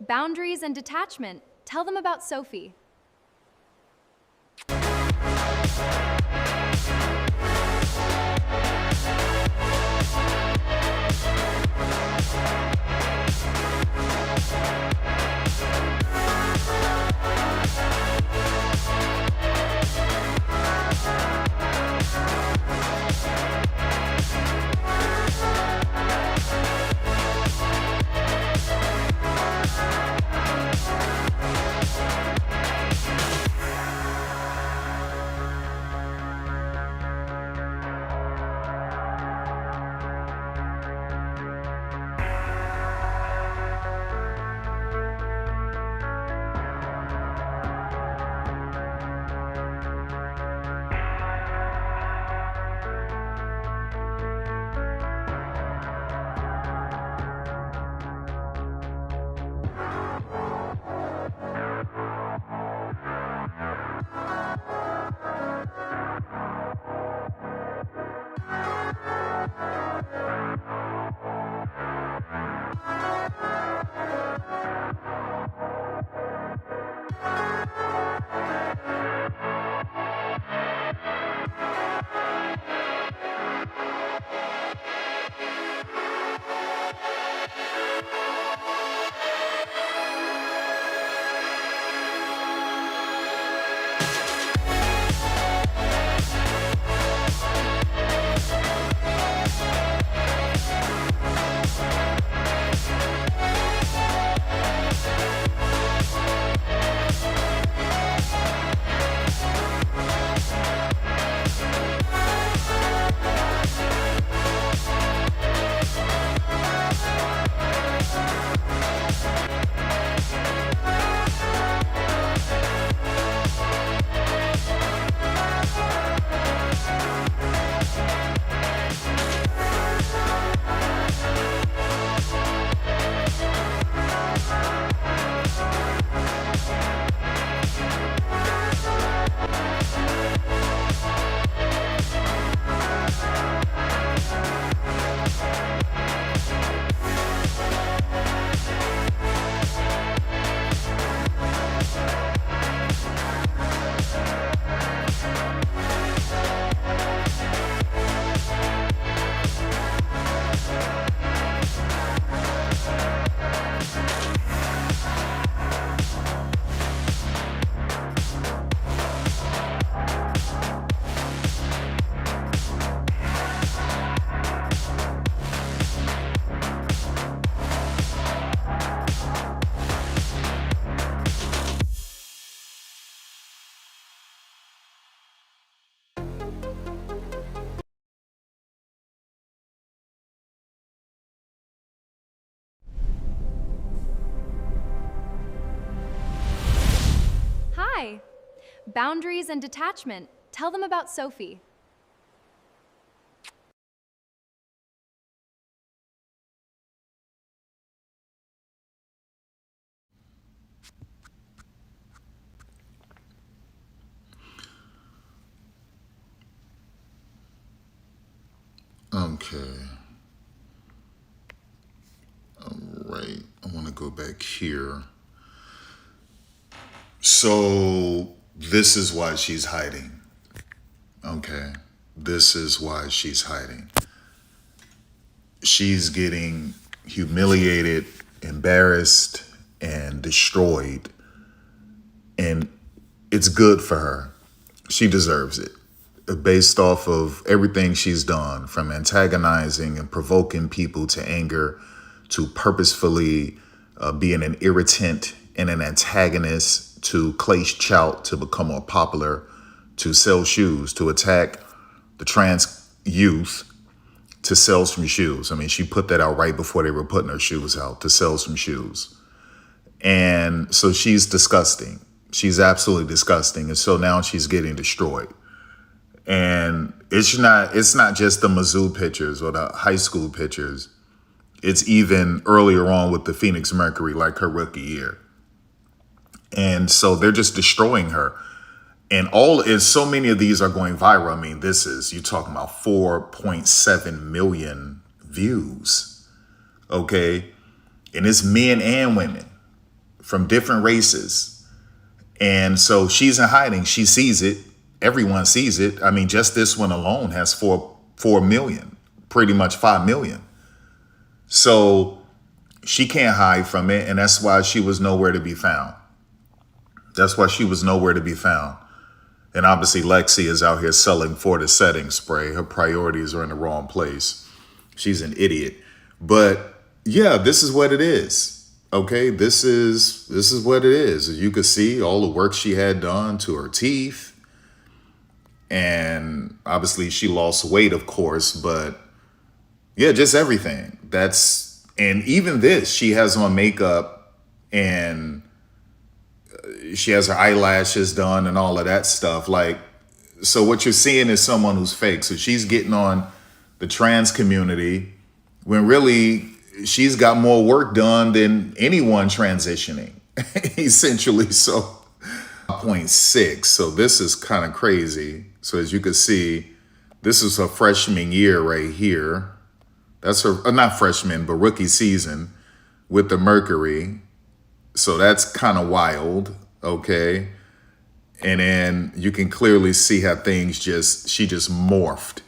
Boundaries and detachment. Tell them about Sophie. Hi. Boundaries and detachment. Tell them about Sophie. Okay. All right. I want to go back here. So this is why she's hiding. Okay. This is why she's hiding. She's getting humiliated, embarrassed, and destroyed. And it's good for her. She deserves it. Based off of everything she's done, from antagonizing and provoking people to anger, to purposefully being an irritant and an antagonist, to clash chout, to become more popular, to sell shoes, to attack the trans youth, to sell some shoes. I mean, she put that out right before they were putting her shoes out, to sell some shoes. And so she's disgusting. She's absolutely disgusting. And so now she's getting destroyed. And it's not just the Mizzou pictures or the high school pictures. It's even earlier on with the Phoenix Mercury, like her rookie year. And so they're just destroying her. And so many of these are going viral. I mean, you're talking about 4.7 million views. Okay. And it's men and women. from different races. And so she's in hiding. She sees it. Everyone sees it. I mean, just this one alone has 4 million, pretty much 5 million. So she can't hide from it. And that's why she was nowhere to be found. That's why she was nowhere to be found. And obviously Lexi is out here selling for the setting spray. Her priorities are in the wrong place. She's an idiot. But yeah, this is what it is. Okay, this is what it is. As you could see, all the work she had done to her teeth. And obviously she lost weight, of course, but yeah, just everything. And even this, she has on makeup and she has her eyelashes done and all of that stuff. Like, so what you're seeing is someone who's fake. So she's getting on the trans community when really she's got more work done than anyone transitioning, essentially. So 0.6. So this is kind of crazy. So as you can see, this is her freshman year right here. That's her, not freshman, but rookie season with the Mercury. So that's kind of wild. Okay. And then you can clearly see how things she just morphed.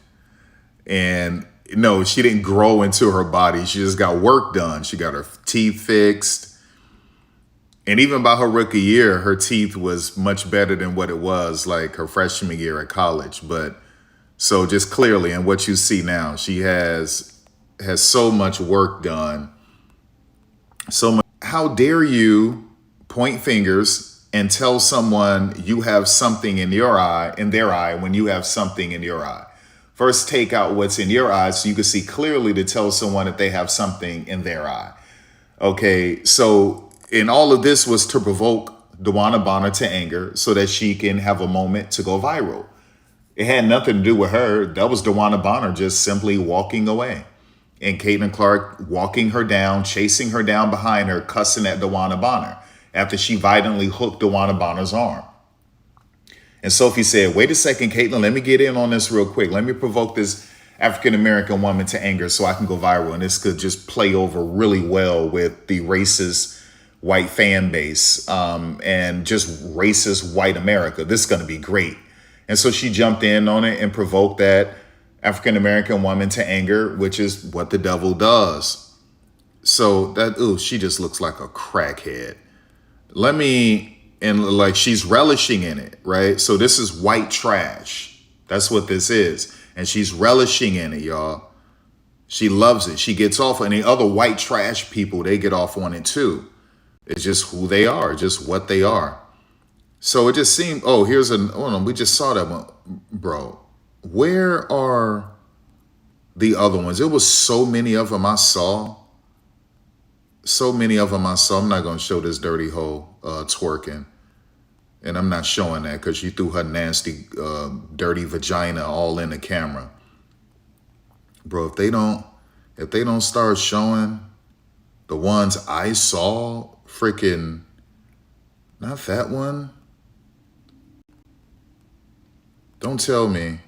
And no, she didn't grow into her body. She just got work done. She got her teeth fixed. And even by her rookie year, her teeth was much better than what it was like her freshman year at college. But so just clearly, and what you see now, she has so much work done. So much. How dare you point fingers and tell someone you have something in their eye, when you have something in your eye? First, take out what's in your eye so you can see clearly to tell someone that they have something in their eye. Okay, so, and all of this was to provoke DeWanna Bonner to anger so that she can have a moment to go viral. It had nothing to do with her. That was DeWanna Bonner just simply walking away. And Caitlin Clark walking her down, chasing her down behind her, cussing at DeWanna Bonner after she violently hooked DeWanna Bonner's arm. And Sophie said, wait a second, Caitlin, let me get in on this real quick. Let me provoke this African-American woman to anger so I can go viral. And this could just play over really well with the racist white fan base and just racist white America. This is going to be great. And so she jumped in on it and provoked that African-American woman to anger, which is what the devil does. So that, she just looks like a crackhead. And like she's relishing in it, right? So this is white trash. That's what this is. And she's relishing in it, y'all. She loves it. She gets off. And the other white trash people, they get off on it too. It's just who they are, just what they are. So it just seemed, we just saw that one. Bro, where are the other ones? It was so many of them I saw. So many of them I saw. I'm not going to show this dirty hoe twerking. And I'm not showing that because she threw her nasty, dirty vagina all in the camera. Bro, if they don't start showing the ones I saw, freaking, not that one. Don't tell me.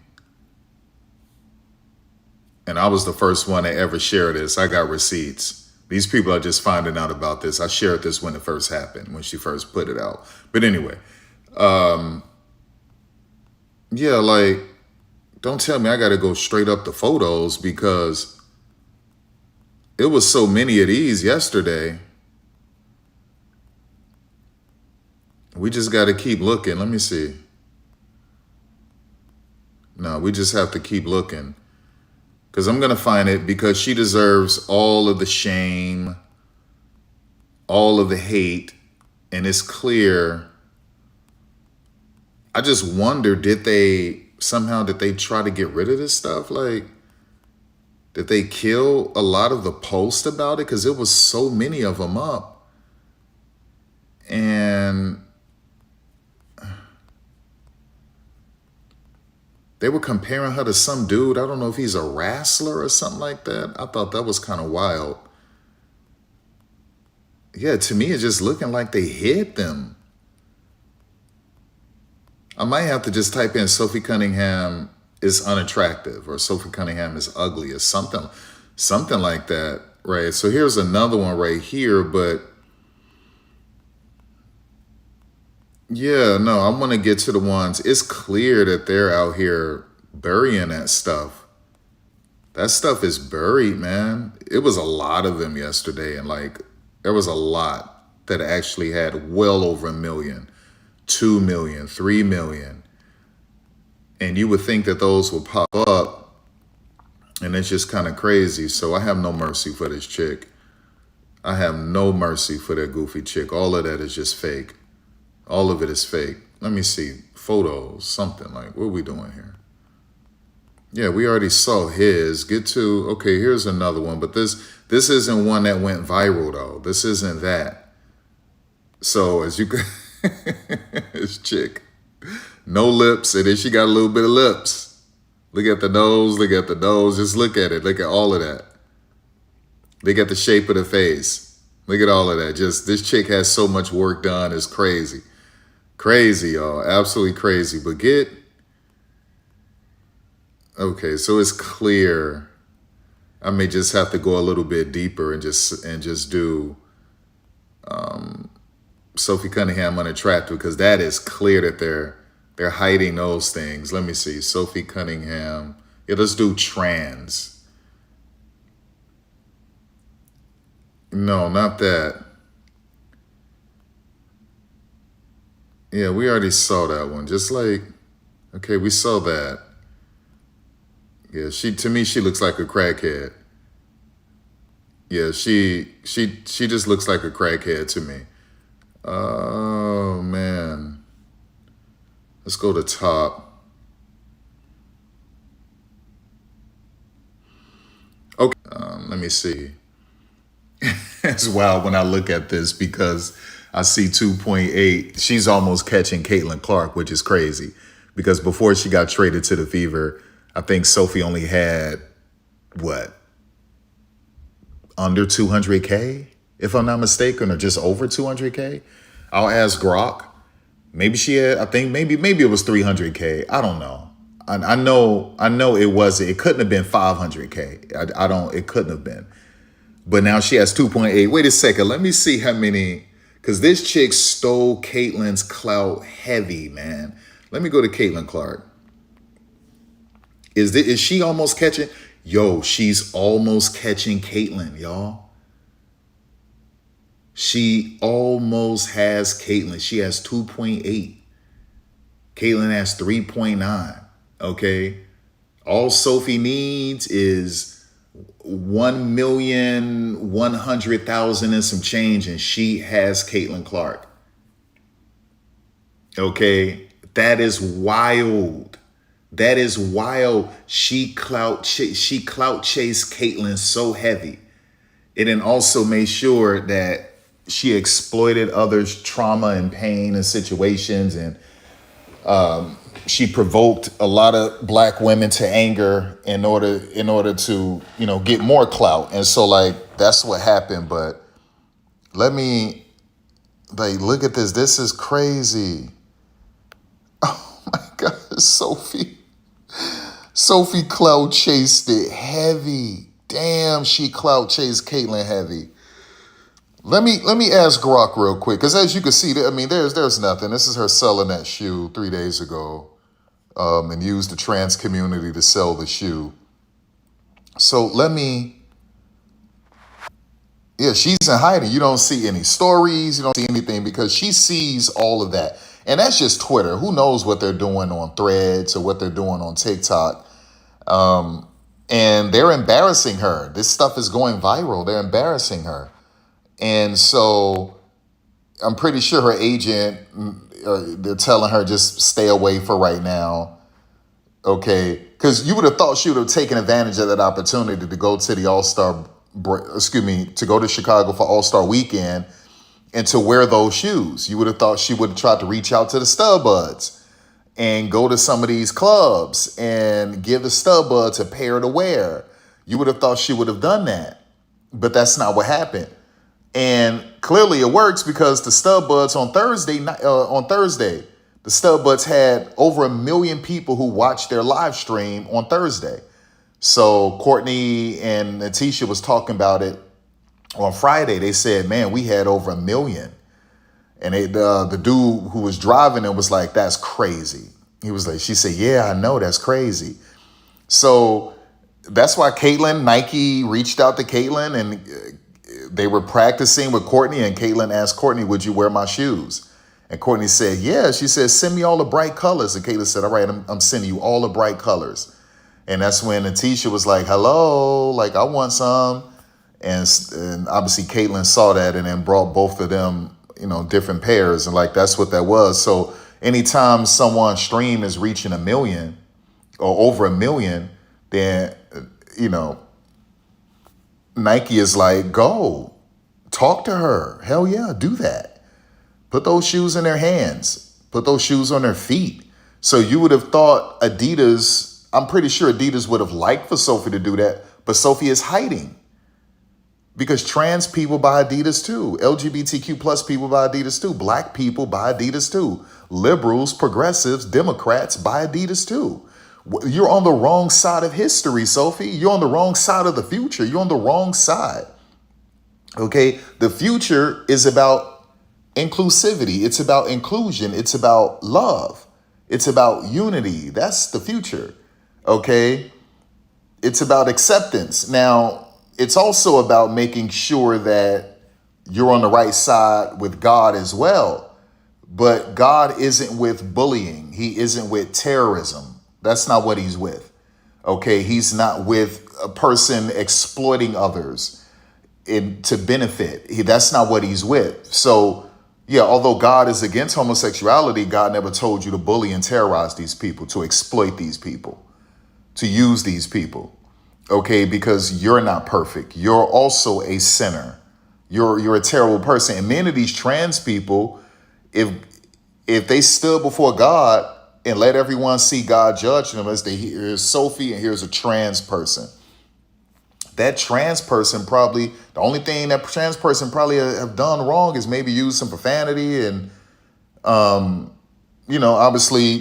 And I was the first one to ever share this. I got receipts. These people are just finding out about this. I shared this when it first happened, when she first put it out. But anyway, yeah, like, don't tell me I got to go straight up the photos because it was so many of these yesterday. We just got to keep looking. Let me see. No, we just have to keep looking. Because I'm going to find it because she deserves all of the shame, all of the hate, and it's clear. I just wonder, did they try to get rid of this stuff? Like, did they kill a lot of the posts about it? Because it was so many of them up. And they were comparing her to some dude. I don't know if he's a wrestler or something like that. I thought that was kind of wild. Yeah, to me, it's just looking like they hid them. I might have to just type in Sophie Cunningham is unattractive or Sophie Cunningham is ugly or something like that, right? So here's another one right here, but Yeah, no, I want to get to the ones. It's clear that they're out here burying that stuff. That stuff is buried, man. It was a lot of them yesterday, and like there was a lot that actually had well over 1 million, 2 million, 3 million. And you would think that those would pop up, and it's just kind of crazy. So I have no mercy for this chick. I have no mercy for that goofy chick. All of that is just fake. All of it is fake. Let me see. Photos, something like, what are we doing here? Yeah, we already saw his. Get to, okay, here's another one. But this isn't one that went viral, though. This isn't that. So as you can, this chick, no lips, and then she got a little bit of lips. Look at the nose, look at the nose. Just look at it. Look at all of that. Look at the shape of the face. Look at all of that. Just, this chick has so much work done. It's crazy. Crazy, y'all. Absolutely crazy. But okay, so it's clear. I may just have to go a little bit deeper and just do Sophie Cunningham unattractive, because that is clear that they're hiding those things. Let me see. Sophie Cunningham. Yeah, let's do trans. No, not that. Yeah, we already saw that one. Just like, okay, we saw that. Yeah, to me, she looks like a crackhead. Yeah, she just looks like a crackhead to me. Oh, man. Let's go to top. Okay, let me see. It's wild when I look at this because I see 2.8. She's almost catching Caitlin Clark, which is crazy. Because before she got traded to the Fever, I think Sophie only had, what, under 200K, if I'm not mistaken, or just over 200K. I'll ask Grok. Maybe she had, I think maybe it was 300K. I don't know. I know it wasn't. It couldn't have been 500K. It couldn't have been. But now she has 2.8. Wait a second. Let me see how many, because this chick stole Caitlin's clout heavy, man. Let me go to Caitlin Clark. Is she almost catching? Yo, she's almost catching Caitlin, y'all. She almost has Caitlin. She has 2.8. Caitlin has 3.9. Okay. All Sophie needs is 1,100,000 and some change, and she has Caitlin Clark. Okay. That is wild. That is wild. She clout chased Caitlyn so heavy. It then also made sure that she exploited others' trauma and pain and situations, and she provoked a lot of black women to anger in order to, get more clout. And so like that's what happened. But let me look at this. This is crazy. Oh my God, Sophie clout chased it heavy. Damn, she clout chased Caitlyn heavy. Let me ask Grok real quick, because as you can see, there's nothing. This is her selling that shoe 3 days ago, and used the trans community to sell the shoe. So she's in hiding. You don't see any stories. You don't see anything because she sees all of that. And that's just Twitter. Who knows what they're doing on Threads or what they're doing on TikTok. And they're embarrassing her. This stuff is going viral. They're embarrassing her. And so I'm pretty sure her agent, they're telling her just stay away for right now. Okay. Because you would have thought she would have taken advantage of that opportunity to go to the to go to Chicago for All-Star Weekend and to wear those shoes. You would have thought she would have tried to reach out to the Studbuds and go to some of these clubs and give the Studbuds a pair to wear. You would have thought she would have done that. But that's not what happened. And clearly it works because the Studbuds on Thursday, the Studbuds had over 1 million people who watched their live stream on Thursday. So Courtney and Natisha was talking about it on Friday. They said, man, we had over 1 million. And the dude who was driving it was like, that's crazy. He was like, she said, yeah, I know, that's crazy. So that's why Nike reached out to Caitlyn, and they were practicing with Courtney, and Caitlyn asked Courtney, would you wear my shoes? And Courtney said, yeah. She said, send me all the bright colors. And Caitlyn said, all right, I'm sending you all the bright colors. And that's when Atisha was like, hello, like, I want some. And obviously Caitlyn saw that and then brought both of them, different pairs. And like, that's what that was. So anytime someone's stream is reaching 1 million or over 1 million, then, Nike is like, go talk to her. Hell yeah, do that. Put those shoes in their hands. Put those shoes on their feet. So you would have thought Adidas, I'm pretty sure Adidas would have liked for Sophie to do that, but Sophie is hiding. Because trans people buy Adidas too. LGBTQ plus people buy Adidas too. Black people buy Adidas too. Liberals, progressives, Democrats buy Adidas too. You're on the wrong side of history, Sophie. You're on the wrong side of the future. You're on the wrong side. Okay? The future is about inclusivity. It's about inclusion. It's about love. It's about unity. That's the future. Okay? It's about acceptance. Now, it's also about making sure that you're on the right side with God as well. But God isn't with bullying. He isn't with terrorism. That's not what he's with. Okay, he's not with a person exploiting others to benefit. That's not what he's with. So, yeah, although God is against homosexuality, God never told you to bully and terrorize these people, to exploit these people, to use these people. Okay, because you're not perfect. You're also a sinner. You're a terrible person. And many of these trans people, if they stood before God and let everyone see God judge them, as here's Sophie and here's a trans person. That trans person probably, the only thing that trans person probably have done wrong is maybe use some profanity and, obviously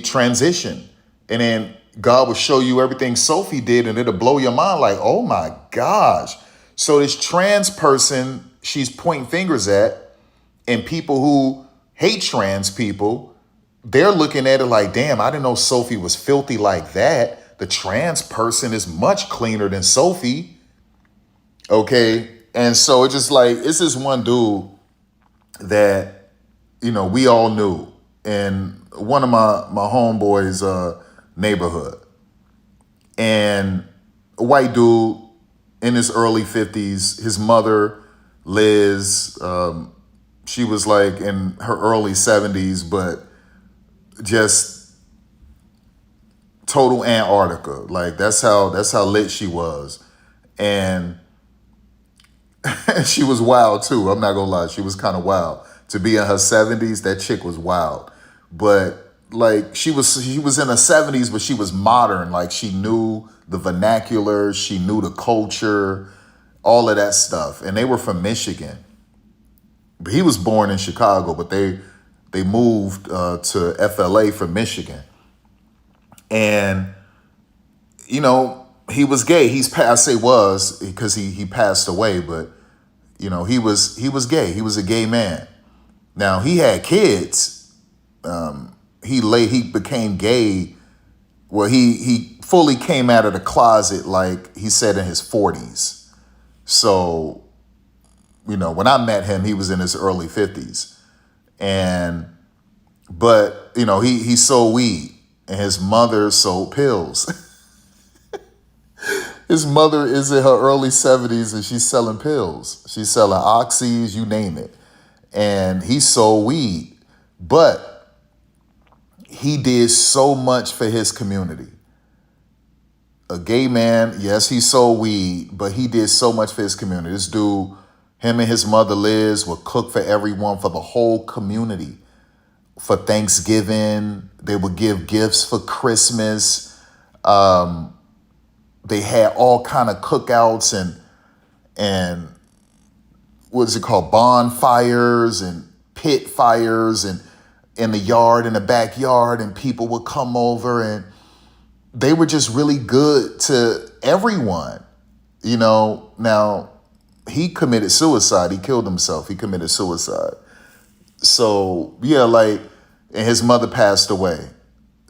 transition. And then God will show you everything Sophie did and it'll blow your mind like, oh my gosh. So this trans person she's pointing fingers at, and people who hate trans people, they're looking at it like, damn, I didn't know Sophie was filthy like that. The trans person is much cleaner than Sophie. Okay. And so it's just like, it's this one dude that, we all knew in one of my homeboys' neighborhood. And a white dude in his early 50s, his mother, Liz, she was like in her early 70s, but just total Antarctica. Like that's how lit she was. And she was wild too. I'm not gonna lie. She was kind of wild. To be in her 70s, that chick was wild. But like she was in her 70s, but she was modern. Like she knew the vernacular, she knew the culture, all of that stuff. And they were from Michigan. He was born in Chicago, but they moved to FLA from Michigan. And, he was gay. I say was because he passed away, but, he was gay. He was a gay man. Now, he had kids. He became gay. Well, he fully came out of the closet, like he said, in his 40s. So, when I met him, he was in his early 50s. But he sold weed and his mother sold pills. His mother is in her early 70s and she's selling pills. She's selling oxys, you name it. And he sold weed. But he did so much for his community. A gay man, yes, he sold weed, but he did so much for his community. This dude, him and his mother, Liz, would cook for everyone, for the whole community. For Thanksgiving, they would give gifts for Christmas. They had all kind of cookouts and what is it called? Bonfires and pit fires and in the yard, in the backyard, and people would come over and they were just really good to everyone. Now he committed suicide. He killed himself. He committed suicide. So yeah, like, and his mother passed away.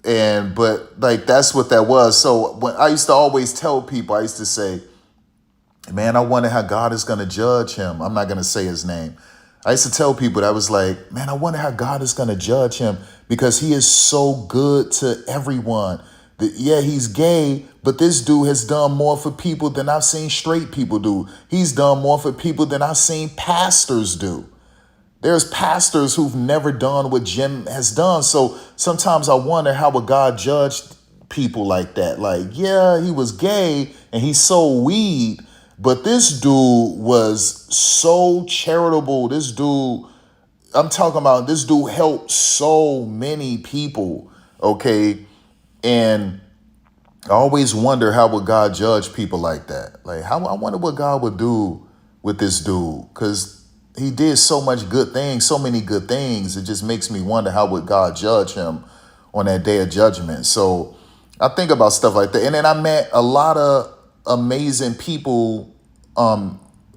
But like, that's what that was. So when I used to always tell people, I used to say, man, I wonder how God is going to judge him. I'm not going to say his name. I used to tell people that, I was like, man, I wonder how God is going to judge him, because he is so good to everyone. Yeah, he's gay, but this dude has done more for people than I've seen straight people do. He's done more for people than I've seen pastors do. There's pastors who've never done what Jim has done. So sometimes I wonder, how would God judge people like that? Like, yeah, he was gay and he sold weed, but this dude was so charitable. I'm talking about this dude helped so many people, okay? And I always wonder, how would God judge people like that? Like, I wonder what God would do with this dude, because he did so much good things, so many good things. It just makes me wonder, how would God judge him on that day of judgment? So I think about stuff like that. And then I met a lot of amazing people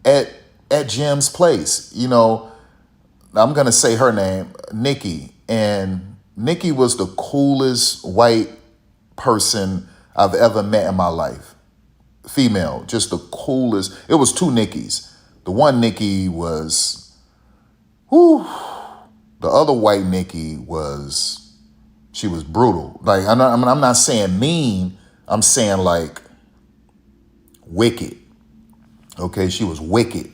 at Jim's place. You know, I'm going to say her name, Nikki. And Nikki was the coolest white person I've ever met in my life. Female, just the coolest. It was two Nikki's. The one Nikki was, whew, the other white Nikki she was brutal. Like, I'm not saying mean. I'm saying like wicked. Okay, she was wicked.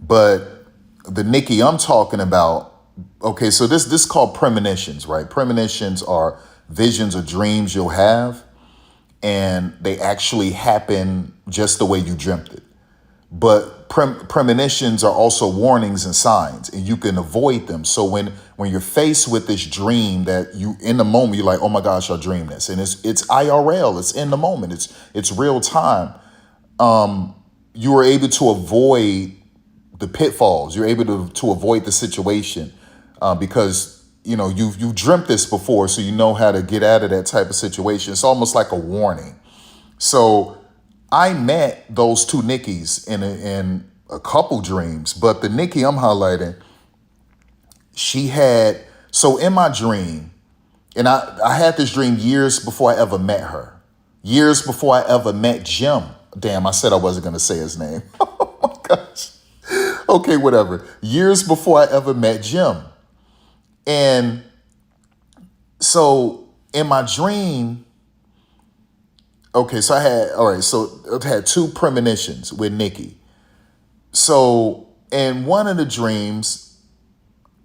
But the Nikki I'm talking about, okay, so this is called premonitions, right? Premonitions are visions or dreams you'll have, and they actually happen just the way you dreamt it. But premonitions are also warnings and signs, and you can avoid them. So when you're faced with this dream that you, in the moment, you're like, oh my gosh, I dreamed this. And it's IRL, it's in the moment, it's real time. You are able to avoid the pitfalls. You're able to avoid the situation because, you know, you've dreamt this before, so you know how to get out of that type of situation. It's almost like a warning. So I met those two Nickies in a couple dreams, but the Nikki I'm highlighting, so in my dream, and I had this dream years before I ever met her, years before I ever met Jim. Damn, I said I wasn't going to say his name. Oh my gosh. Okay, whatever. Years before I ever met Jim. And so in my dream, okay, so I had two premonitions with Nikki. So in one of the dreams,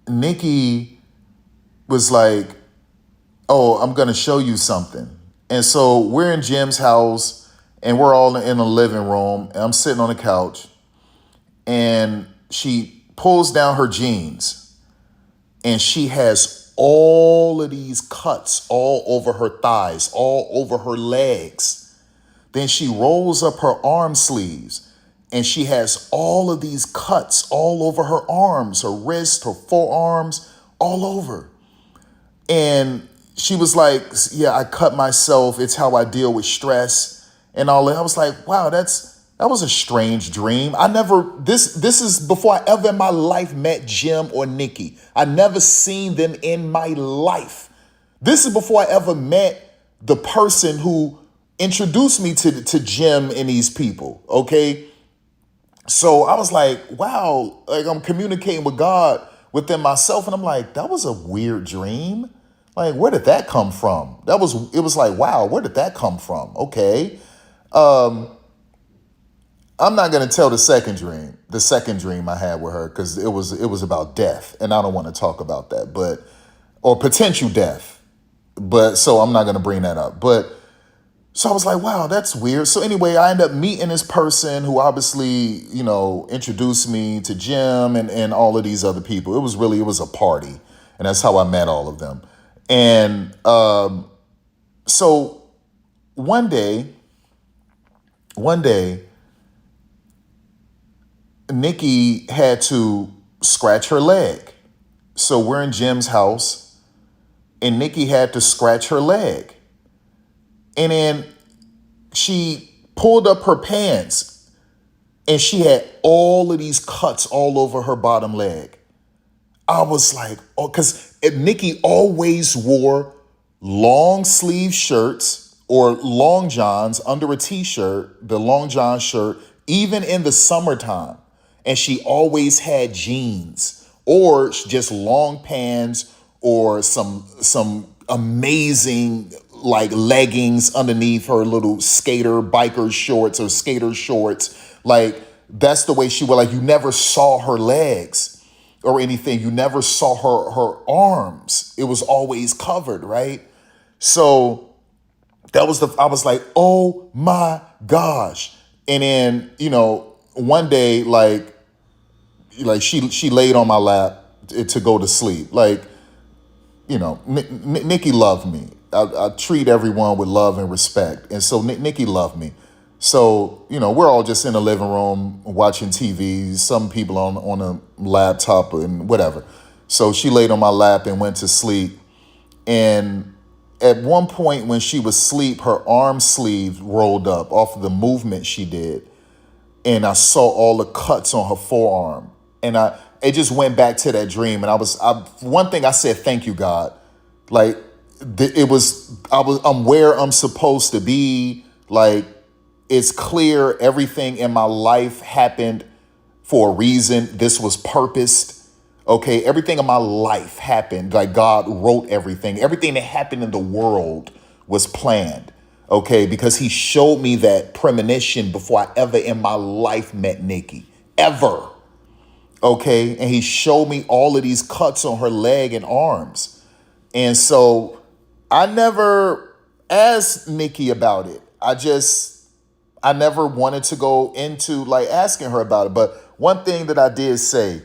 Nikki was like, oh, I'm going to show you something. And so we're in Jim's house and we're all in the living room. And I'm sitting on the couch and she pulls down her jeans and she has all of these cuts all over her thighs, all over her legs. Then she rolls up her arm sleeves and she has all of these cuts all over her arms, her wrists, her forearms, all over. And she was like, yeah, I cut myself. It's how I deal with stress and all that. I was like, wow, that was a strange dream. This is before I ever in my life met Jim or Nikki. I never seen them in my life. This is before I ever met the person who introduced me to Jim and these people, okay? So I was like, wow, like I'm communicating with God within myself. And I'm like, that was a weird dream. Like, where did that come from? It was like, wow, where did that come from? Okay. I'm not going to tell the second dream I had with her, because it was about death. And I don't want to talk about that, or potential death. But so I'm not going to bring that up. But so I was like, wow, that's weird. So anyway, I ended up meeting this person who obviously, you know, introduced me to Jim and all of these other people. It was a party. And that's how I met all of them. And so one day, Nikki had to scratch her leg. So we're in Jim's house and Nikki had to scratch her leg. And then she pulled up her pants and she had all of these cuts all over her bottom leg. I was like, oh, because Nikki always wore long sleeve shirts or long johns under a t-shirt, the long john shirt, even in the summertime. And she always had jeans or just long pants or some amazing like leggings underneath her little skater biker shorts or skater shorts. Like that's the way she was. Like you never saw her legs or anything. You never saw her arms. It was always covered, right? So that was I was like, oh my gosh. And then, one day, like she laid on my lap to go to sleep. Like, Nikki loved me. I treat everyone with love and respect. And so Nikki loved me. So, we're all just in the living room watching TV, some people on a laptop and whatever. So she laid on my lap and went to sleep. And at one point when she was asleep, her arm sleeve rolled up off of the movement she did. And I saw all the cuts on her forearm. And it just went back to that dream. And one thing I said, thank you, God. Like I'm where I'm supposed to be. Like it's clear everything in my life happened for a reason. This was purposed. Okay. Everything in my life happened. Like God wrote everything. Everything that happened in the world was planned. Okay. Because he showed me that premonition before I ever in my life met Nikki. Ever. Okay. And he showed me all of these cuts on her leg and arms. And so I never asked Nikki about it. I never wanted to go into like asking her about it. But one thing that I did say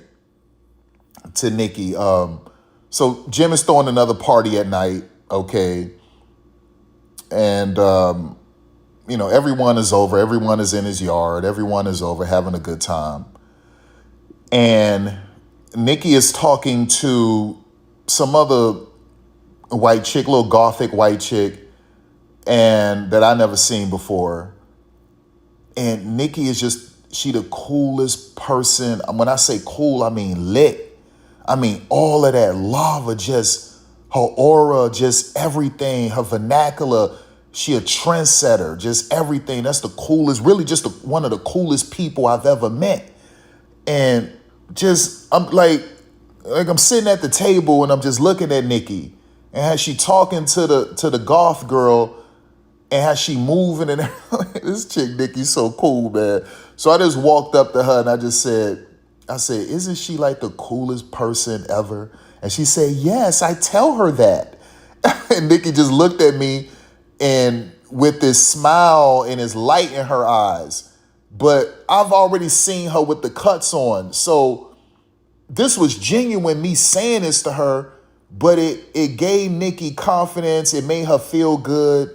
to Nikki, so Jim is throwing another party at night. Okay. And, everyone is over. Everyone is in his yard. Everyone is over having a good time. And Nikki is talking to some other white chick, little gothic white chick, and that I never seen before. And Nikki is she the coolest person. When I say cool, I mean lit. I mean, all of that lava, just her aura, just everything, her vernacular. She a trendsetter, just everything. That's the coolest, really just one of the coolest people I've ever met. And I'm like I'm sitting at the table and I'm just looking at Nikki and how she talking to the goth girl and how she moving and this chick Nikki's so cool, man. So I just walked up to her and I said, isn't she like the coolest person ever? And she said, yes, I tell her that. And Nikki just looked at me and with this smile and this light in her eyes. But I've already seen her with the cuts on. So this was genuine, me saying this to her, but it gave Nikki confidence. It made her feel good.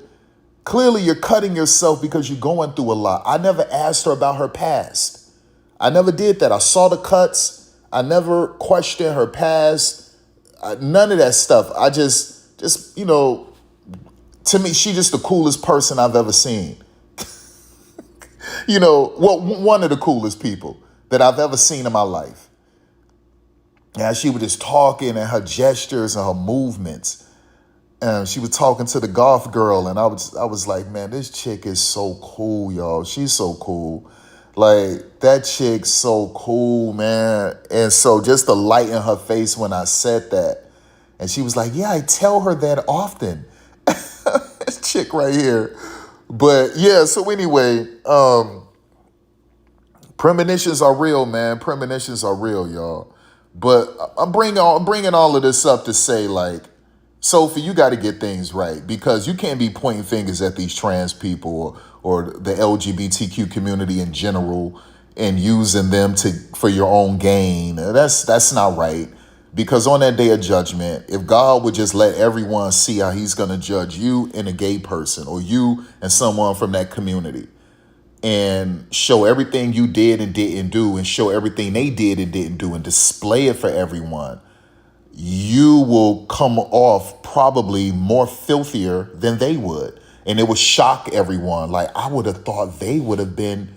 Clearly, you're cutting yourself because you're going through a lot. I never asked her about her past. I never did that. I saw the cuts. I never questioned her past. None of that stuff. I just to me, she's just the coolest person I've ever seen. One of the coolest people that I've ever seen in my life. And she was just talking and her gestures and her movements. And she was talking to the goth girl. And I was like, man, this chick is so cool, y'all. She's so cool. Like, that chick's so cool, man. And so just the light in her face when I said that. And she was like, yeah, I tell her that often. This chick right here. But yeah, so anyway, premonitions are real, man. Premonitions are real, y'all. But I'm bringing all of this up to say, like, Sophie, you got to get things right because you can't be pointing fingers at these trans people or the LGBTQ community in general and using them for your own gain. That's not right. Because on that day of judgment, if God would just let everyone see how he's going to judge you and a gay person or you and someone from that community and show everything you did and didn't do and show everything they did and didn't do and display it for everyone, you will come off probably more filthier than they would. And it would shock everyone. Like, I would have thought they would have been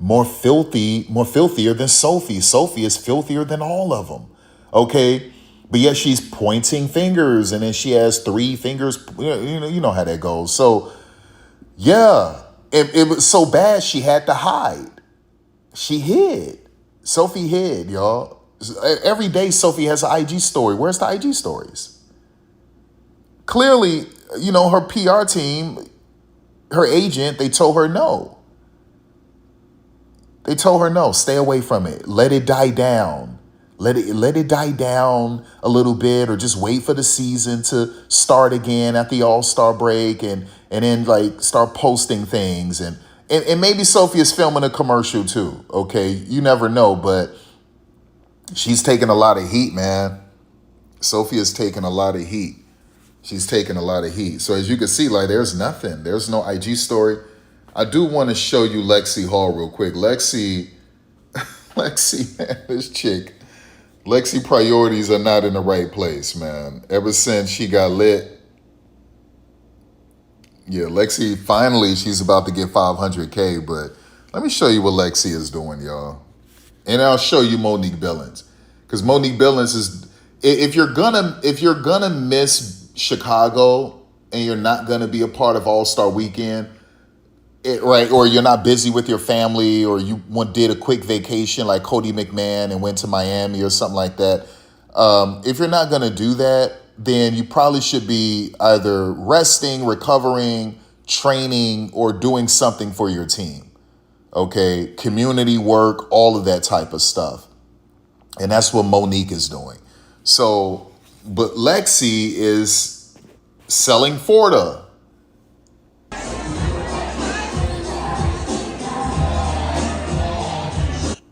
more filthier than Sophie. Sophie is filthier than all of them. Okay. But yet she's pointing fingers, and then she has three fingers. You know how that goes. So yeah, it was so bad she had to hide. She hid. Sophie hid, y'all. Every day Sophie has an IG story. Where's the IG stories? Clearly, her PR team, her agent, they told her no. They told her no, stay away from it. Let it die down. Let it die down a little bit, or just wait for the season to start again at the All-Star break, and then like start posting things. And maybe Sophie is filming a commercial too. Okay. You never know, but she's taking a lot of heat, man. Sophie is taking a lot of heat. She's taking a lot of heat. So as you can see, like, there's nothing. There's no IG story. I do want to show you Lexi Hall real quick. Lexi, man, this chick. Lexi priorities are not in the right place, man. Ever since she got lit. Yeah, Lexi, finally, she's about to get 500K, but let me show you what Lexi is doing, y'all. And I'll show you Monique Billings. Because Monique Billings is, if you're gonna miss Chicago and you're not gonna be a part of All-Star Weekend, right, or you're not busy with your family, or you did a quick vacation like Cody McMahon and went to Miami or something like that. If you're not going to do that, then you probably should be either resting, recovering, training, or doing something for your team. Okay, community work, all of that type of stuff. And that's what Monique is doing. So, but Lexi is selling Forta.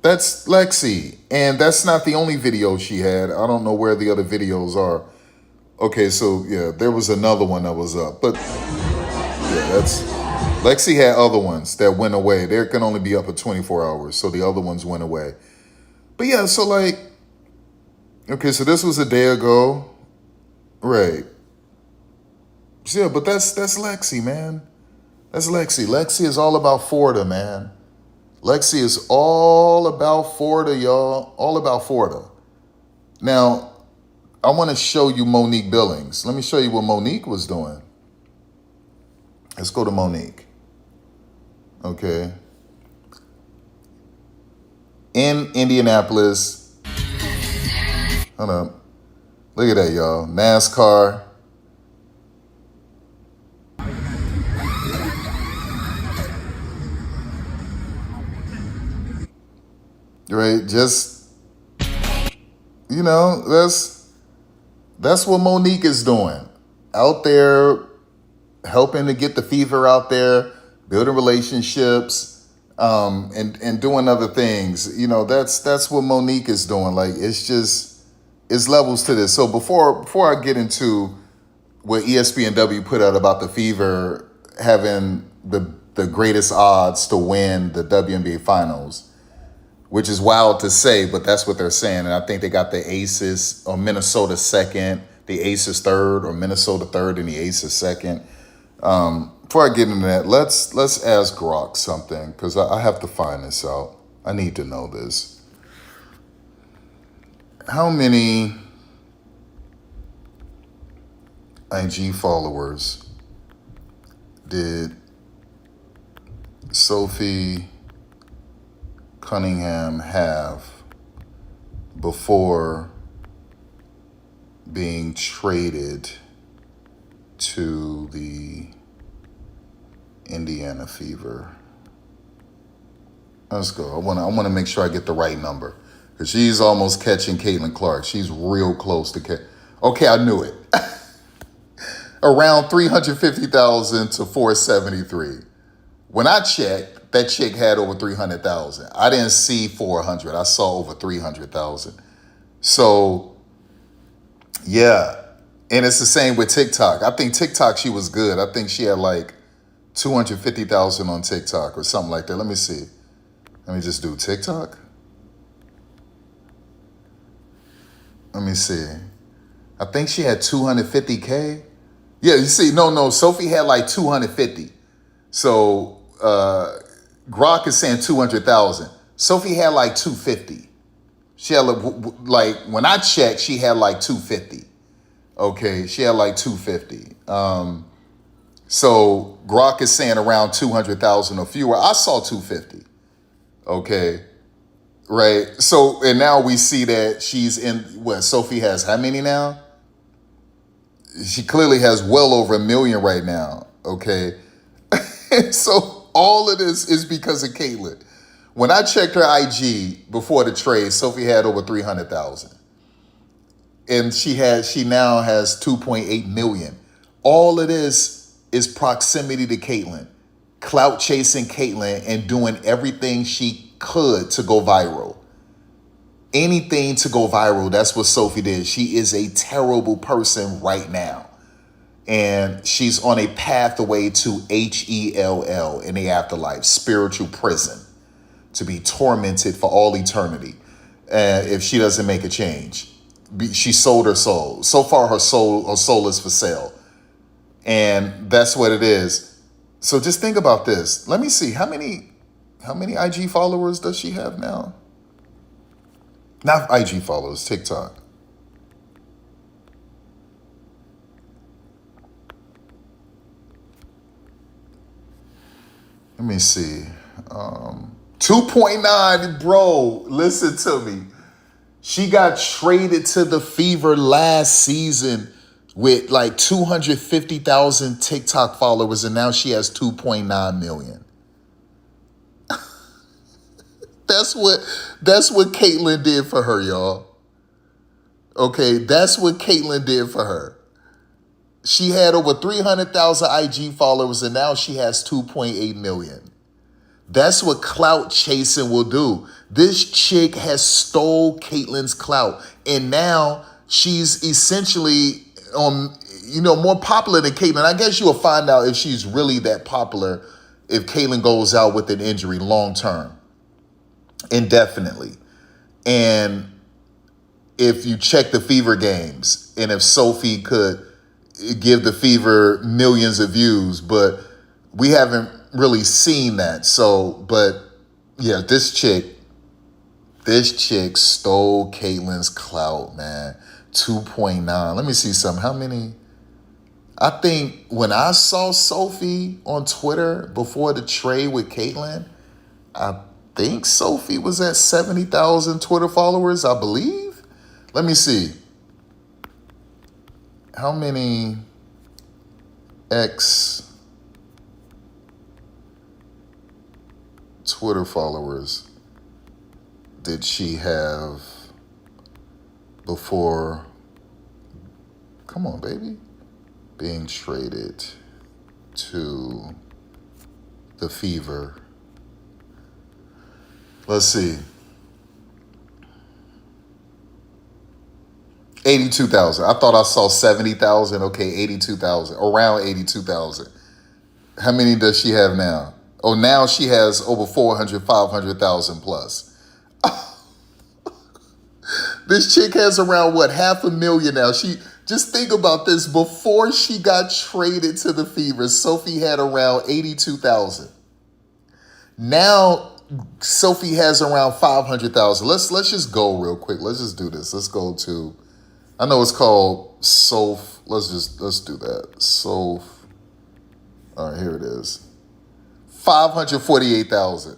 That's Lexi. And that's not the only video she had. I don't know where the other videos are. Okay, so yeah, there was another one that was up. But yeah, that's Lexi had other ones that went away. They can only be up for 24 hours. So the other ones went away. But yeah, so like, okay, so this was a day ago. Right. So yeah, but that's Lexi, man. That's Lexi. Lexi is all about Forta, man. Lexi is all about Forta, y'all. All about Forta. Now, I want to show you Monique Billings. Let me show you what Monique was doing. Let's go to Monique. Okay. In Indianapolis. Hold up. Look at that, y'all. NASCAR. Right, just, that's what Monique is doing. Out there, helping to get the fever out there, building relationships, and doing other things. That's what Monique is doing. Like, it's levels to this. So before I get into what ESPNW put out about the fever having the greatest odds to win the WNBA finals, which is wild to say, but that's what they're saying. And I think they got the Aces, or Minnesota second, the Aces third, or Minnesota third, and the Aces second. Before I get into that, let's ask Grok something, because I have to find this out. I need to know this. How many IG followers did Sophie Cunningham have before being traded to the Indiana Fever? Let's go. I want to make sure I get the right number, because she's almost catching Caitlin Clark. She's real close to Okay, I knew it. Around 350,000 to 473. When I checked, that chick had over 300,000. I didn't see 400. I saw over 300,000. So, yeah. And it's the same with TikTok. I think TikTok, she was good. I think she had like 250,000 on TikTok or something like that. Let me see. Let me just do TikTok. Let me see. I think she had 250K. Yeah, you see, no. Sophie had like 250. So, Grok is saying 200,000. Sophie had like 250. She had like when I checked, she had like 250. Okay, she had like 250. So Grok is saying around 200,000 or fewer. I saw 250. Okay, right. So and now we see that she's in what Sophie has how many now? She clearly has well over 1 million right now. Okay, so all of this is because of Caitlyn. When I checked her IG before the trade, Sophie had over 300,000. And she now has 2.8 million. All of this is proximity to Caitlyn, clout chasing Caitlyn and doing everything she could to go viral. Anything to go viral, that's what Sophie did. She is a terrible person right now. And she's on a pathway to HELL in the afterlife, spiritual prison, to be tormented for all eternity if she doesn't make a change. She sold her soul. So far, her soul is for sale. And that's what it is. So just think about this. Let me see. How many IG followers does she have now? Not IG followers, TikTok. Let me see. 2.9, bro. Listen to me. She got traded to the Fever last season with like 250,000 TikTok followers, and now she has 2.9 million. That's what Caitlyn did for her, y'all. Okay, that's what Caitlyn did for her. She had over 300,000 IG followers, and now she has 2.8 million. That's what clout chasing will do. This chick has stole Caitlyn's clout, and now she's essentially more popular than Caitlyn. I guess you'll find out if she's really that popular if Caitlyn goes out with an injury long term, indefinitely. And if you check the Fever games, and if Sophie could give the Fever millions of views, but we haven't really seen that. So, but yeah, this chick stole Caitlyn's clout, man. 2.9. Let me see something. How many? I think when I saw Sophie on Twitter before the trade with Caitlyn, I think Sophie was at 70,000 Twitter followers, I believe. Let me see. How many Twitter followers did she have before, come on, baby, being traded to the Fever? Let's see. 82,000. I thought I saw 70,000. Okay, 82,000. Around 82,000. How many does she have now? Oh, now she has over 400, 500,000 plus. This chick has around, 500,000 now. Just think about this. Before she got traded to the Fever, Sophie had around 82,000. Now Sophie has around 500,000. Let's just go real quick. Let's just do this. Let's go to, I know it's called Soph. Let's do that. Soph. All right, here it is. 548,000.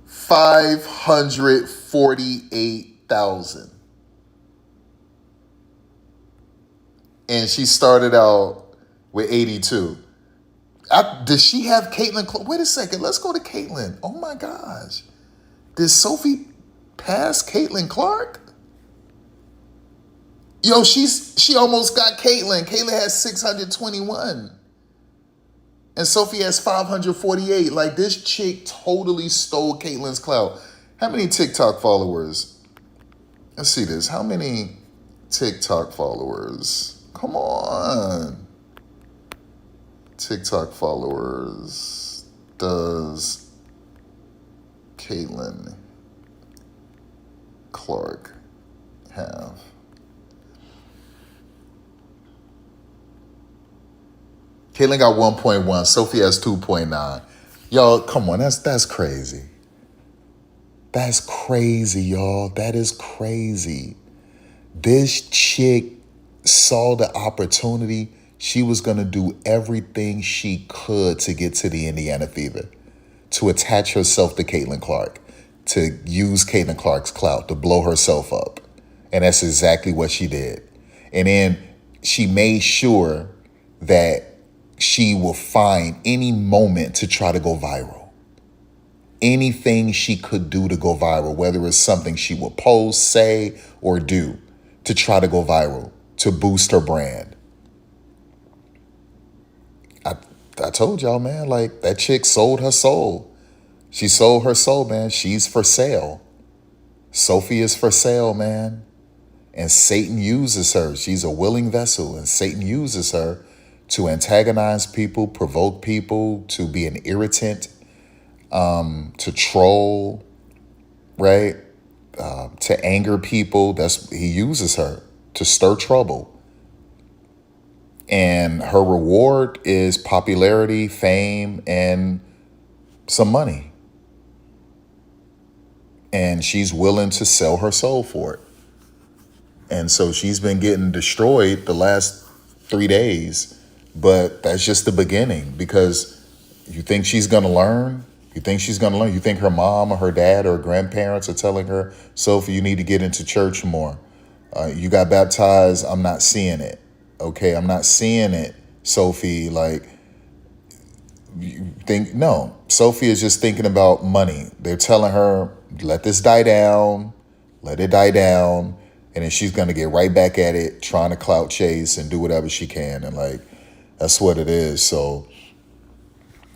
548,000. And she started out with 82. Does she have Caitlyn? Wait a second. Let's go to Caitlyn. Oh my gosh. Did Sophie pass Caitlyn Clark? Yo, she almost got Caitlyn. Caitlyn has 621. And Sophie has 548. Like, this chick totally stole Caitlyn's clout. How many TikTok followers? Let's see this. How many TikTok followers? Come on. TikTok followers does Caitlyn Clark have? Caitlyn got 1.1. Sophie has 2.9. Y'all, come on, that's crazy. That's crazy, y'all. That is crazy. This chick saw the opportunity. She was going to do everything she could to get to the Indiana Fever, to attach herself to Caitlin Clark, to use Caitlin Clark's clout, to blow herself up. And that's exactly what she did. And then she made sure that she will find any moment to try to go viral. Anything she could do to go viral, whether it's something she will post, say, or do to try to go viral, to boost her brand. I told y'all, man, like that chick sold her soul. She sold her soul, man. She's for sale. Sophie is for sale, man. And Satan uses her. She's a willing vessel, and Satan uses her to antagonize people, provoke people, to be an irritant, to troll, right? To anger people. He uses her to stir trouble. And her reward is popularity, fame, and some money. And she's willing to sell her soul for it. And so she's been getting destroyed the last 3 days, but that's just the beginning, because you think she's going to learn? You think she's going to learn? You think her mom or her dad or grandparents are telling her, Sophie, you need to get into church more. You got baptized. I'm not seeing it. Okay, I'm not seeing it, Sophie. Like, you think, no, Sophie is just thinking about money. They're telling her, let this die down, let it die down. And then she's going to get right back at it, trying to clout chase and do whatever she can. And like, that's what it is. So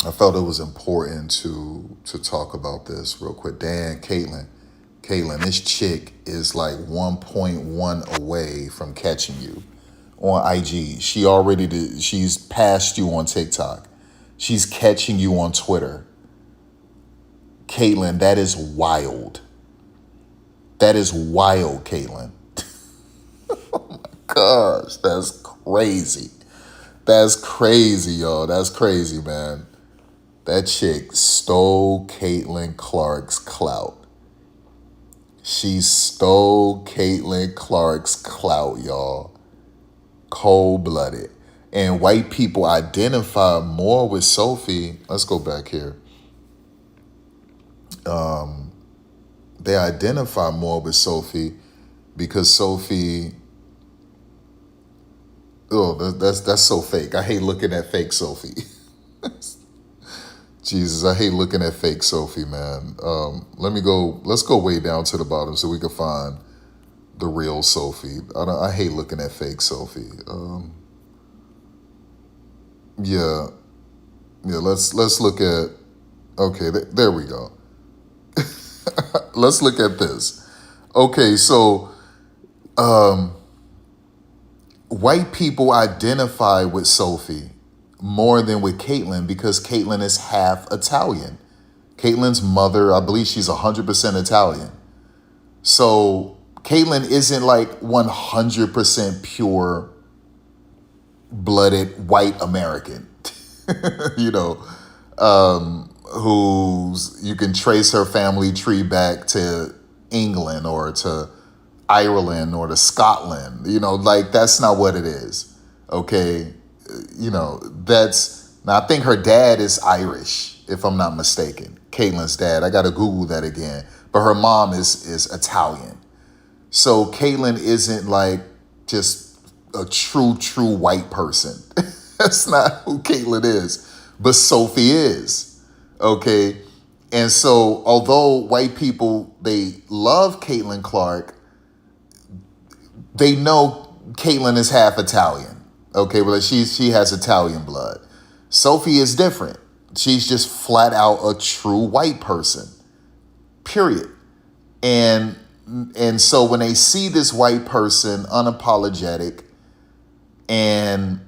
I felt it was important to talk about this real quick. Dan, Caitlin, this chick is like 1.1 away from catching you on IG. She's passed you on TikTok. She's catching you on Twitter. Caitlin, that is wild. That is wild, Caitlin. Oh my gosh, that's crazy. That's crazy, y'all. That's crazy, man. That chick stole Caitlin Clark's clout. She stole Caitlin Clark's clout, y'all. Cold-blooded. And white people identify more with Sophie. Let's go back here. They identify more with Sophie because Sophie, that's so fake. I hate looking at fake Sophie. Jesus, I hate looking at fake Sophie, man. Let's go way down to the bottom so we can find the real Sophie. I hate looking at fake Sophie. Let's look at, okay, there we go. Let's look at this. Okay, so white people identify with Sophie more than with Caitlin because Caitlin is half Italian. Caitlin's mother, I believe she's 100% Italian. So Caitlin isn't like 100% pure blooded white American, who's, you can trace her family tree back to England or to Ireland or to Scotland, like that's not what it is. Okay. Now I think her dad is Irish, if I'm not mistaken. Caitlin's dad. I got to Google that again. But her mom is Italian. So Caitlin isn't like just a true white person. That's not who Caitlin is. But Sophie is. Okay. And so although white people, they love Caitlin Clark, they know Caitlin is half Italian. Okay, well, she has Italian blood. Sophie is different. She's just flat out a true white person. Period. And so when they see this white person unapologetic and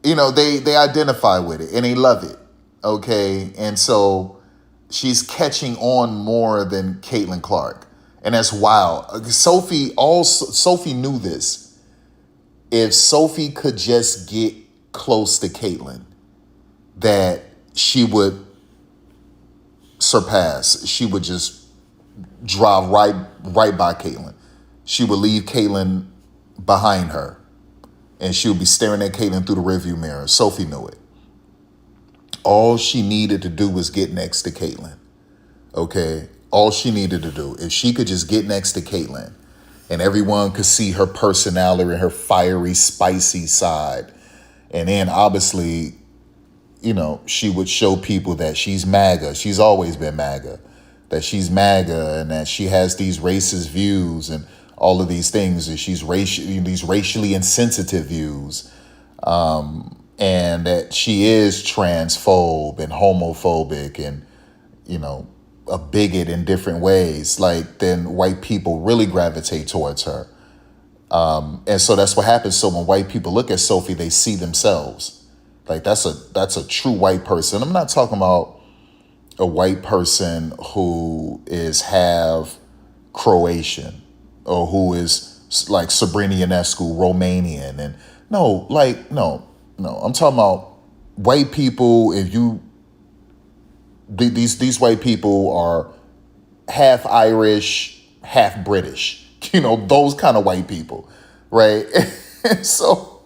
they identify with it and they love it. Okay? And so she's catching on more than Caitlin Clark. And that's wild. Sophie knew this. If Sophie could just get close to Caitlin, that she would surpass. She would just drive right by Caitlyn. She would leave Caitlyn behind her, and she would be staring at Caitlyn through the rearview mirror. Sophie knew it. All she needed to do was get next to Caitlyn. Okay? All she needed to do, if she could just get next to Caitlyn, and everyone could see her personality and her fiery, spicy side. And then obviously, she would show people that she's MAGA. She's always been MAGA. That she's MAGA and that she has these racist views and all of these things. And she's these racially insensitive views. And that she is transphobe and homophobic and, a bigot in different ways. Like, then white people really gravitate towards her. And so that's what happens. So when white people look at Sophie, they see themselves. Like, that's a true white person. I'm not talking about a white person who is half Croatian or who is like Sabrina Ionescu, Romanian. And no. I'm talking about white people. These white people are half Irish, half British. Those kind of white people, right? So,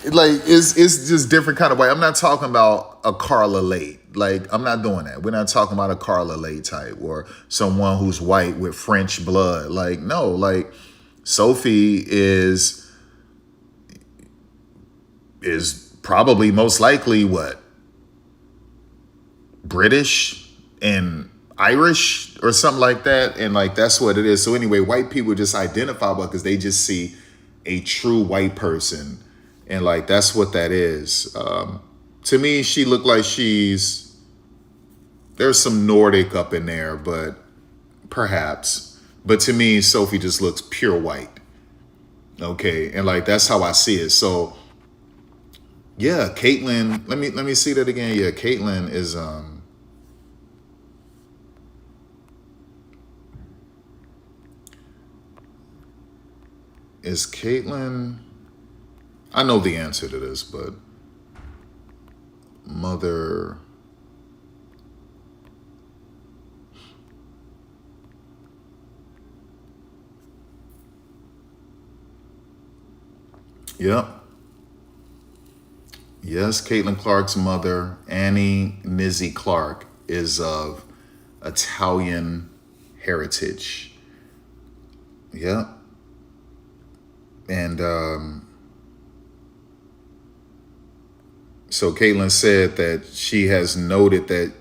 like, it's just different kind of white. I'm not talking about a Carla Late. Like, I'm not doing that. We're not talking about a Carla Late type or someone who's white with French blood. Like, no, like, Sophie is probably most likely what? British and Irish or something like that. And like, that's what it is. So anyway, white people just identify with because they just see a true white person. And like, that's what that is. To me, she looked like there's some Nordic up in there, but perhaps. But to me, Sophie just looks pure white. Okay. And like, that's how I see it. So yeah, Caitlyn, let me see that again. Yeah, Caitlyn is, Is Caitlyn, I know the answer to this, but mother, yep. Yes, Caitlin Clark's mother, Annie Nizzy Clark, is of Italian heritage. Yep. And so Caitlyn said that she has noted that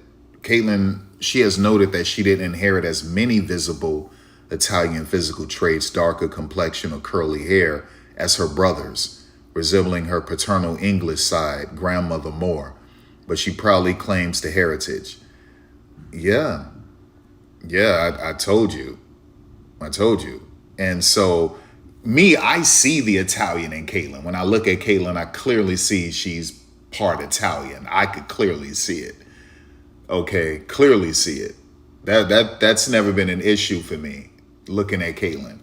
she didn't inherit as many visible Italian physical traits, darker complexion or curly hair, as her brothers, resembling her paternal English side, grandmother more, but she proudly claims the heritage. Yeah. Yeah, I told you. And so I see the Italian in Caitlyn. When I look at Caitlyn, I clearly see she's part Italian. I could clearly see it. Okay, clearly see it. That's never been an issue for me, looking at Caitlyn.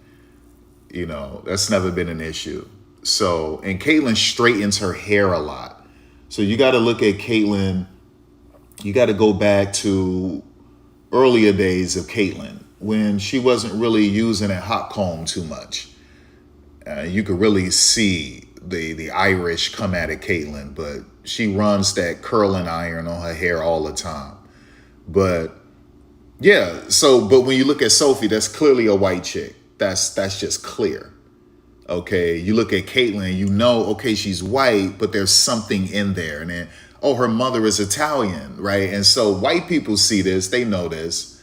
That's never been an issue. So, and Caitlyn straightens her hair a lot. So you got to look at Caitlyn. You got to go back to earlier days of Caitlyn when she wasn't really using a hot comb too much. You could really see the Irish come at it, Caitlyn, but she runs that curling iron on her hair all the time. But yeah, but when you look at Sophie, that's clearly a white chick. That's just clear. Okay, you look at Caitlyn, okay, she's white, but there's something in there. And then, her mother is Italian, right? And so white people see this, they know this.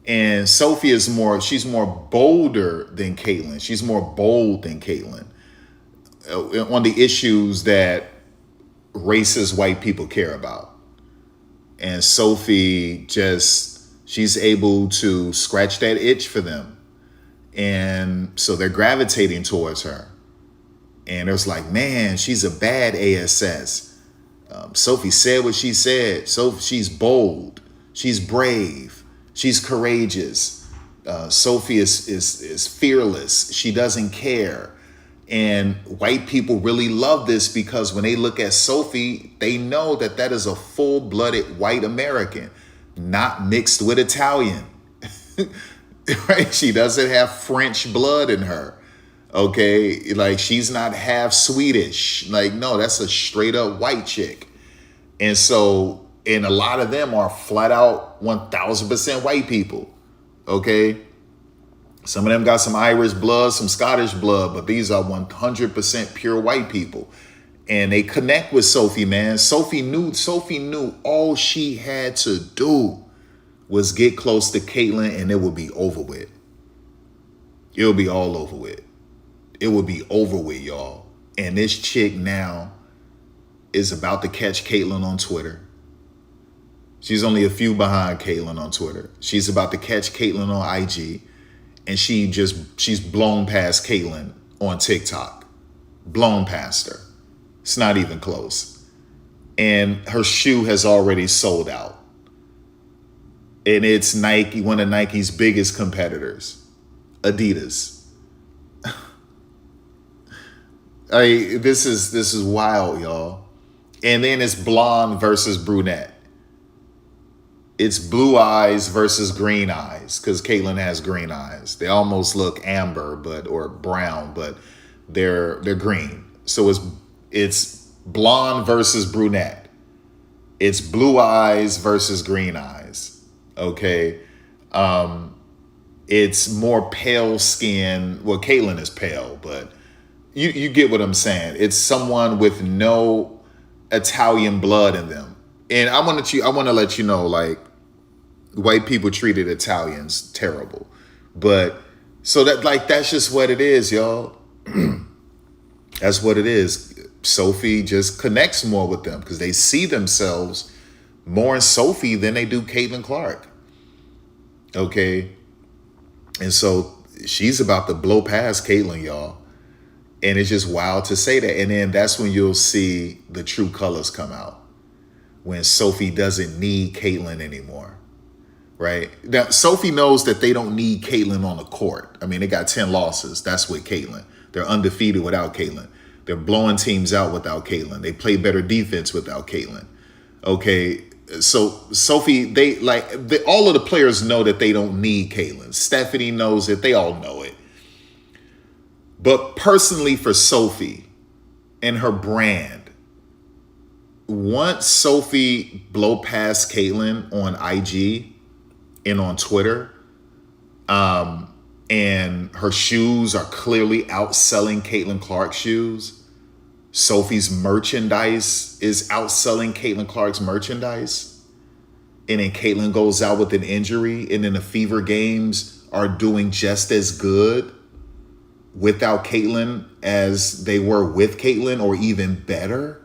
And Sophie she's more bolder than Caitlyn. She's more bold than Caitlyn on the issues that racist white people care about. And Sophie she's able to scratch that itch for them. And so they're gravitating towards her. And it's like, man, she's a bad ASS. Sophie said what she said. So she's bold. She's brave. She's courageous. Sophie is fearless. She doesn't care. And white people really love this because when they look at Sophie, they know that is a full-blooded white American. not mixed with Italian. Right? She doesn't have French blood in her. Okay? Like, she's not half Swedish. Like, no, that's a straight up white chick. And so, and a lot of them are flat out 1000% white people. Okay? Some of them got some Irish blood, some Scottish blood, but these are 100% pure white people. And they connect with Sophie, man. Sophie knew all she had to do was get close to Caitlyn, and it would be over with. It would be all over with. It would be over with, y'all. And this chick now is about to catch Caitlyn on Twitter. She's only a few behind Caitlyn on Twitter. She's about to catch Caitlyn on IG. And she's blown past Caitlyn on TikTok. Blown past her. It's not even close. And her shoe has already sold out. And it's Nike, one of Nike's biggest competitors, Adidas. This is wild, y'all. And then it's blonde versus brunette. It's blue eyes versus green eyes, because Caitlyn has green eyes. They almost look amber, or brown, but they're green. So it's blonde versus brunette. It's blue eyes versus green eyes. Okay. It's more pale skin. Well, Caitlyn is pale, but you get what I'm saying. It's someone with no Italian blood in them. And I want to let you know, like, white people treated Italians terrible. But so that's just what it is, y'all. That's what it is. Sophie just connects more with them because they see themselves more in Sophie than they do Caitlin Clark. Okay. And so she's about to blow past Caitlin, y'all. And it's just wild to say that. And then that's when you'll see the true colors come out. When Sophie doesn't need Caitlyn anymore, right? Now, Sophie knows that they don't need Caitlyn on the court. I mean, they got 10 losses. That's with Caitlyn. They're undefeated without Caitlyn. They're blowing teams out without Caitlyn. They play better defense without Caitlyn. Okay, so Sophie, all of the players know that they don't need Caitlyn. Stephanie knows it. They all know it. But personally for Sophie and her brand, once Sophie blow past Caitlyn on IG and on Twitter, and her shoes are clearly outselling Caitlin Clark's shoes, Sophie's merchandise is outselling Caitlin Clark's merchandise, and then Caitlin goes out with an injury, and then the Fever games are doing just as good without Caitlin as they were with Caitlin, or even better.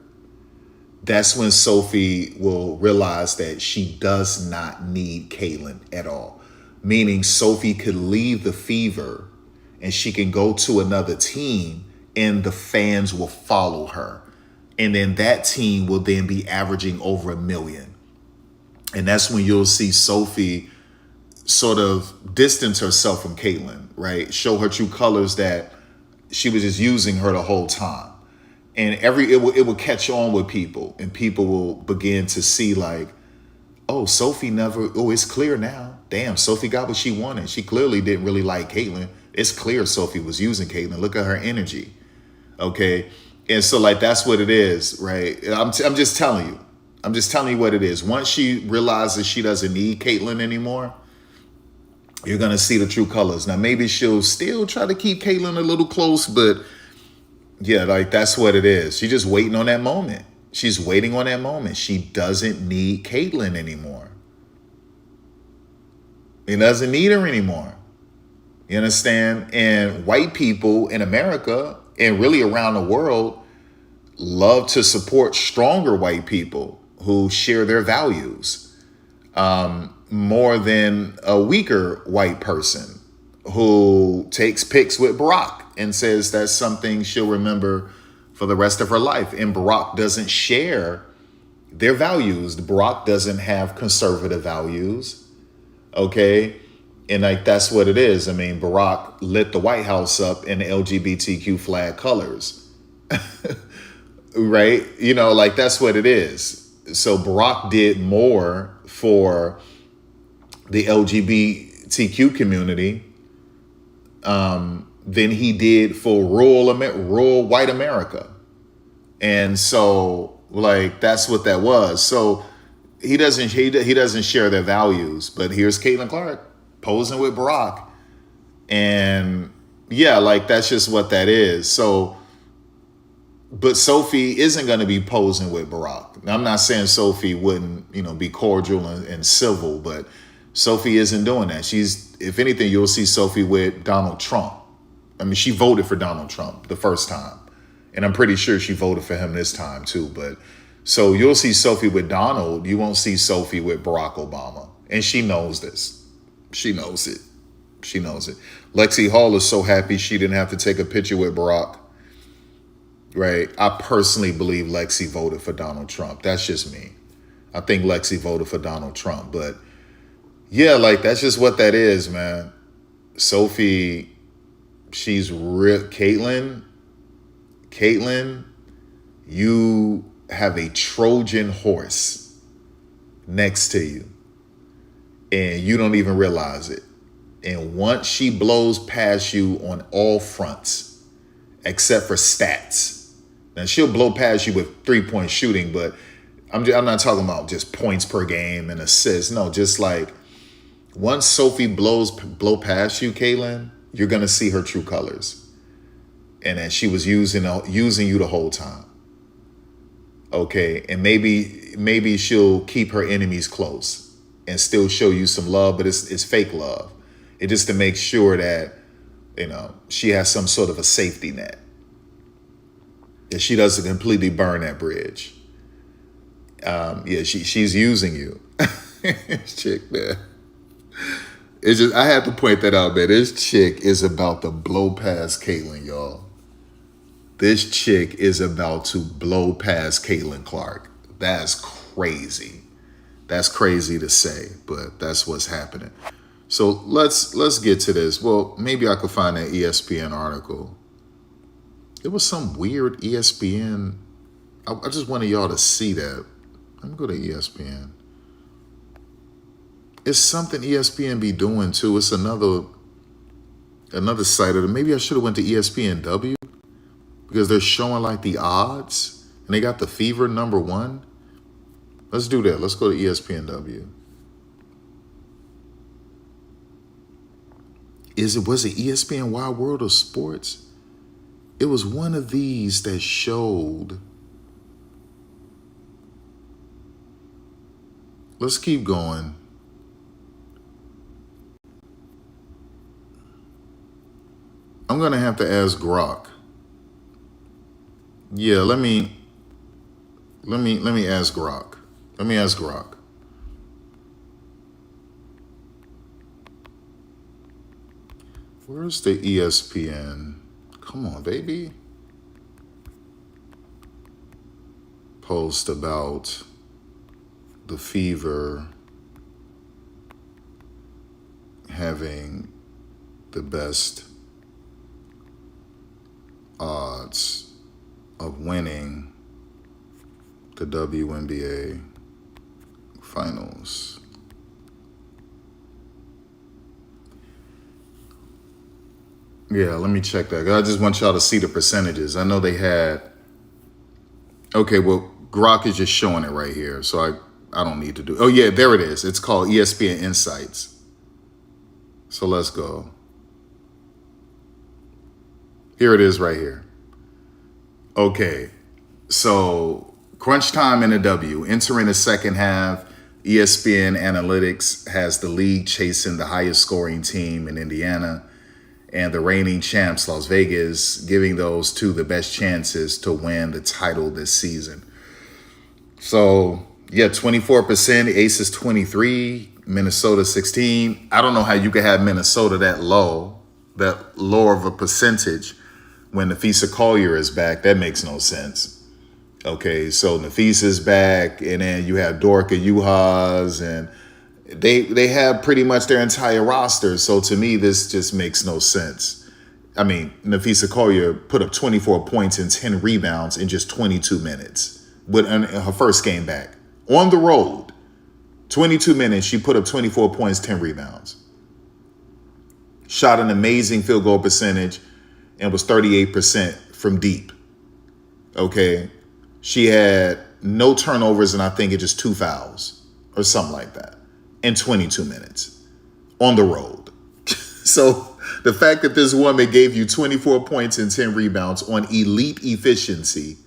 That's when Sophie will realize that she does not need Caitlyn at all. Meaning Sophie could leave the Fever and she can go to another team and the fans will follow her. And then that team will then be averaging over 1 million. And that's when you'll see Sophie sort of distance herself from Caitlyn, right? Show her true colors that she was just using her the whole time. And it will catch on with people, and people will begin to see like, oh, it's clear now. Damn, Sophie got what she wanted. She clearly didn't really like Caitlyn. It's clear Sophie was using Caitlyn. Look at her energy. Okay. And so like, that's what it is, right? I'm just telling you. I'm just telling you what it is. Once she realizes she doesn't need Caitlyn anymore, you're going to see the true colors. Now, maybe she'll still try to keep Caitlyn a little close, but yeah, like that's what it is. She's just waiting on that moment. She's waiting on that moment. She doesn't need Caitlyn anymore. He doesn't need her anymore. You understand? And white people in America and really around the world love to support stronger white people who share their values more than a weaker white person who takes pics with Barack and says that's something she'll remember for the rest of her life. And Barack doesn't share their values. Barack doesn't have conservative values. Okay. And like, that's what it is. I mean, Barack lit the White House up in the LGBTQ flag colors. Right. You know, like that's what it is. So Barack did more for the LGBTQ community than he did for rural white America. And so, like, that's what that was. So he doesn't share their values. But here's Caitlin Clark posing with Barack. And yeah, like, that's just what that is. So, but Sophie isn't going to be posing with Barack. Now, I'm not saying Sophie wouldn't, be cordial and civil, but Sophie isn't doing that. If anything, you'll see Sophie with Donald Trump. I mean, she voted for Donald Trump the first time. And I'm pretty sure she voted for him this time too. But so you'll see Sophie with Donald. You won't see Sophie with Barack Obama. And she knows this. She knows it. She knows it. Lexi Hall is so happy she didn't have to take a picture with Barack. Right? I personally believe Lexi voted for Donald Trump. That's just me. I think Lexi voted for Donald Trump. But yeah, like, that's just what that is, man. Sophie, she's real. Caitlin, you have a Trojan horse next to you, and you don't even realize it. And once she blows past you on all fronts, except for stats, now she'll blow past you with 3-point shooting, but I'm not talking about just points per game and assists. No, just like, once Sophie blow past you, Caitlin, you're gonna see her true colors, and that she was using you the whole time. Okay, and maybe she'll keep her enemies close and still show you some love, but it's fake love. It's just to make sure that she has some sort of a safety net, that she doesn't completely burn that bridge. She's using you. Chick, man. It's just, I had to point that out, man. This chick is about to blow past Caitlin, y'all. This chick is about to blow past Caitlin Clark. That's crazy. That's crazy to say, but that's what's happening. So let's get to this. Well, maybe I could find that ESPN article. It was some weird ESPN. I just wanted y'all to see that. Let me go to ESPN. It's something ESPN be doing too. It's another site of it. Maybe I should have went to ESPNW, because they're showing like the odds and they got the Fever #1. Let's do that. Let's go to ESPNW. Was it ESPN Wide World of Sports? It was one of these that showed. Let's keep going. I'm gonna have to ask Grok. Yeah, let me ask Grok. Let me ask Grok. Where's the ESPN? Come on, baby. Post about the Fever having the best odds of winning the WNBA Finals. Yeah, let me check that. I just want y'all to see the percentages. I know they had. Okay, well, Grok is just showing it right here, so I don't need to do. Oh yeah, there it is. It's called ESPN Insights. So let's go. Here it is right here. Okay, so crunch time in the W. Entering the second half, ESPN Analytics has the league chasing the highest scoring team in Indiana and the reigning champs, Las Vegas, giving those two the best chances to win the title this season. So, yeah, 24%, Aces 23, Minnesota 16. I don't know how you could have Minnesota that low of a percentage when Nafisa Collier is back. That makes no sense. Okay, so Nafisa's back, and then you have Dorka Juhas, and they have pretty much their entire roster. So to me, this just makes no sense. I mean, Nafisa Collier put up 24 points and 10 rebounds in just 22 minutes in her first game back on the road. 22 minutes, she put up 24 points, 10 rebounds. Shot an amazing field goal percentage and was 38% from deep. Okay. She had no turnovers and I think it just 2 fouls or something like that in 22 minutes on the road. So the fact that this woman gave you 24 points and 10 rebounds on elite efficiency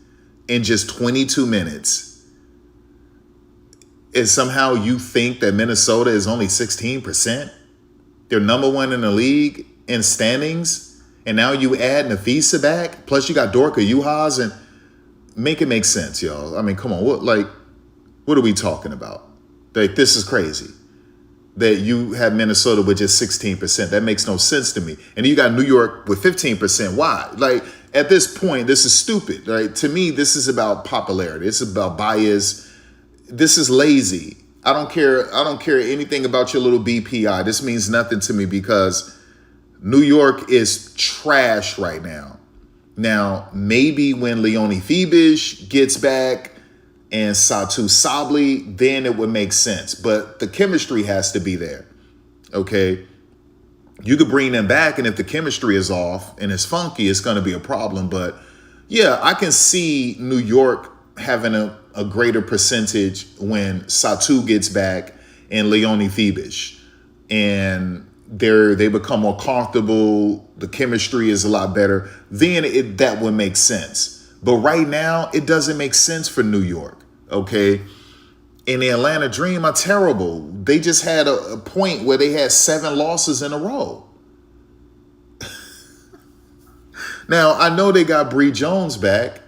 in just 22 minutes, and somehow you think that Minnesota is only 16%? They're number one in the league in standings, and now you add Nafisa back, plus you got Dorka Juhas, and make it make sense, y'all. I mean, come on, what are we talking about? Like, this is crazy that you have Minnesota with just 16%. That makes no sense to me. And you got New York with 15%. Why? Like, at this point, this is stupid, right? To me, this is about popularity. It's about bias. This is lazy. I don't care anything about your little BPI. This means nothing to me because New York is trash right now. Now, maybe when Leone Fibish gets back and Satu Sabli, then it would make sense. But the chemistry has to be there, okay? You could bring them back, and if the chemistry is off and it's funky, it's going to be a problem. But, yeah, I can see New York having a greater percentage when Satu gets back and Leone Fibish. And they become more comfortable. The chemistry is a lot better. Then that would make sense. But right now, it doesn't make sense for New York, okay? And the Atlanta Dream are terrible. They just had a point where they had 7 losses in a row. Now, I know they got Bree Jones back,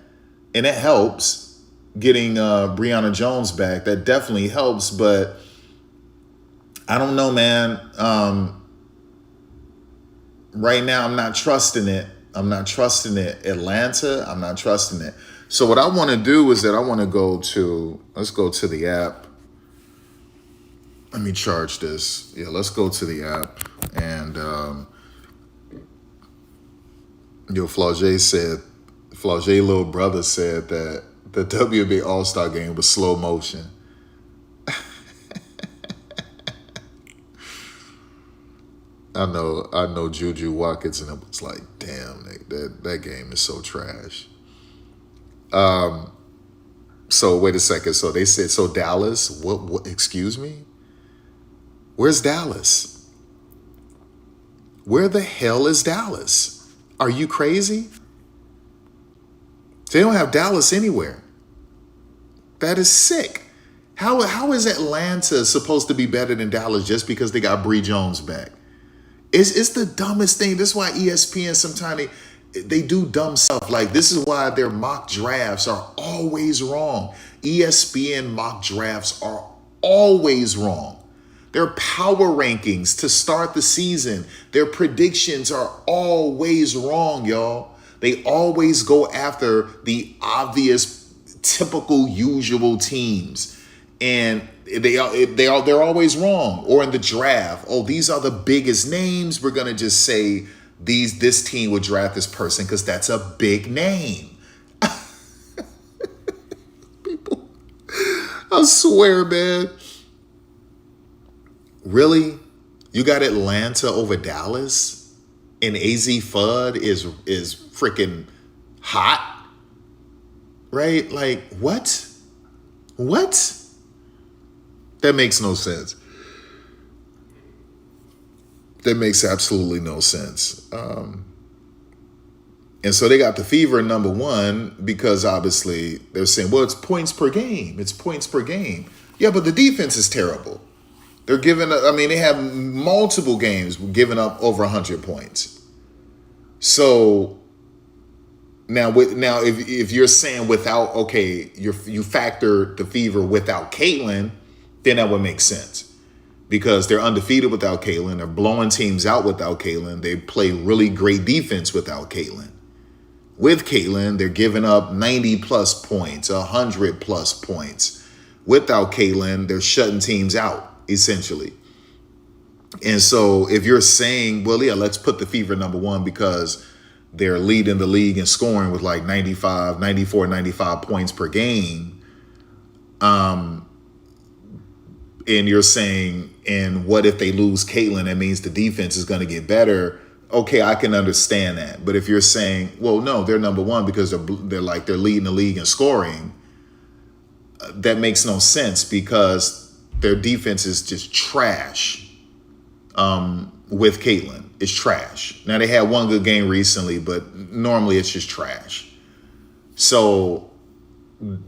and it helps getting Brianna Jones back. That definitely helps, but I don't know, man. Right now, I'm not trusting it. Atlanta, I'm not trusting it. So what I want to do is that I want to let's go to the app. Let me charge this. Yeah, let's go to the app. And Flau'jae little brother said that the WNBA All-Star game was slow motion. I know Juju Watkins, and it was like, damn, that game is so trash. So wait a second. So they said, so Dallas, what, excuse me? Where's Dallas? Where the hell is Dallas? Are you crazy? They don't have Dallas anywhere. That is sick. How is Atlanta supposed to be better than Dallas just because they got Bree Jones back? It's the dumbest thing. This is why ESPN sometimes they do dumb stuff. Like, this is why their mock drafts are always wrong. ESPN mock drafts are always wrong. Their power rankings to start the season, their predictions are always wrong, y'all. They always go after the obvious, typical, usual teams. And they're always wrong. Or in the draft, oh, these are the biggest names. We're gonna just say this team would draft this person because that's a big name. People, I swear, man. Really? You got Atlanta over Dallas, and AZ Fudd is freaking hot, right? Like, what? What? That makes no sense. That makes absolutely no sense. And so they got the Fever number 1 because obviously they're saying, well, it's points per game. It's points per game. Yeah, but the defense is terrible. They're they have multiple games giving up over 100 points. So now if you're saying without, okay, you factor the Fever without Caitlin, then that would make sense because they're undefeated without Caitlin. They're blowing teams out without Caitlin. They play really great defense without Caitlin. With Caitlin, they're giving up 90 plus points, 100 plus points. Without Caitlin, they're shutting teams out, essentially. And so if you're saying, well, yeah, let's put the Fever number 1 because they're leading the league in scoring with like 94, 95 points per game. and you're saying, and what if they lose Caitlin? That means the defense is going to get better. Okay, I can understand that. But if you're saying, well, no, they're number one because they're leading the league in scoring, that makes no sense because their defense is just trash. With Caitlin, it's trash. Now they had one good game recently, but normally it's just trash. So,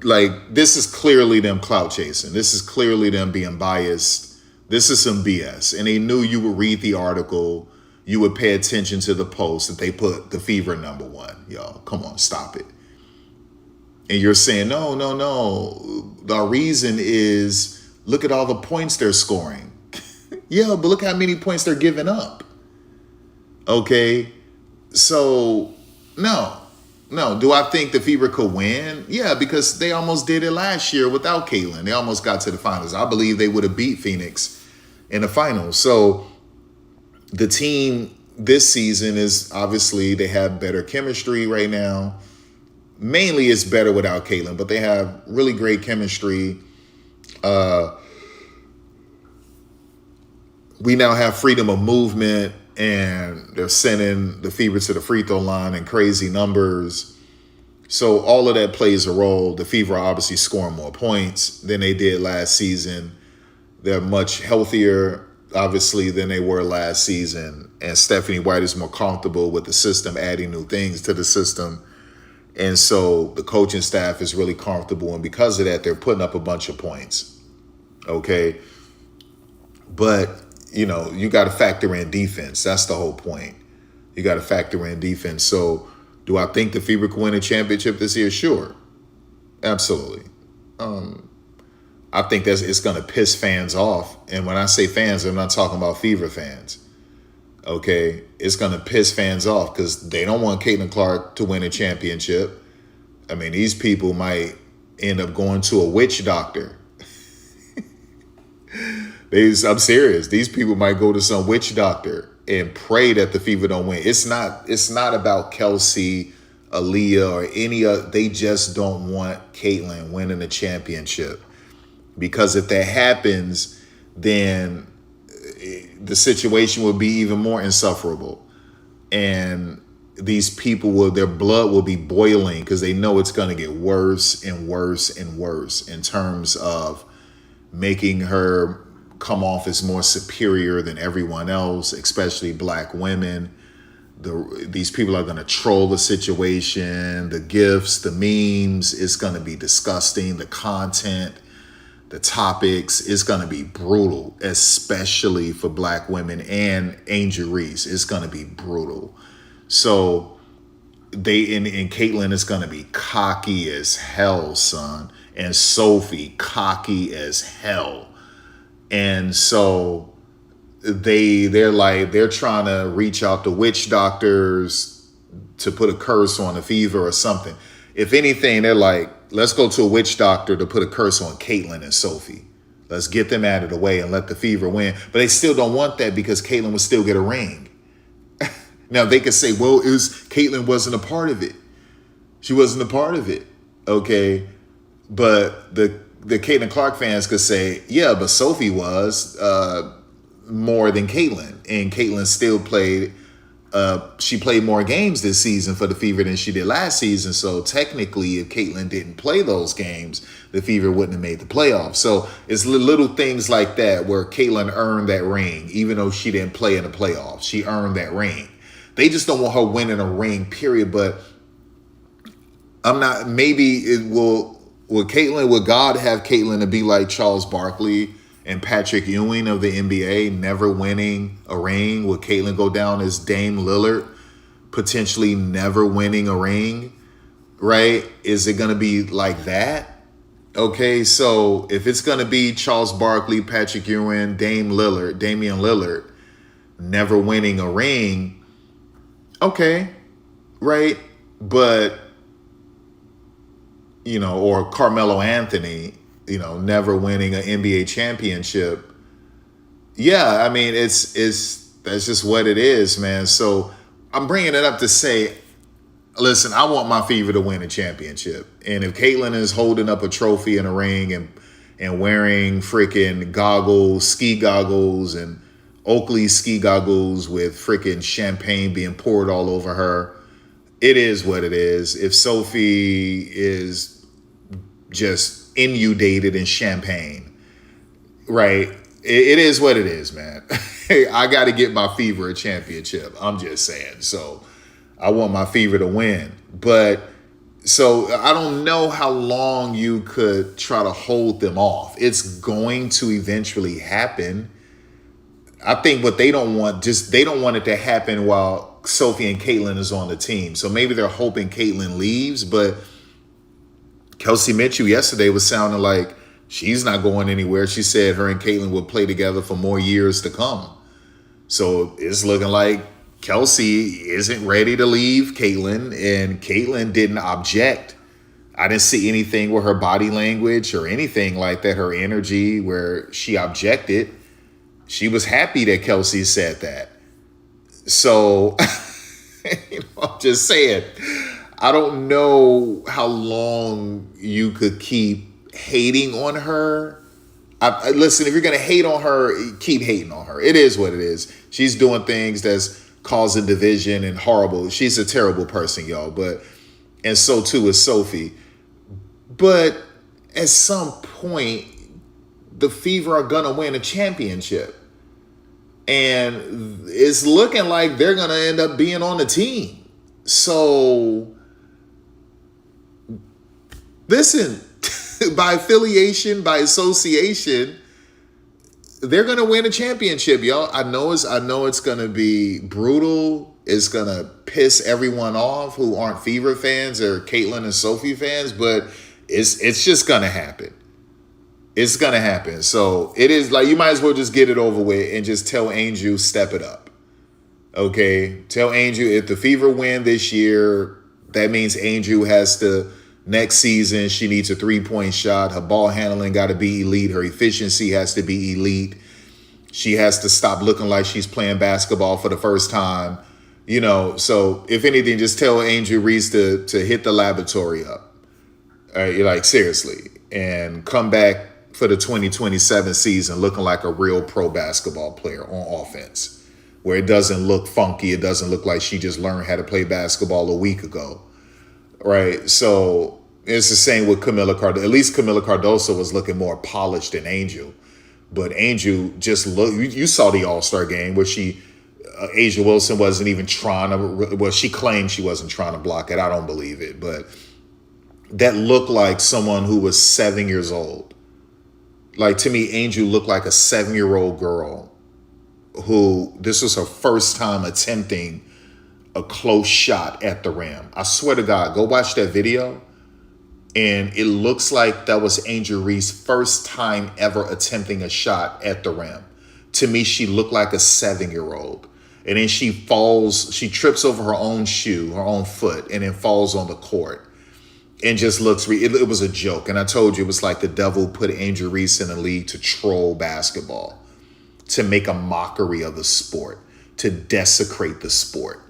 like, this is clearly them clout chasing. This is clearly them being biased. This is some BS. And they knew you would read the article, you would pay attention to the post that they put the Fever number one. Y'all, come on, stop it. And you're saying, no. The reason is, look at all the points they're scoring. Yeah, but look how many points they're giving up. Okay, so no. Do I think the Fever could win? Yeah, because they almost did it last year without Caitlin. They almost got to the finals. I believe they would have beat Phoenix in the finals. So the team this season is obviously they have better chemistry right now. Mainly it's better without Caitlin, but they have really great chemistry. We now have freedom of movement, and they're sending the Fever to the free throw line in crazy numbers. So all of that plays a role. The Fever are obviously scoring more points than they did last season. They're much healthier, obviously, than they were last season. And Stephanie White is more comfortable with the system, adding new things to the system. And so the coaching staff is really comfortable. And because of that, they're putting up a bunch of points. Okay. But, you got to factor in defense. That's the whole point. You got to factor in defense. So do I think the Fever can win a championship this year? Sure. Absolutely. I think it's going to piss fans off. And when I say fans, I'm not talking about Fever fans. Okay. It's going to piss fans off because they don't want Caitlin Clark to win a championship. I mean, these people might end up going to a witch doctor. I'm serious. These people might go to some witch doctor and pray that the Fever don't win. It's not about Kelsey, Aaliyah, or any other. They just don't want Caitlin winning a championship. Because if that happens, then the situation will be even more insufferable. And these people their blood will be boiling because they know it's going to get worse and worse and worse in terms of making her come off as more superior than everyone else, especially black women. These people are going to troll the situation, the gifts, the memes. It's going to be disgusting. The content, the topics, it's going to be brutal, especially for black women and Angel Reese. It's going to be brutal. So and Caitlin is going to be cocky as hell, son. And Sophie, cocky as hell. And so they're trying to reach out to witch doctors to put a curse on the Fever or something. If anything, they're like, let's go to a witch doctor to put a curse on Caitlin and Sophie. Let's get them out of the way and let the Fever win. But they still don't want that because Caitlin would still get a ring. Now they could say, well, Caitlin wasn't a part of it. She wasn't a part of it. Okay. But the Caitlin Clark fans could say, yeah, but Sophie was more than Caitlin. And Caitlin still played. She played more games this season for the Fever than she did last season. So technically, if Caitlin didn't play those games, the Fever wouldn't have made the playoffs. So it's little things like that where Caitlin earned that ring, even though she didn't play in the playoffs. She earned that ring. They just don't want her winning a ring, period. But I'm not, maybe it will. Would God have Caitlin to be like Charles Barkley and Patrick Ewing of the NBA, never winning a ring? Would Caitlin go down as Dame Lillard, potentially never winning a ring, right? Is it going to be like that? Okay, so if it's going to be Charles Barkley, Patrick Ewing, Damian Lillard, never winning a ring, okay, right? But or Carmelo Anthony, never winning an NBA championship. Yeah, I mean, that's just what it is, man. So I'm bringing it up to say, listen, I want my Fever to win a championship. And if Caitlin is holding up a trophy in a ring and wearing freaking goggles, ski goggles, and Oakley ski goggles with freaking champagne being poured all over her. It is what it is. If Sophie is just inundated in champagne, right? It is what it is, man. I got to get my Fever a championship. I'm just saying. So I want my Fever to win. But so I don't know how long you could try to hold them off. It's going to eventually happen. I think what they don't want, they don't want it to happen while Sophie and Caitlin is on the team. So maybe they're hoping Caitlin leaves, but Kelsey Mitchell yesterday was sounding like she's not going anywhere. She said her and Caitlin will play together for more years to come. So it's looking like Kelsey isn't ready to leave Caitlin, and Caitlin didn't object. I didn't see anything with her body language or anything like that, her energy where she objected. She was happy that Kelsey said that. So, I'm just saying, I don't know how long you could keep hating on her. Listen, if you're going to hate on her, keep hating on her. It is what it is. She's doing things that's causing division and horrible. She's a terrible person, y'all. And so too is Sophie. But at some point, the Fever are going to win a championship. And it's looking like they're going to end up being on the team. So, listen, by affiliation, by association, they're going to win a championship, y'all. I know it's going to be brutal. It's going to piss everyone off who aren't Fever fans or Caitlin and Sophie fans, but it's just going to happen. It's going to happen. So it is like, you might as well just get it over with and just tell Angel, step it up. Okay? Tell Angel, if the Fever win this year, that means Angel has to, next season, she needs a three-point shot. Her ball handling got to be elite. Her efficiency has to be elite. She has to stop looking like she's playing basketball for the first time. You know, so if anything, just tell Angel Reese to hit the laboratory up. You're like, seriously. And come back for the 2027 season looking like a real pro basketball player on offense, where it doesn't look funky. It doesn't look like she just learned how to play basketball a week ago. Right, so it's the same with Camila Cardoso. At least Camila Cardoso was looking more polished than Angel. But Angel just looked, you saw the All-Star game where Asia Wilson wasn't even trying to, well, she claimed she wasn't trying to block it. I don't believe it. But that looked like someone who was 7 years old. Like, to me, Angel looked like a 7-year-old girl who, this was her first time attempting a close shot at the rim. I swear to God, go watch that video. And it looks like that was Angel Reese's first time ever attempting a shot at the rim. To me, she looked like a 7-year-old. And then she trips over her own shoe, her own foot, and then falls on the court. And just looks, it was a joke. And I told you, it was like the devil put Angel Reese in the league to troll basketball, to make a mockery of the sport, to desecrate the sport.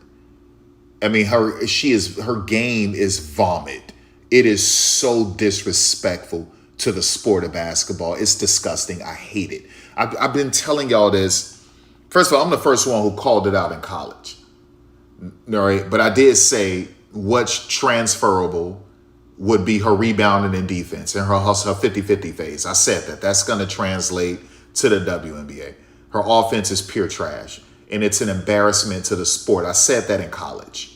I mean, her game is vomit. It is so disrespectful to the sport of basketball. It's disgusting. I hate it. I've been telling y'all this. First of all, I'm the first one who called it out in college. All right, but I did say what's transferable would be her rebounding and defense and her 50-50 phase. I said that. That's going to translate to the WNBA. Her offense is pure trash, and it's an embarrassment to the sport. I said that in college.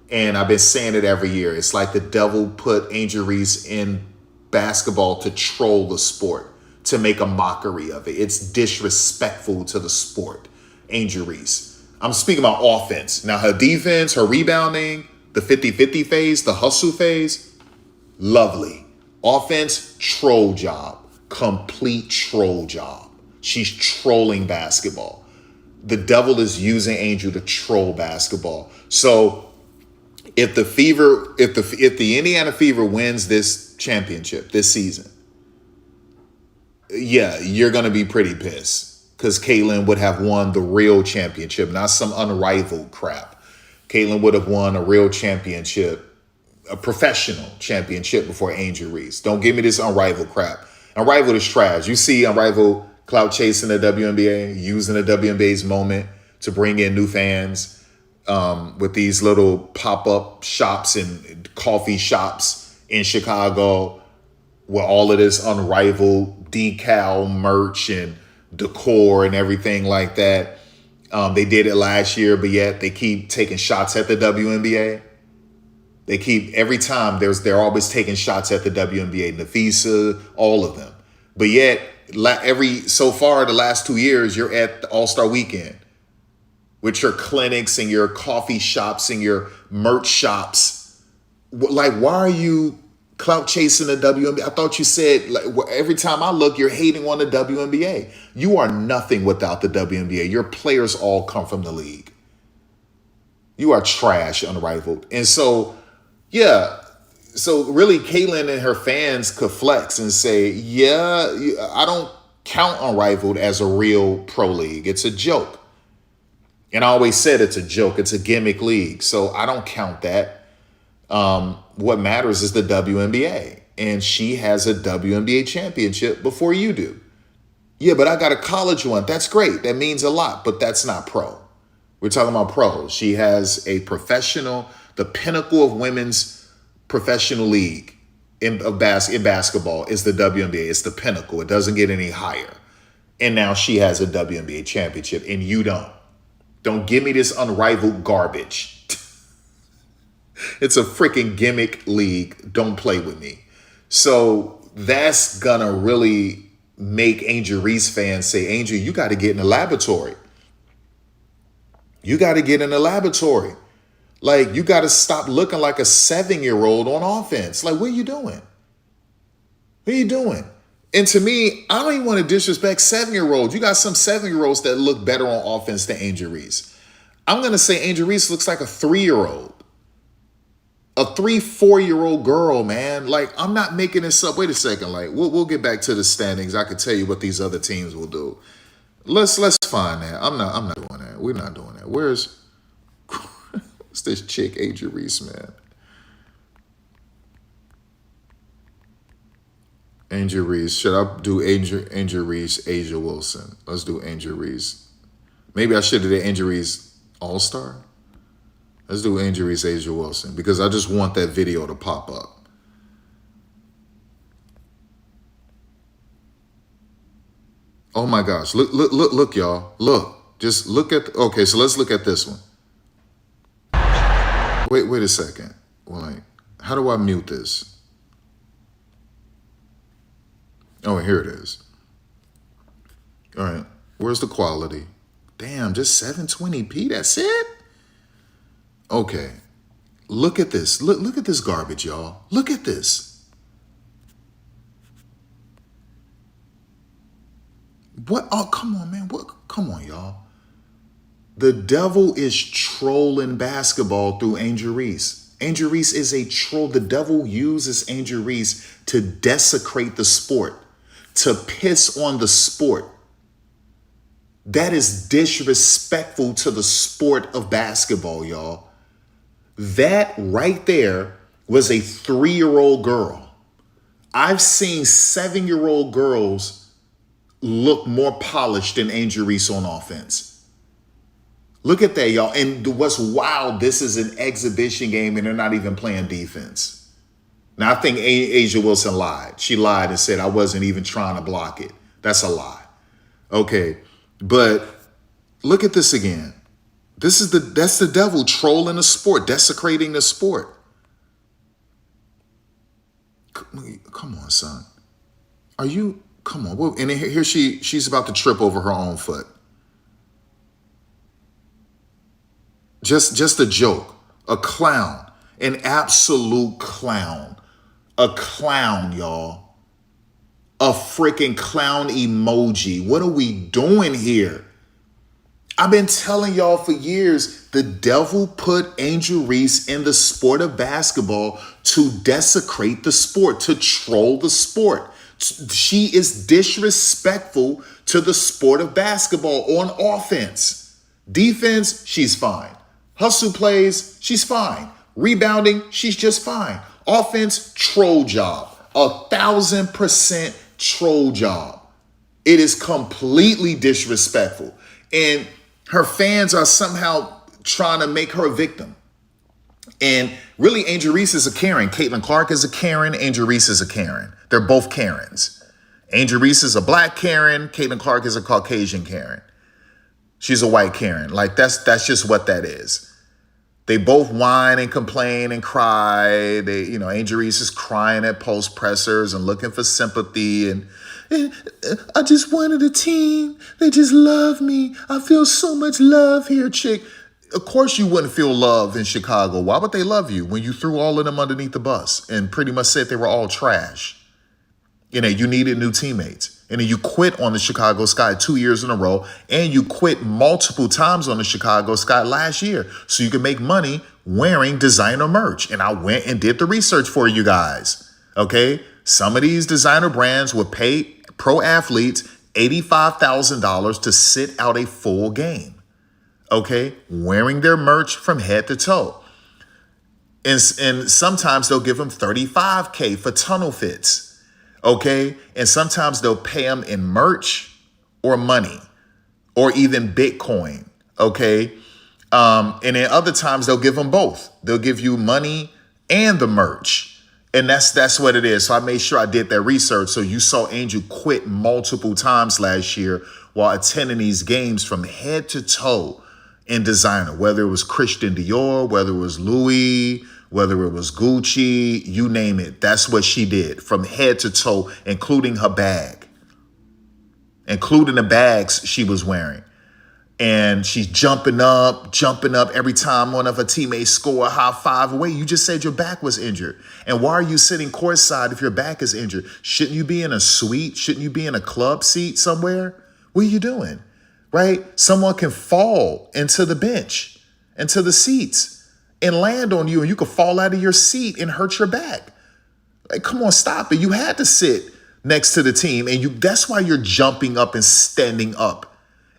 And I've been saying it every year. It's like the devil put Angel Reese in basketball to troll the sport, to make a mockery of it. It's disrespectful to the sport, Angel Reese. I'm speaking about offense. Now, her defense, her rebounding, the 50-50 phase, the hustle phase, lovely. Offense, troll job. Complete troll job. She's trolling basketball. The devil is using Angel to troll basketball. So if the Indiana Fever wins this championship this season, yeah, you're going to be pretty pissed, because Caitlin would have won the real championship, not some unrivaled crap. Caitlin would have won a real championship, a professional championship before Angel Reese. Don't give me this unrivaled crap. Unrivaled is trash. You see Unrivaled clout chasing the WNBA, using the WNBA's moment to bring in new fans with these little pop-up shops and coffee shops in Chicago where all of this Unrivaled decal merch and decor and everything like that. They did it last year, but yet they keep taking shots at the WNBA. They keep, every time they're always taking shots at the WNBA, Nafisa, all of them. But yet, so far the last 2 years, you're at the All-Star Weekend with your clinics and your coffee shops and your merch shops. Like, why are you clout chasing the WNBA? I thought you said, like, every time I look, you're hating on the WNBA. You are nothing without the WNBA. Your players all come from the league. You are trash, Unrivaled. And so, yeah, so really Caitlyn and her fans could flex and say, yeah, I don't count Unrivaled as a real pro league. It's a joke. And I always said it's a joke. It's a gimmick league. So I don't count that. What matters is the WNBA. And she has a WNBA championship before you do. Yeah, but I got a college one. That's great. That means a lot, but that's not pro. We're talking about pro. She has a professional, the pinnacle of women's professional league in basketball is the WNBA. It's the pinnacle. It doesn't get any higher. And now she has a WNBA championship and you don't. Don't give me this Unrivaled garbage. It's a freaking gimmick league. Don't play with me. So that's gonna really make Angel Reese fans say, Angel, you got to get in the laboratory. You got to get in the laboratory. Like, you got to stop looking like a 7-year-old on offense. Like, what are you doing? What are you doing? And to me, I don't even want to disrespect 7-year-olds. You got some 7-year-olds that look better on offense than Angel Reese. I'm going to say Angel Reese looks like a 3-year-old. A 3-4-year-old girl, man. Like, I'm not making this up. Wait a second. Like, we'll get back to the standings. I can tell you what these other teams will do. Let's find that. I'm not doing that. We're not doing that. Where's this chick, Angel Reese, man? Angel Reese. Should I do Angel Reese, Asia Wilson? Let's do Angel Reese. Maybe I should have did Angel Reese All-Star. Let's do Angel Reese, Asia Wilson, because I just want that video to pop up. Oh my gosh. Look, y'all. Look. Just look at, okay, so let's look at this one. Wait a second. Like, how do I mute this? Oh, here it is. All right. Where's the quality? Damn, just 720p. That's it? Okay. Look at this. Look at this garbage, y'all. Look at this. What? Oh, come on, man. What? Come on, y'all. The devil is trolling basketball through Angel Reese. Angel Reese is a troll. The devil uses Angel Reese to desecrate the sport, to piss on the sport. That is disrespectful to the sport of basketball, y'all. That right there was a 3-year-old girl. I've seen 7-year-old girls look more polished than Angel Reese on offense. Look at that, y'all. And what's wild, this is an exhibition game and they're not even playing defense. Now, I think Asia Wilson lied. She lied and said, I wasn't even trying to block it. That's a lie. Okay, but look at this again. That's the devil trolling the sport, desecrating the sport. Come on, son. Come on. And here she's about to trip over her own foot. Just a joke, a clown, an absolute clown, a clown, y'all, a freaking clown emoji. What are we doing here? I've been telling y'all for years, the devil put Angel Reese in the sport of basketball to desecrate the sport, to troll the sport. She is disrespectful to the sport of basketball on offense. Defense, she's fine. Hustle plays, she's fine. Rebounding, she's just fine. Offense, troll job. 1,000% troll job. It is completely disrespectful. And her fans are somehow trying to make her a victim. And really, Angel Reese is a Karen. Caitlin Clark is a Karen. Angel Reese is a Karen. They're both Karens. Angel Reese is a black Karen. Caitlin Clark is a Caucasian Karen. She's a white Karen. Like, that's just what that is. They both whine and complain and cry. Angel Reese is crying at post pressers and looking for sympathy. And I just wanted a team. They just love me. I feel so much love here, chick. Of course you wouldn't feel love in Chicago. Why would they love you when you threw all of them underneath the bus and pretty much said they were all trash? You needed new teammates. And then you quit on the Chicago Sky 2 years in a row, and you quit multiple times on the Chicago Sky last year so you could make money wearing designer merch. And I went and did the research for you guys, okay? Some of these designer brands would pay pro athletes $85,000 to sit out a full game, okay? Wearing their merch from head to toe. And sometimes they'll give them $35K for tunnel fits. Okay. And sometimes they'll pay them in merch or money or even Bitcoin. Okay. And then other times they'll give them both. They'll give you money and the merch. And that's what it is. So I made sure I did that research. So you saw Angel quit multiple times last year while attending these games from head to toe in designer, whether it was Christian Dior, whether it was Louis, whether it was Gucci, you name it. That's what she did from head to toe, including her bag, including the bags she was wearing. And she's jumping up every time one of her teammates score a high five away. You just said your back was injured. And why are you sitting courtside if your back is injured? Shouldn't you be in a suite? Shouldn't you be in a club seat somewhere? What are you doing? Right? Someone can fall into the bench, into the seats, and land on you, and you could fall out of your seat and hurt your back. Like, come on, stop it. You had to sit next to the team, and that's why you're jumping up and standing up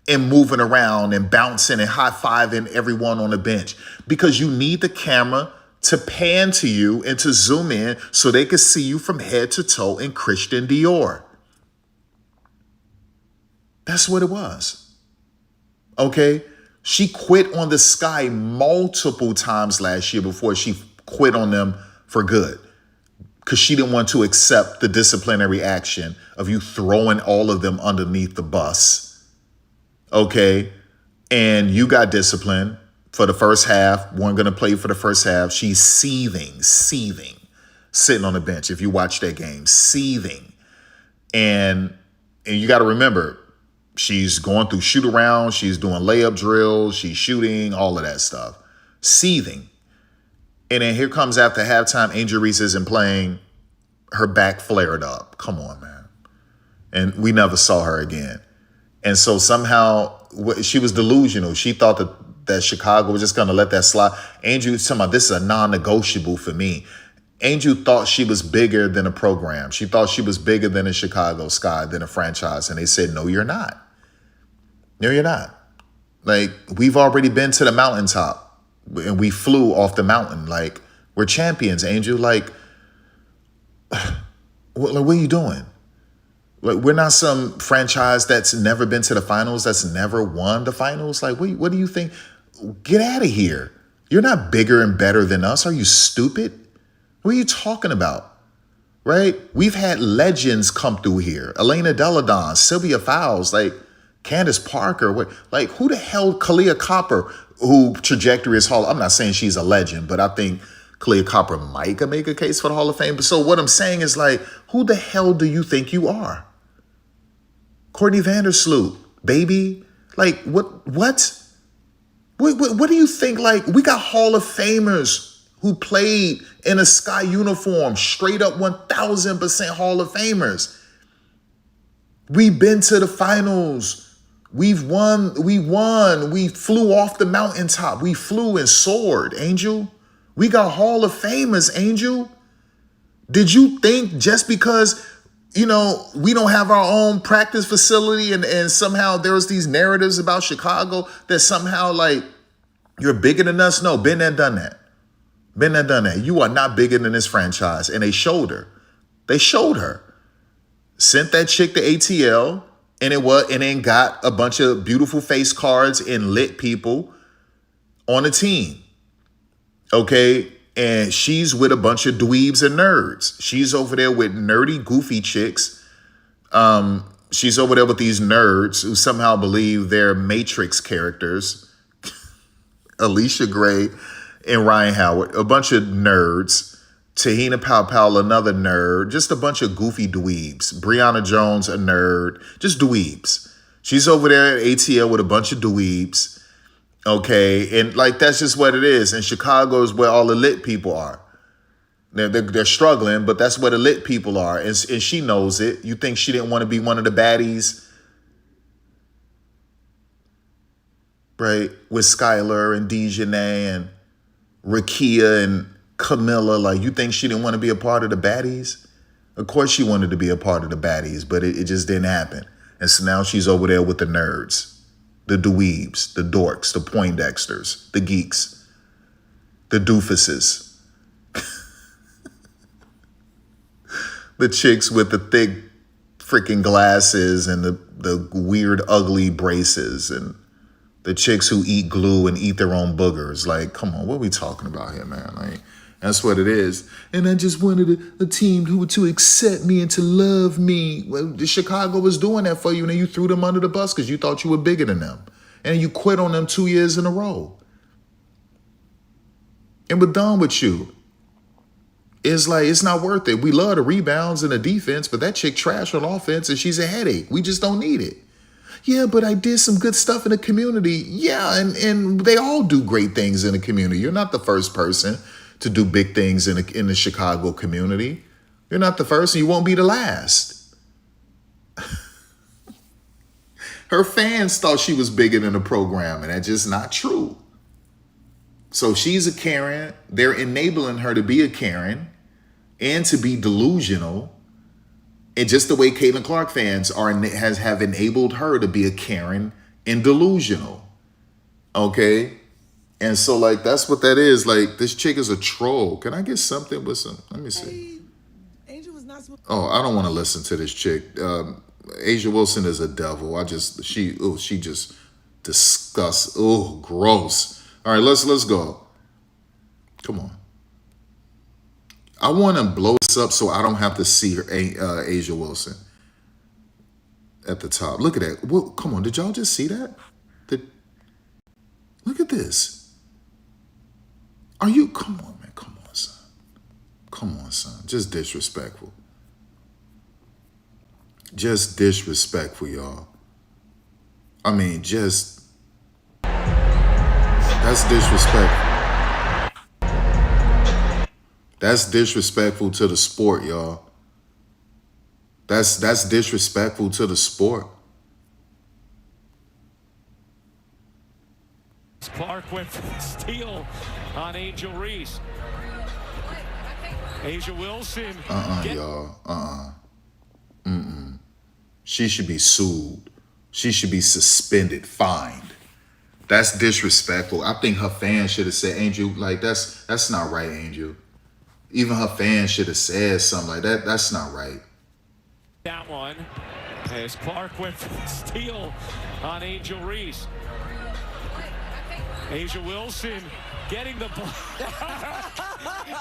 and moving around and bouncing and high-fiving everyone on the bench, because you need the camera to pan to you and to zoom in so they can see you from head to toe in Christian Dior. That's what it was. Okay? She quit on the Sky multiple times last year before she quit on them for good, because she didn't want to accept the disciplinary action of you throwing all of them underneath the bus. Okay. And you got disciplined for the first half. Weren't going to play for the first half. She's seething, sitting on the bench. If you watch that game, seething. And you got to remember, she's going through shoot around. She's doing layup drills. She's shooting, all of that stuff. Seething. And then here comes after halftime, Angel Reese isn't playing. Her back flared up. Come on, man. And we never saw her again. And so somehow she was delusional. She thought that Chicago was just going to let that slide. Angel was talking about, this is a non-negotiable for me. Angel thought she was bigger than a program. She thought she was bigger than a Chicago Sky, than a franchise. And they said, no, you're not. No, you're not. Like, we've already been to the mountaintop and we flew off the mountain. Like, we're champions, Angel. Like, what are you doing? Like, we're not some franchise that's never been to the finals, that's never won the finals. Like, what do you think? Get out of here. You're not bigger and better than us. Are you stupid? What are you talking about? Right? We've had legends come through here. Elena Deladon, Sylvia Fowles, like Candace Parker. Like, who the hell, Kalia Copper, who trajectory is Hall. I'm not saying she's a legend, but I think Kalia Copper might make a case for the Hall of Fame. But so what I'm saying is, like, who the hell do you think you are? Courtney Vandersloot, baby. Like, what do you think? Like, we got Hall of Famers who played in a Sky uniform, straight up 1000% Hall of Famers. We've been to the finals. We've won. We won. We flew off the mountaintop. We flew and soared, Angel. We got Hall of Famers, Angel. Did you think just because, we don't have our own practice facility and somehow there's these narratives about Chicago that somehow, like, you're bigger than us? No, been there, done that. Been there, done that. You are not bigger than this franchise. And they showed her. sent that chick to ATL, and then got a bunch of beautiful face cards and lit people on the team. Okay? And she's with a bunch of dweebs and nerds. She's over there with nerdy, goofy chicks. She's over there with these nerds who somehow believe they're Matrix characters. Alicia Gray and Ryan Howard, a bunch of nerds. Tahina Powell, another nerd. Just a bunch of goofy dweebs. Brianna Jones, a nerd. Just dweebs. She's over there at ATL with a bunch of dweebs. Okay, and like that's just what it is. And Chicago is where all the lit people are. They're struggling, but that's where the lit people are. And she knows it. You think she didn't want to be one of the baddies? Right? With Skylar and Dejanay and Rakia and Camilla. Like, you think she didn't want to be a part of the baddies? Of course she wanted to be a part of the baddies, but it just didn't happen. And so now she's over there with the nerds, the dweebs, the dorks, the Poindexters, the geeks, the doofuses. The chicks with the thick freaking glasses and the weird, ugly braces, and the chicks who eat glue and eat their own boogers. Like, come on, what are we talking about here, man? Like, that's what it is. And I just wanted a team to accept me and to love me. Well, Chicago was doing that for you, and then you threw them under the bus because you thought you were bigger than them. And you quit on them 2 years in a row. And we're done with you. It's like, it's not worth it. We love the rebounds and the defense, but that chick trash on offense and she's a headache. We just don't need it. Yeah, but I did some good stuff in the community. Yeah, and they all do great things in the community. You're not the first person to do big things in the Chicago community. You're not the first, and you won't be the last. Her fans thought she was bigger than the program, and that's just not true. So she's a Karen. They're enabling her to be a Karen and to be delusional. And just the way Caitlin Clark fans have enabled her to be a Karen and delusional. Okay? And so, like, that's what that is. Like, this chick is a troll. Can I get something with some? Let me see. Oh, I don't want to listen to this chick. Asia Wilson is a devil. She just disgusts. Oh, gross. All right, let's go. Come on. I want to blow this up so I don't have to see her, Asia Wilson at the top. Look at that. Well, come on. Did y'all just see that? Look at this. Come on, man. Come on, son. Come on, son. Just disrespectful. Just disrespectful, y'all. I mean, that's disrespectful. That's disrespectful to the sport, y'all. That's disrespectful to the sport. Clark went for the steal on Angel Reese. Asia Wilson. Y'all. She should be sued. She should be suspended, fined. That's disrespectful. I think her fans should have said, Angel, like, that's not right, Angel. Even her fans should have said something like that. That's not right. That one, as Clark went for the steal on Angel Reese. Asia Wilson getting the ball.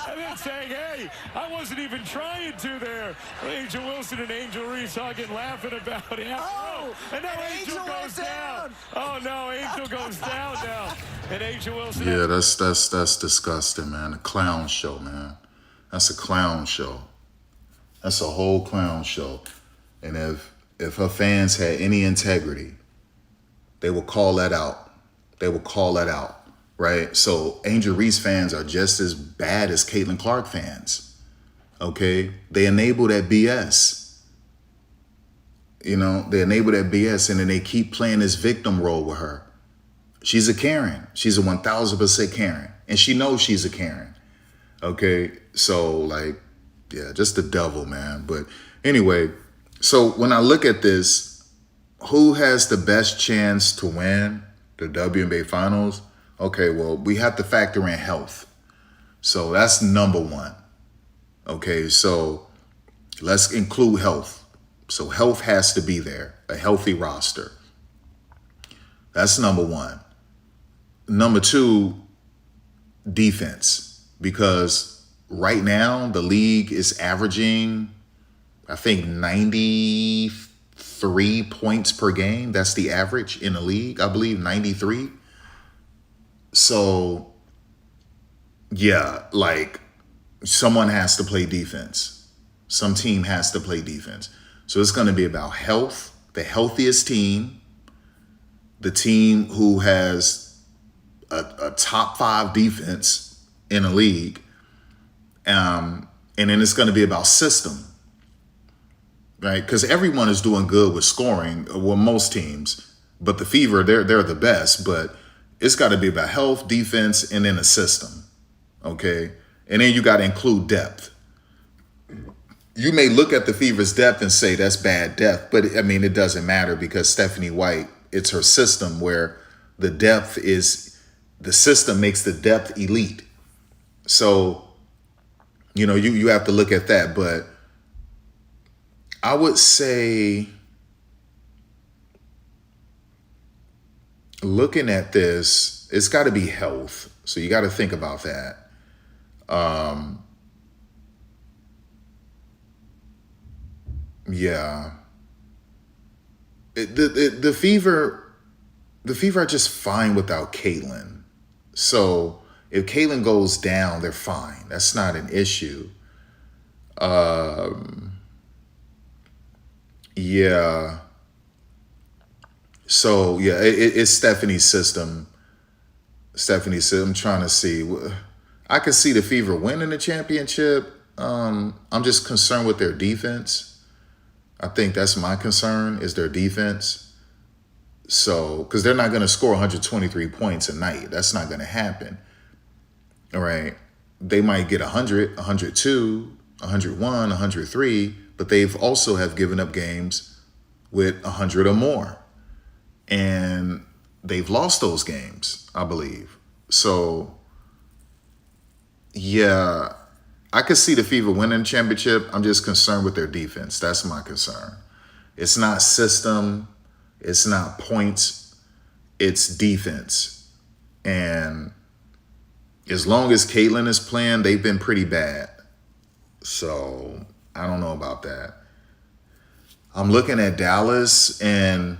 And then saying, hey, I wasn't even trying to there. Angel Wilson and Angel Reese hugging, laughing about it. Oh, and now Angel goes down. Oh, no, Angel goes down now. And Angel Wilson. Yeah, that's disgusting, man. A clown show, man. That's a clown show. That's a whole clown show. And if her fans had any integrity, they would call that out. They would call that out, right? So Angel Reese fans are just as bad as Caitlin Clark fans, okay? They enable that BS. You know, they enable that BS, and then they keep playing this victim role with her. She's a Karen. She's a 1,000% Karen. And she knows she's a Karen, okay? So, like, yeah, just the devil, man. But anyway, so when I look at this, who has the best chance to win the WNBA Finals? Okay, well, we have to factor in health. So that's number one. Okay, so let's include health. So health has to be there, a healthy roster. That's number one. Number two, defense, because right now the league is averaging, I think, 93 points per game. That's the average in the league, I believe, 93. So, yeah, like someone has to play defense. Some team has to play defense. So it's going to be about health, the healthiest team, the team who has a top 5 defense in a league. And then it's going to be about system, right? Because everyone is doing good with scoring, well, most teams, but the Fever, they're the best, but it's got to be about health, defense, and then a system, okay? And then you got to include depth. You may look at the Fever's depth and say that's bad depth, but I mean, it doesn't matter because Stephanie White, it's her system where the depth is, the system makes the depth elite. So, you have to look at that. But I would say, looking at this, it's got to be health. So you got to think about that. Yeah. The Fever are just fine without Caitlin. So if Caitlin goes down, they're fine. That's not an issue. Yeah. So yeah, it's Stephanie's system. I'm trying to see. I can see the Fever winning the championship. I'm just concerned with their defense. I think that's my concern, is their defense. So, because they're not going to score 123 points a night. That's not going to happen. All right. They might get 100, 102, 101, 103, but they've also have given up games with 100 or more. And they've lost those games, I believe. So, yeah, I could see the Fever winning the championship. I'm just concerned with their defense. That's my concern. It's not system. It's not points. It's defense. And as long as Caitlin is playing, they've been pretty bad. So I don't know about that. I'm looking at Dallas, and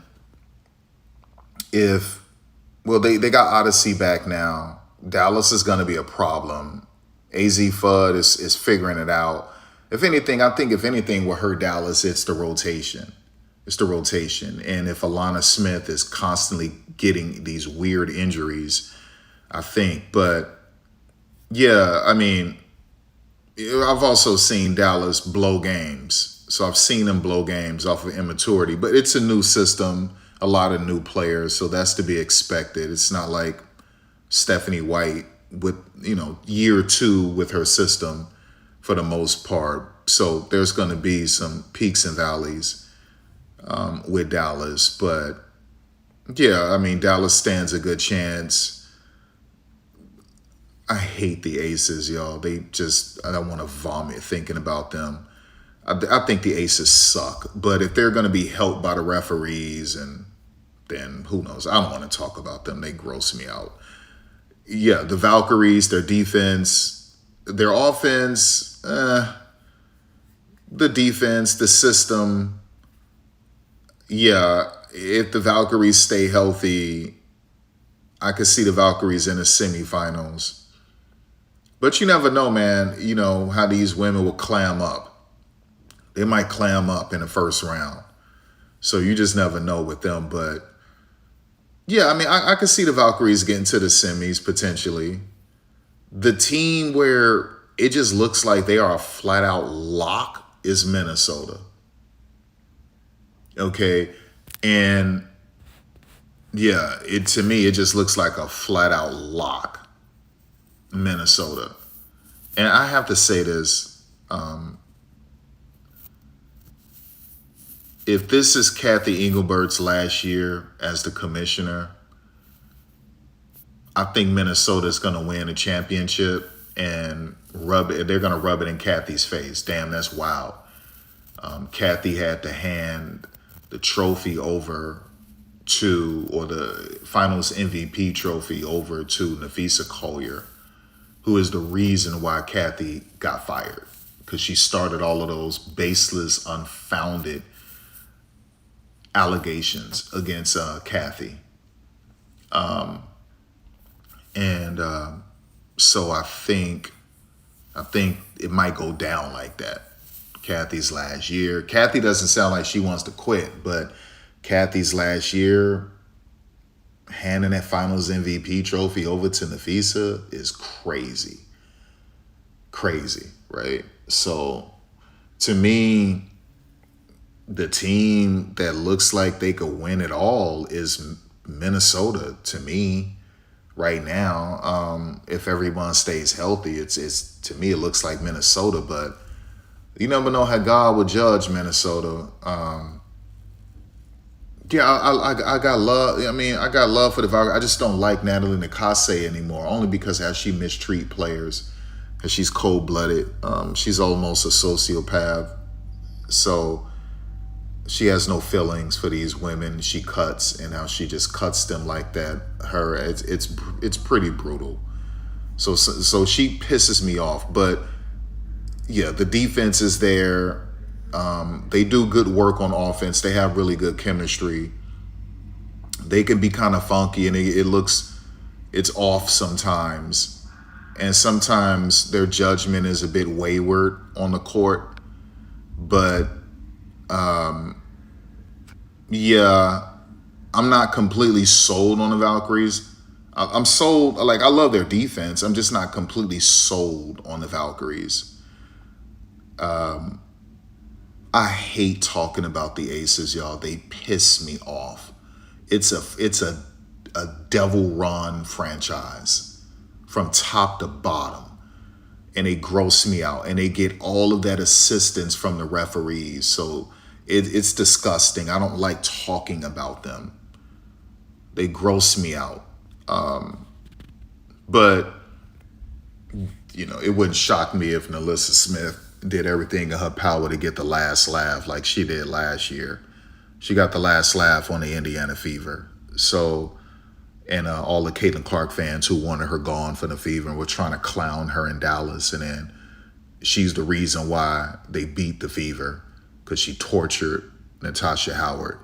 they got Odyssey back now. Dallas is going to be a problem. AZ Fudd is figuring it out. If anything will hurt Dallas, it's the rotation. And if Alana Smith is constantly getting these weird injuries, I think. But yeah, I mean, I've also seen Dallas blow games. So I've seen them blow games off of immaturity. But it's a new system, a lot of new players. So that's to be expected. It's not like Stephanie White with, year 2 with her system for the most part. So there's going to be some peaks and valleys with Dallas. But yeah, I mean, Dallas stands a good chance. I hate the Aces, y'all. I don't want to vomit thinking about them. I think the Aces suck. But if they're going to be helped by the referees, and then who knows? I don't want to talk about them. They gross me out. Yeah, the Valkyries, their defense, their offense, the defense, the system. Yeah, if the Valkyries stay healthy, I could see the Valkyries in the semifinals. But you never know, man, how these women will clam up. They might clam up in the first round. So you just never know with them. But yeah, I mean, I could see the Valkyries getting to the semis potentially. The team where it just looks like they are a flat out lock is Minnesota. Okay. And yeah, to me, it just looks like a flat out lock, Minnesota. And I have to say this, if this is Kathy Engelbert's last year as the commissioner, I think Minnesota is going to win a championship, and they're going to rub it in Kathy's face. Damn, that's wild. Kathy had to hand the trophy over to, or the finals MVP trophy over to Nafisa Collier, who is the reason why Kathy got fired, because she started all of those baseless, unfounded allegations against Kathy. So I think it might go down like that. Kathy's last year. Kathy doesn't sound like she wants to quit, but Kathy's last year, handing that finals MVP trophy over to Nafisa is crazy. Crazy, right? So to me, the team that looks like they could win it all is Minnesota to me right now. If everyone stays healthy, it's to me, it looks like Minnesota, but you never know how God will judge Minnesota. I got love. I mean, I got love for the Valkyries. I just don't like Natalie Nakase anymore, only because how she mistreat players, because she's cold-blooded. She's almost a sociopath. So she has no feelings for these women she cuts, and how she just cuts them like that. It's pretty brutal. So she pisses me off. But yeah, the defense is there. They do good work on offense. They have really good chemistry. They can be kind of funky, and it's off sometimes. And sometimes their judgment is a bit wayward on the court. But yeah, I'm not completely sold on the Valkyries. I'm sold, like, I love their defense. I'm just not completely sold on the Valkyries. I hate talking about the Aces, y'all. They piss me off. It's a devil run franchise from top to bottom. And they gross me out. And they get all of that assistance from the referees. So it's disgusting. I don't like talking about them. They gross me out. But, it wouldn't shock me if Nalissa Smith did everything in her power to get the last laugh like she did last year. She got the last laugh on the Indiana Fever. So, and all the Caitlin Clark fans who wanted her gone for the Fever and were trying to clown her in Dallas. And then she's the reason why they beat the Fever, because she tortured Natasha Howard.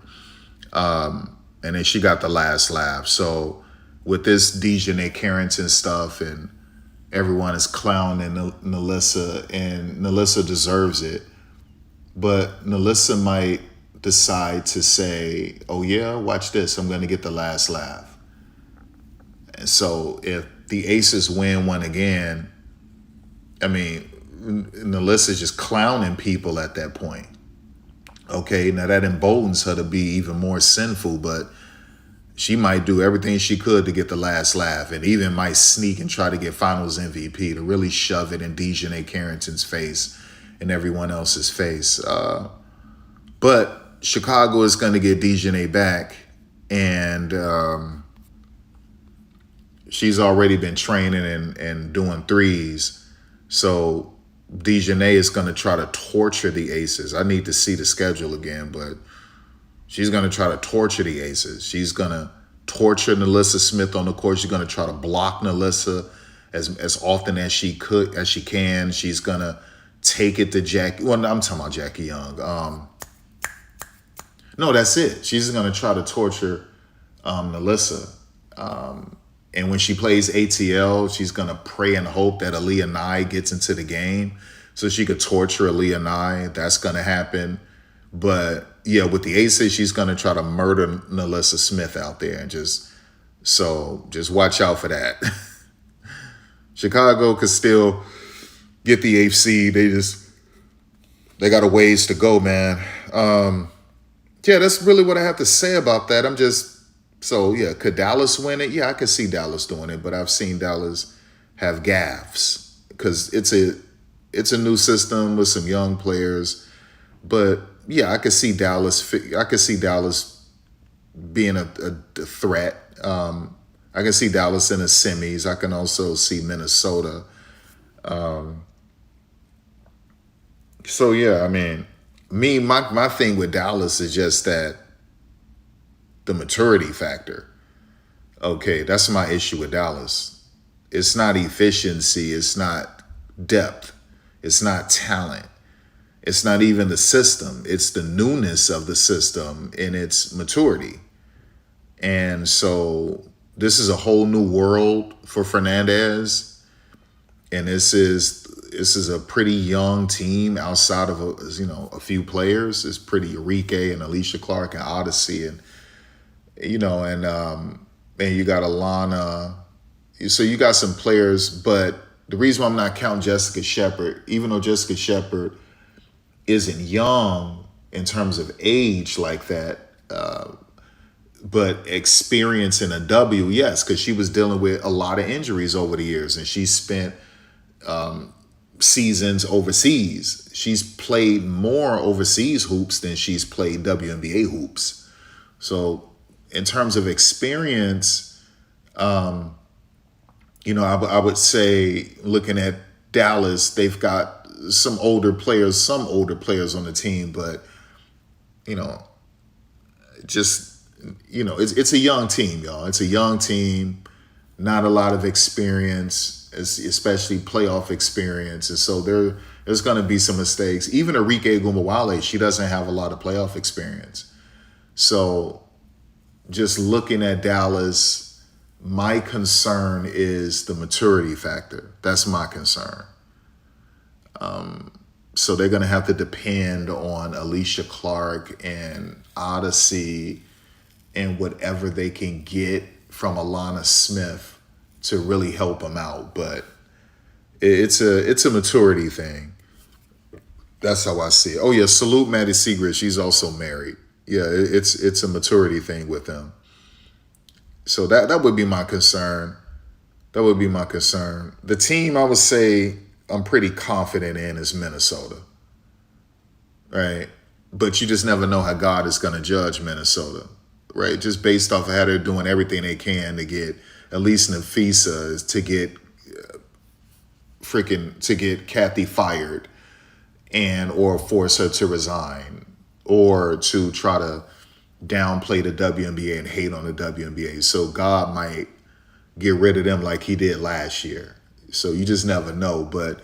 And then she got the last laugh. So with this Dejanay Carrington stuff, and everyone is clowning Nalissa, and Nalissa deserves it. But Nalissa might decide to say, oh yeah, watch this, I'm going to get the last laugh. And so if the Aces win one again, I mean, Nalissa's just clowning people at that point. Okay, now that emboldens her to be even more sinful, but she might do everything she could to get the last laugh, and even might sneak and try to get finals MVP, to really shove it in Dejanay Carrington's face and everyone else's face. But Chicago is going to get Dejanay back, and she's already been training and doing threes. So Dejanay is going to try to torture the Aces. I need to see the schedule again, but she's going to try to torture the Aces. She's going to torture Nalissa Smith on the court. She's going to try to block Nalissa as often as she can. She's going to take it to Jackie. Well, I'm talking about Jackie Young. No, that's it. She's going to try to torture Nalissa. And when she plays ATL, she's going to pray and hope that Aaliyah Nye gets into the game so she could torture Aaliyah Nye. That's going to happen. But yeah, with the Aces, she's going to try to murder Nalissa Smith out there. And just watch out for that. Chicago could still get the 8th seed. They got a ways to go, man. Yeah, that's really what I have to say about that. Could Dallas win it? Yeah, I could see Dallas doing it, but I've seen Dallas have gaffes because it's a new system with some young players. But yeah, I could see Dallas. I could see Dallas being a threat. I can see Dallas in the semis. I can also see Minnesota. So yeah, I mean, my thing with Dallas is just that the maturity factor. Okay, that's my issue with Dallas. It's not efficiency. It's not depth. It's not talent. It's not even the system. It's the newness of the system and its maturity. And so this is a whole new world for Fernandez. And this is a pretty young team outside of a few players. It's pretty Enrique and Alicia Clark and Odyssey and you got Alana. So you got some players, but the reason why I'm not counting Jessica Shepard, even though Jessica Shepard isn't young in terms of age like that, but experience in a W, yes, because she was dealing with a lot of injuries over the years, and she spent seasons overseas. She's played more overseas hoops than she's played WNBA hoops. So in terms of experience, I would say looking at Dallas, they've got some older players on the team, but it's a young team, y'all. It's a young team, not a lot of experience, especially playoff experience. And so there's going to be some mistakes. Even Enrique Gumawale, she doesn't have a lot of playoff experience. So just looking at Dallas, my concern is the maturity factor. That's my concern. So they're going to have to depend on Alicia Clark and Odyssey and whatever they can get from Alana Smith to really help them out. But it's a maturity thing. That's how I see it. Oh yeah, salute Maddie Segrist. She's also married. Yeah, it's a maturity thing with them. So that would be my concern. That would be my concern. The team I would say I'm pretty confident in is Minnesota. Right? But you just never know how God is going to judge Minnesota. Right? Just based off of how they're doing everything they can to get at least Nafisa to get Kathy fired or force her to resign or to try to downplay the WNBA and hate on the WNBA. So God might get rid of them like he did last year. So you just never know. But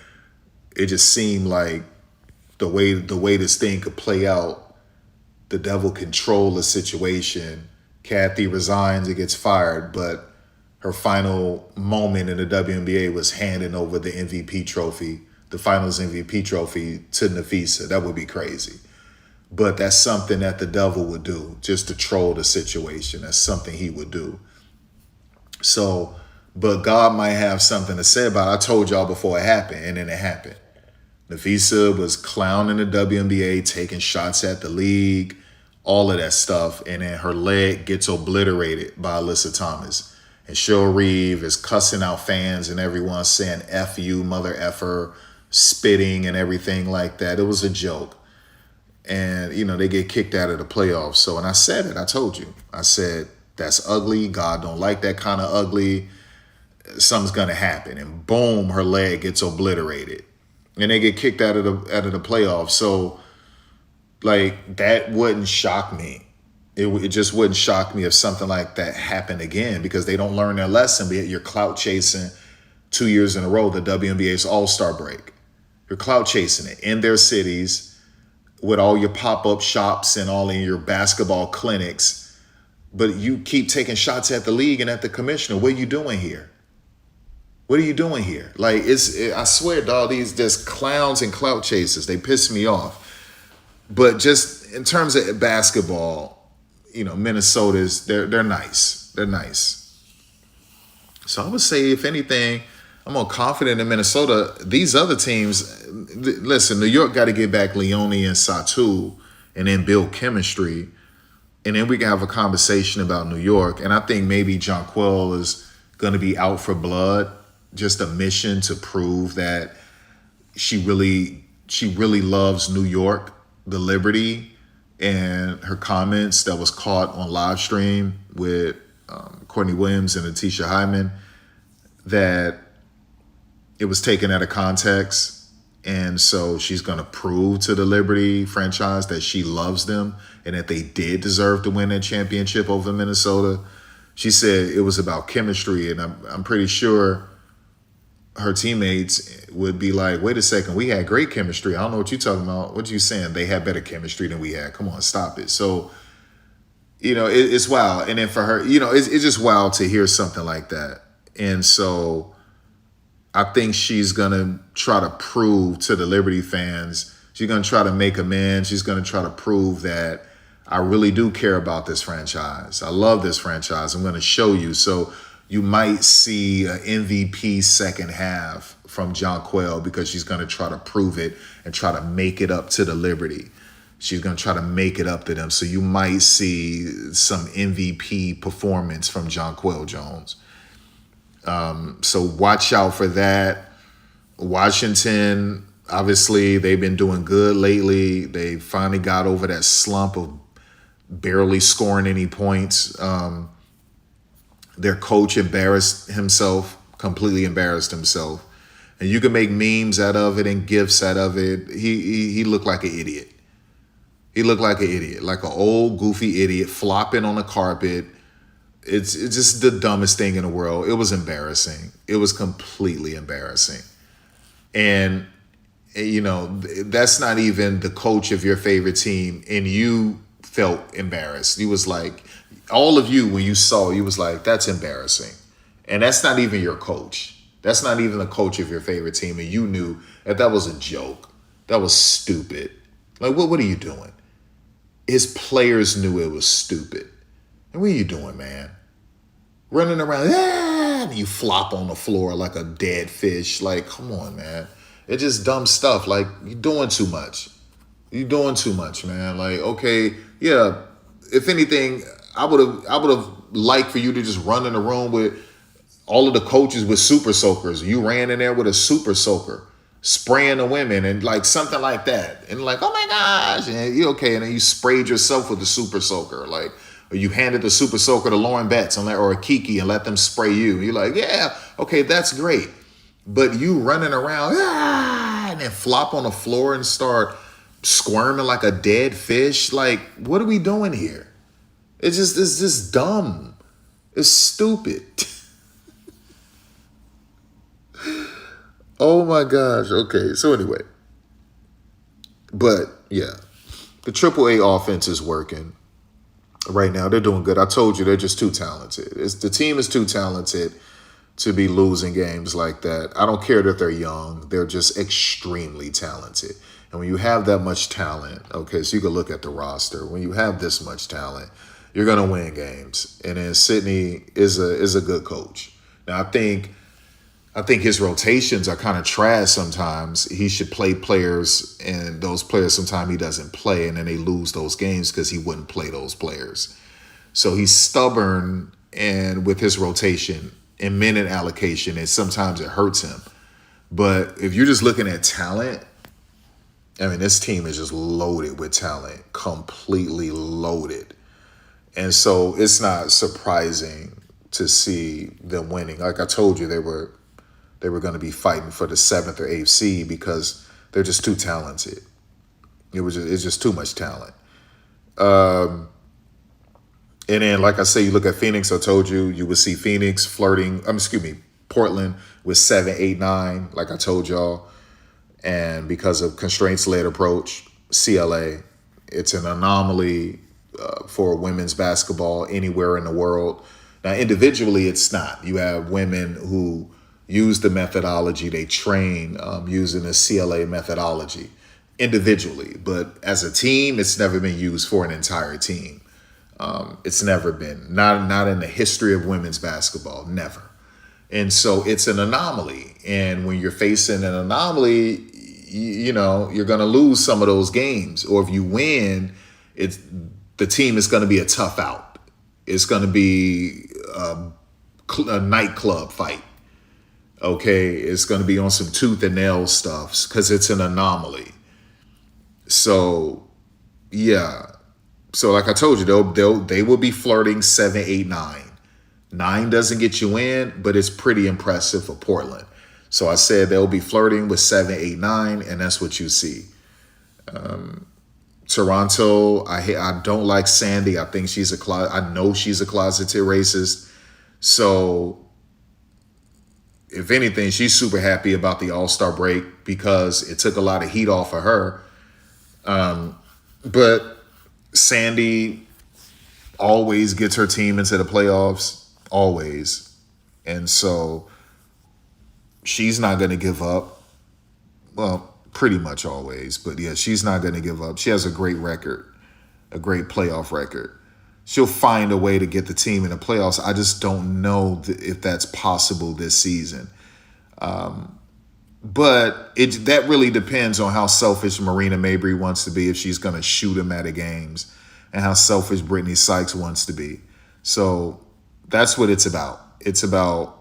it just seemed like the way this thing could play out, the devil control the situation. Kathy resigns and gets fired, but her final moment in the WNBA was handing over the MVP trophy, the finals MVP trophy to Nafisa. That would be crazy. But that's something that the devil would do just to troll the situation. That's something he would do. So, but God might have something to say about it. I told y'all before it happened, and then it happened. Nafisa was clowning the WNBA, taking shots at the league, all of that stuff, and then her leg gets obliterated by Alyssa Thomas. And Cheryl Reeve is cussing out fans and everyone saying F you, mother effer, spitting and everything like that. It was a joke. And, they get kicked out of the playoffs. So when I said it, I told you. I said, that's ugly. God don't like that kind of ugly. Something's going to happen. And boom, her leg gets obliterated. And they get kicked out of the playoffs. So, that wouldn't shock me. It just wouldn't shock me if something like that happened again because they don't learn their lesson. But you're clout chasing 2 years in a row, the WNBA's All-Star break. You're clout chasing it in their cities with all your pop-up shops and all in your basketball clinics. But you keep taking shots at the league and at the commissioner. What are you doing here? What are you doing here? I swear, dog, these just clowns and clout chasers, they piss me off. But just in terms of basketball, Minnesota's, they're nice. They're nice. So I would say, if anything, I'm more confident in Minnesota. These other teams, listen, New York got to get back Leone and Satu and then build chemistry. And then we can have a conversation about New York. And I think maybe Jonquil is going to be out for blood. Just a mission to prove that she really loves New York, the Liberty, and her comments that was caught on live stream with Courtney Williams and Atisha Hyman, that it was taken out of context. And so she's going to prove to the Liberty franchise that she loves them and that they did deserve to win that championship over Minnesota. She said it was about chemistry, and I'm pretty sure her teammates would be like, wait a second, we had great chemistry. I don't know what you're talking about. What you saying? They had better chemistry than we had. Come on, stop it. So, it's wild. And then for her, it's just wild to hear something like that. And so I think she's going to try to prove to the Liberty fans, she's going to try to make amends. She's going to try to prove that I really do care about this franchise. I love this franchise. I'm going to show you. So you might see an MVP second half from Jonquel because she's going to try to prove it and try to make it up to the Liberty. She's going to try to make it up to them. So you might see some MVP performance from Jonquel Jones. So watch out for that. Washington, obviously, they've been doing good lately. They finally got over that slump of barely scoring any points. Their coach completely embarrassed himself. And you can make memes out of it and gifs out of it. He looked like an idiot. He looked like an idiot, like an old goofy idiot flopping on the carpet. It's just the dumbest thing in the world. It was embarrassing. It was completely embarrassing. And, that's not even the coach of your favorite team. And you felt embarrassed. You was like, all of you, when you saw, you was like, that's embarrassing. And that's not even your coach. That's not even the coach of your favorite team. And you knew that was a joke. That was stupid. Like, what are you doing? His players knew it was stupid. And what are you doing, man? Running around, and you flop on the floor like a dead fish. Like, come on, man. It's just dumb stuff. Like, you're doing too much. You're doing too much, man. Like, okay, yeah. If anything, I would have liked for you to just run in the room with all of the coaches with super soakers. You ran in there with a super soaker, spraying the women and like something like that. And like, oh my gosh, and you okay? And then you sprayed yourself with the super soaker, like. Or you handed the super soaker to Lauren Betts or a Kiki and let them spray you. You're like, yeah, okay, that's great. But you running around and then flop on the floor and start squirming like a dead fish. Like, what are we doing here? It's just dumb. It's stupid. Oh my gosh. Okay, so anyway. But yeah, the AAA offense is working. Right now, they're doing good. I told you they're just too talented. The team is too talented to be losing games like that. I don't care that they're young. They're just extremely talented. And when you have that much talent, okay, so you can look at the roster. When you have this much talent, you're going to win games. And then Sidney is a good coach. Now, I think his rotations are kind of trash sometimes. He should play players, and those players sometimes he doesn't play, and then they lose those games because he wouldn't play those players. So he's stubborn and with his rotation and minute allocation, and sometimes it hurts him. But if you're just looking at talent, I mean, this team is just loaded with talent, completely loaded. And so it's not surprising to see them winning. Like I told you, they were going to be fighting for the 7th or 8th seed because they're just too talented. It's just too much talent. And then, like I say, you look at Phoenix. I told you, you would see Phoenix Portland with 7, 8, 9, like I told y'all. And because of constraints-led approach, CLA, it's an anomaly for women's basketball anywhere in the world. Now, individually, it's not. You have women who use the methodology, they train using the CLA methodology individually. But as a team, it's never been used for an entire team. It's never been, not in the history of women's basketball, never. And so it's an anomaly. And when you're facing an anomaly, you're going to lose some of those games. Or if you win, the team is going to be a tough out. It's going to be a nightclub fight. Okay, it's going to be on some tooth and nail stuff because it's an anomaly. So, yeah. So, like I told you, they will be flirting 7, 8, 9. 9 doesn't get you in, but it's pretty impressive for Portland. So I said they'll be flirting with 7, 8, 9, and that's what you see. Toronto, I don't like Sandy. I think I know she's a closeted racist. So if anything, she's super happy about the All-Star break because it took a lot of heat off of her. But Sandy always gets her team into the playoffs, always. And so she's not going to give up. Well, pretty much always. But yeah, she's not going to give up. She has a great record, a great playoff record. She'll find a way to get the team in the playoffs. I just don't know if that's possible this season. But that really depends on how selfish Marina Mabrey wants to be, if she's going to shoot him out of games, and how selfish Brittany Sykes wants to be. So that's what it's about. It's about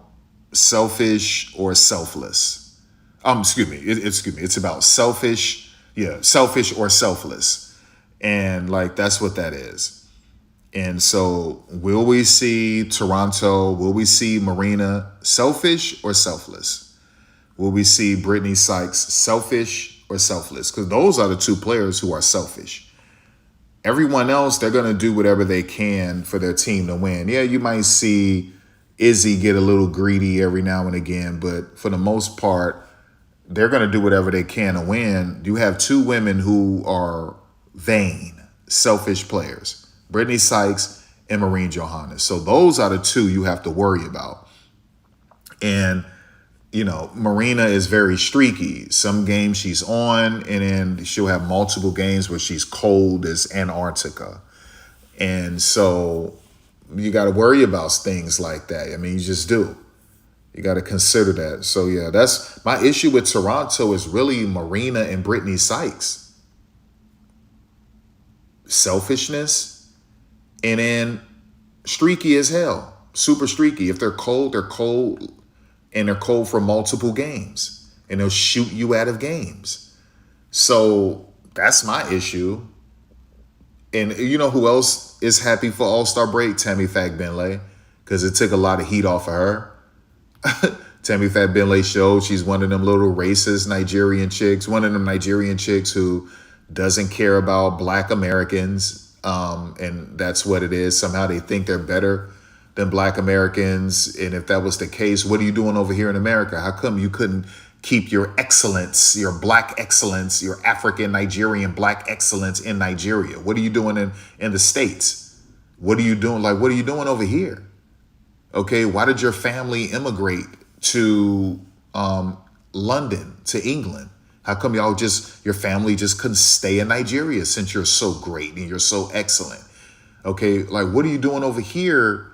selfish or selfless. It's about selfish or selfless. And like, that's what that is. And so will we see Toronto, will we see Marina selfish or selfless? Will we see Brittany Sykes selfish or selfless? Because those are the two players who are selfish. Everyone else, they're going to do whatever they can for their team to win. Yeah, you might see Izzy get a little greedy every now and again, but for the most part, they're going to do whatever they can to win. You have two women who are vain, selfish players. Brittany Sykes and Marine Johannes. So those are the two you have to worry about. And, you know, Marina is very streaky. Some games she's on, and then she'll have multiple games where she's cold as Antarctica. And so you got to worry about things like that. I mean, you just do. You got to consider that. So, yeah, that's my issue with Toronto is really Marina and Brittany Sykes. Selfishness. And then streaky as hell, super streaky. If they're cold, and they're cold for multiple games, and they'll shoot you out of games. So that's my issue. And you know who else is happy for All-Star break? Tammy Fagbenle, because it took a lot of heat off of her. Tammy Fagbenle showed she's one of them little racist Nigerian chicks, one of them Nigerian chicks who doesn't care about Black Americans. And that's what it is. Somehow they think they're better than Black Americans. And if that was the case, what are you doing over here in America? How come you couldn't keep your excellence, your Black excellence, your African, Nigerian, Black excellence in Nigeria? What are you doing in the States? What are you doing? Like, what are you doing over here? Okay, why did your family immigrate to London, to England? How come your family just couldn't stay in Nigeria since you're so great and you're so excellent? Okay, like, what are you doing over here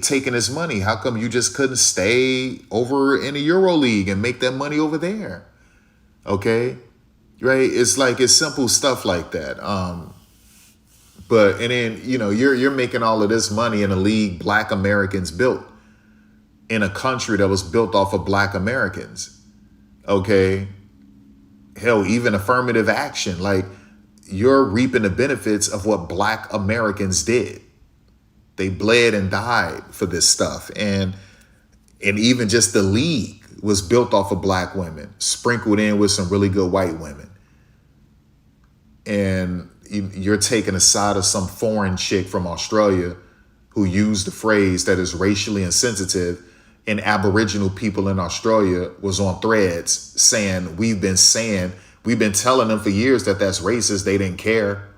taking this money? How come you just couldn't stay over in the Euro League and make that money over there? Okay, right? It's like, it's simple stuff like that. But then, you know, you're making all of this money in a league Black Americans built, in a country that was built off of Black Americans. Okay. Hell, even affirmative action, like, you're reaping the benefits of what Black Americans did. They bled and died for this stuff. And even just the league was built off of Black women, sprinkled in with some really good white women. And you're taking a side of some foreign chick from Australia who used the phrase that is racially insensitive, and Aboriginal people in Australia was on Threads saying, we've been telling them for years that that's racist. They didn't care.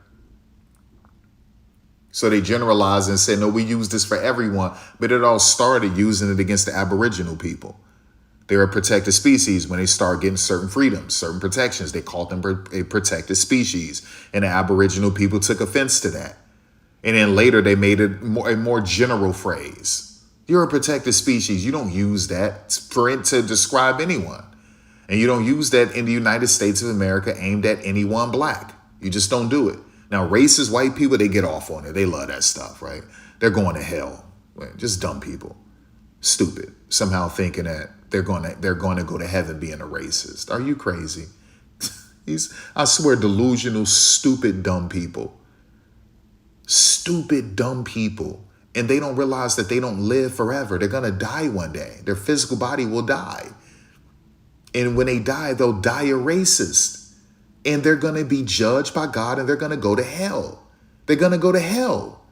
So they generalized and said, no, we use this for everyone. But it all started using it against the Aboriginal people. They're a protected species. When they start getting certain freedoms, certain protections, they called them a protected species. And the Aboriginal people took offense to that. And then later they made it a more general phrase. You're a protected species. You don't use that for it to describe anyone. And you don't use that in the United States of America aimed at anyone Black. You just don't do it. Now, racist white people, they get off on it. They love that stuff, right? They're going to hell. Just dumb people. Stupid. Somehow thinking that they're going to go to heaven being a racist. Are you crazy? I swear, delusional, stupid, dumb people. Stupid, dumb people. And they don't realize that they don't live forever. They're going to die one day. Their physical body will die. And when they die, they'll die a racist. And they're going to be judged by God, and they're going to go to hell. They're going to go to hell.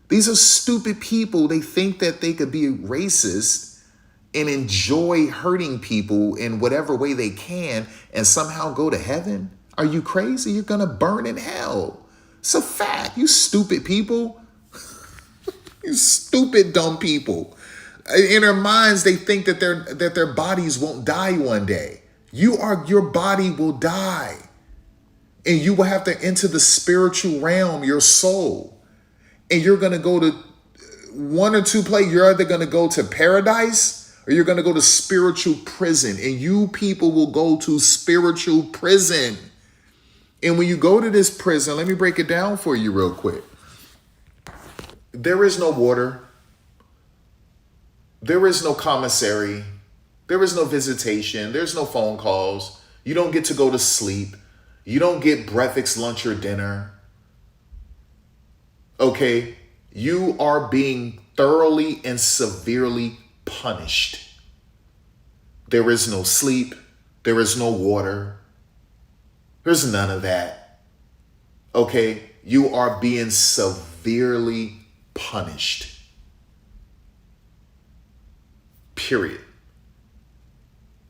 These are stupid people. They think that they could be racist and enjoy hurting people in whatever way they can and somehow go to heaven. Are you crazy? You're going to burn in hell. It's a fact. You stupid people. You stupid, dumb people. In their minds, they think that their bodies won't die one day. Your body will die. And you will have to enter the spiritual realm, your soul. And you're going to go to one or two places. You're either going to go to paradise or you're going to go to spiritual prison. And you people will go to spiritual prison. And when you go to this prison, let me break it down for you real quick. There is no water. There is no commissary. There is no visitation. There's no phone calls. You don't get to go to sleep. You don't get breakfast, lunch, or dinner. Okay? You are being thoroughly and severely punished. There is no sleep. There is no water. There's none of that. Okay? You are being severely punished. Period.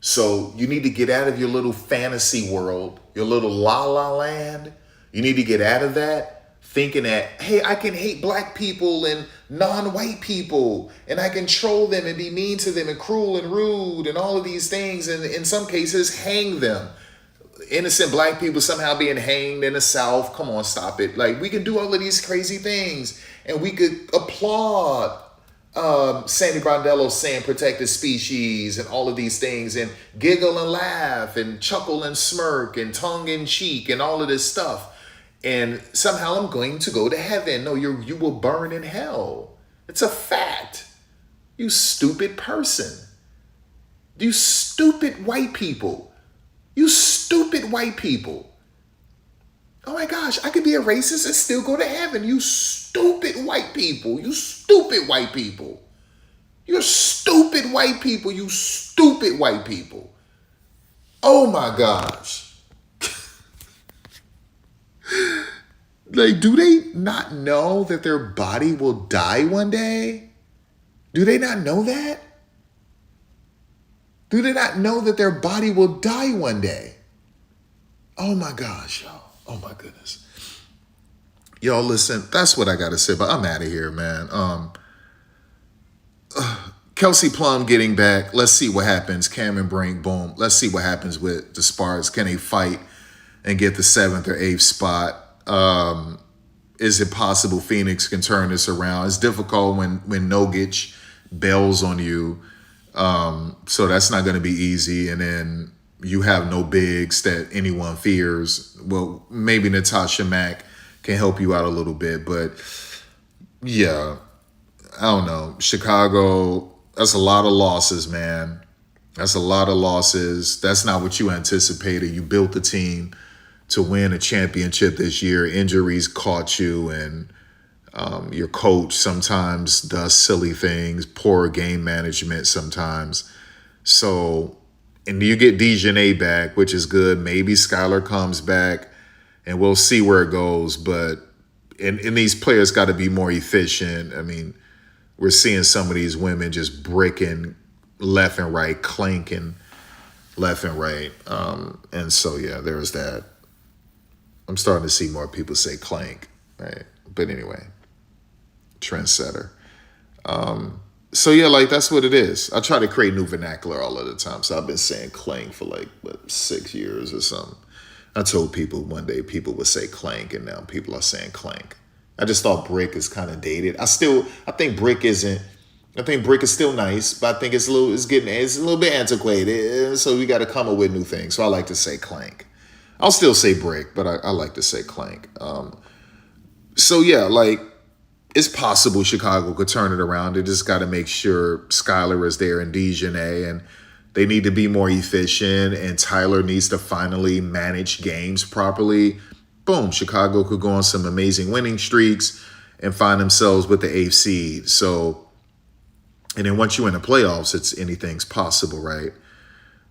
So you need to get out of your little fantasy world, your little la-la land. You need to get out of that thinking that, hey, I can hate black people and non-white people and I can troll them and be mean to them and cruel and rude and all of these things. And in some cases, hang them. Innocent black people somehow being hanged in the South. Come on, stop it. Like, we can do all of these crazy things and we could applaud Sandy Brondello saying protected species and all of these things and giggle and laugh and chuckle and smirk and tongue in cheek and all of this stuff. And somehow I'm going to go to heaven. No, you will burn in hell. It's a fact. You stupid person. You stupid white people. You stupid white people. Oh my gosh, I could be a racist and still go to heaven. You stupid white people. You stupid white people. You're stupid white people. You stupid white people. Oh my gosh. Like, do they not know that their body will die one day? Do they not know that? Do they not know that their body will die one day? Oh my gosh, y'all. Oh my goodness. Y'all listen, that's what I got to say, but I'm out of here, man. Kelsey Plum getting back. Let's see what happens. Cameron Brink, boom. Let's see what happens with the Sparks. Can they fight and get the 7th or 8th spot? Is it possible Phoenix can turn this around? It's difficult when Nogic bails on you. So that's not going to be easy. And then you have no bigs that anyone fears. Well, maybe Natasha Mack can help you out a little bit. But yeah, I don't know. Chicago, that's a lot of losses, man. That's a lot of losses. That's not what you anticipated. You built the team to win a championship this year. Injuries caught you, and your coach sometimes does silly things, poor game management sometimes. So, and you get Dejanay back, which is good. Maybe Skylar comes back, and we'll see where it goes. But and these players got to be more efficient. I mean, we're seeing some of these women just bricking left and right, clanking left and right. And so, yeah, there's that. I'm starting to see more people say clank, right? But anyway, trendsetter. So yeah, like that's what it is. I try to create new vernacular all of the time. So I've been saying clank for like 6 years or something. I told people one day people would say clank, and now people are saying clank. I just thought brick is kind of dated. I think brick isn't. I think brick is still nice, but I think it's a little bit antiquated. So we got to come up with new things. So I like to say clank. I'll still say brick, but I like to say clank. So yeah, like it's possible Chicago could turn it around. They just got to make sure Skylar is there and Dejanay, and they need to be more efficient, and Tyler needs to finally manage games properly. Boom, Chicago could go on some amazing winning streaks and find themselves with the 8th seed. So, and then once you're in the playoffs, anything's possible, right?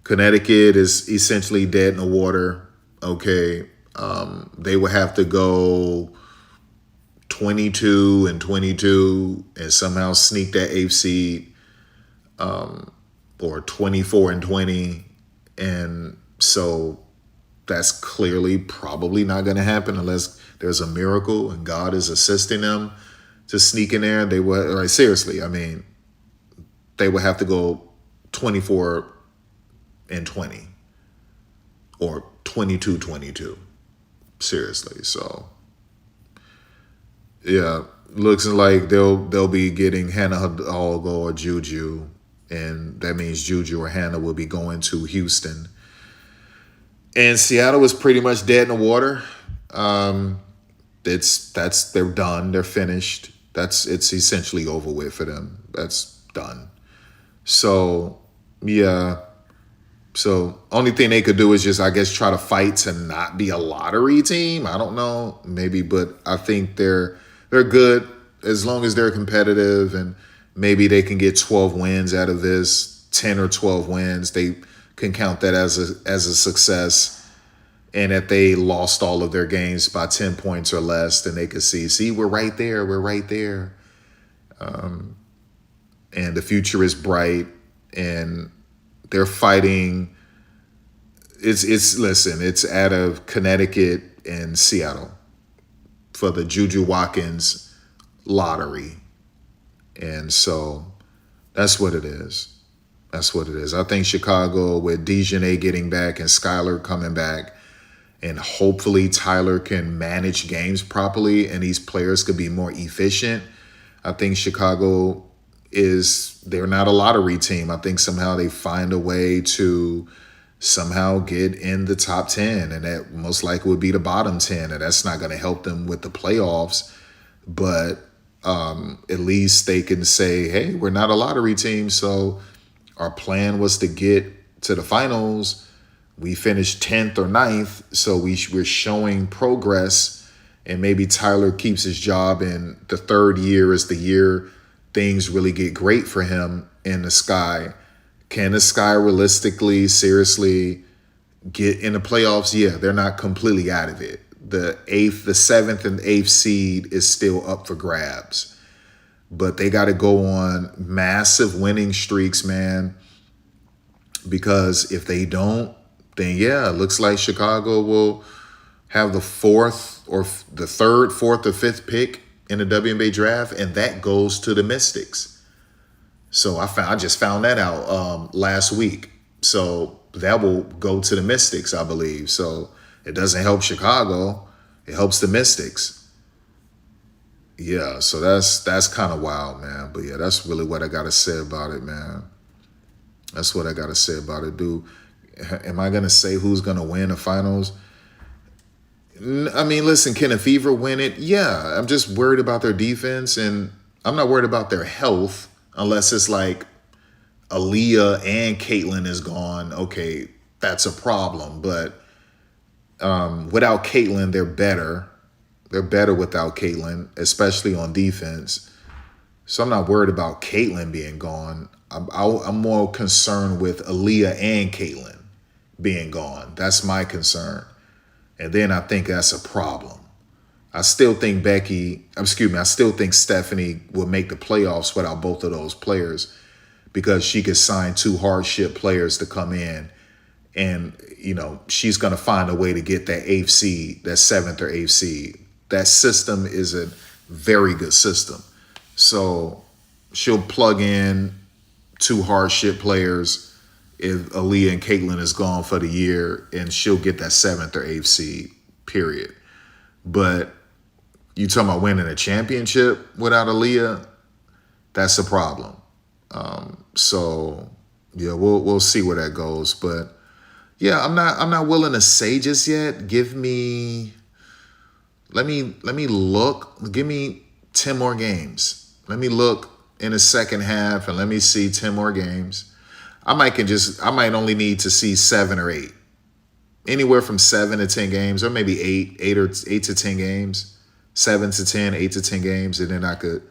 Connecticut is essentially dead in the water. Okay. They would have to go 22-22 and somehow sneak that 8th seed, or 24-20. And so that's clearly probably not going to happen unless there's a miracle and God is assisting them to sneak in there. They would, like, seriously, I mean, they would have to go 24-20 or 22-22. Seriously. So yeah, looks like they'll be getting Hannah Hidalgo or Juju, and that means Juju or Hannah will be going to Houston. And Seattle is pretty much dead in the water. They're done. They're finished. It's essentially over with for them. That's done. So yeah. So only thing they could do is just, I guess, try to fight to not be a lottery team. I don't know, maybe, but I think they're good as long as they're competitive, and maybe they can get 12 wins out of this, 10 or 12 wins. They can count that as a success, and that they lost all of their games by 10 points or less, then they could see, we're right there. We're right there. And the future is bright, and they're fighting. It's out of Connecticut and Seattle for the Juju Watkins lottery. And so that's what it is. That's what it is. I think Chicago, with Dejanay getting back and Skylar coming back, and hopefully Tyler can manage games properly and these players could be more efficient. I think Chicago they're not a lottery team. I think somehow they find a way to somehow get in the top 10, and that most likely would be the bottom 10, and that's not going to help them with the playoffs. But at least they can say, hey, we're not a lottery team, so our plan was to get to the finals. We finished 10th or 9th, so we're showing progress, and maybe Tyler keeps his job, and the third year is the year things really get great for him in the Sky. Can the Sky realistically, seriously get in the playoffs? Yeah, they're not completely out of it. The 7th and 8th seed is still up for grabs. But they got to go on massive winning streaks, man. Because if they don't, then yeah, it looks like Chicago will have the 4th or the 3rd, 4th, or 5th pick in the WNBA draft, and that goes to the Mystics. So I just found that out last week. So that will go to the Mystics, I believe. So it doesn't help Chicago. It helps the Mystics. Yeah, so that's kind of wild, man. But yeah, that's really what I got to say about it, man. That's what I got to say about it, dude. Am I going to say who's going to win the finals? I mean, listen, can a Fever win it? Yeah, I'm just worried about their defense, and I'm not worried about their health unless it's like Aaliyah and Caitlin is gone. Okay, that's a problem. But without Caitlin, they're better. They're better without Caitlin, especially on defense. So I'm not worried about Caitlin being gone. I'm more concerned with Aaliyah and Caitlin being gone. That's my concern. And then I think that's a problem. I still think Stephanie will make the playoffs without both of those players, because she could sign 2 hardship players to come in, and, she's going to find a way to get that 8th seed, that 7th or 8th seed. That system is a very good system. So she'll plug in 2 hardship players if Aaliyah and Caitlin is gone for the year, and she'll get that 7th or 8th seed, period. But you talking about winning a championship without Aaliyah, that's a problem. So yeah, we'll see where that goes. But yeah, I'm not willing to say just yet. Let me look. Give me 10 more games. Let me look in the second half and let me see 10 more games. I might only need to see 7 or 8. Anywhere from 7 to 10 games, or maybe 8 to 10 games, 7 to 10, 8 to 10 games, and then I could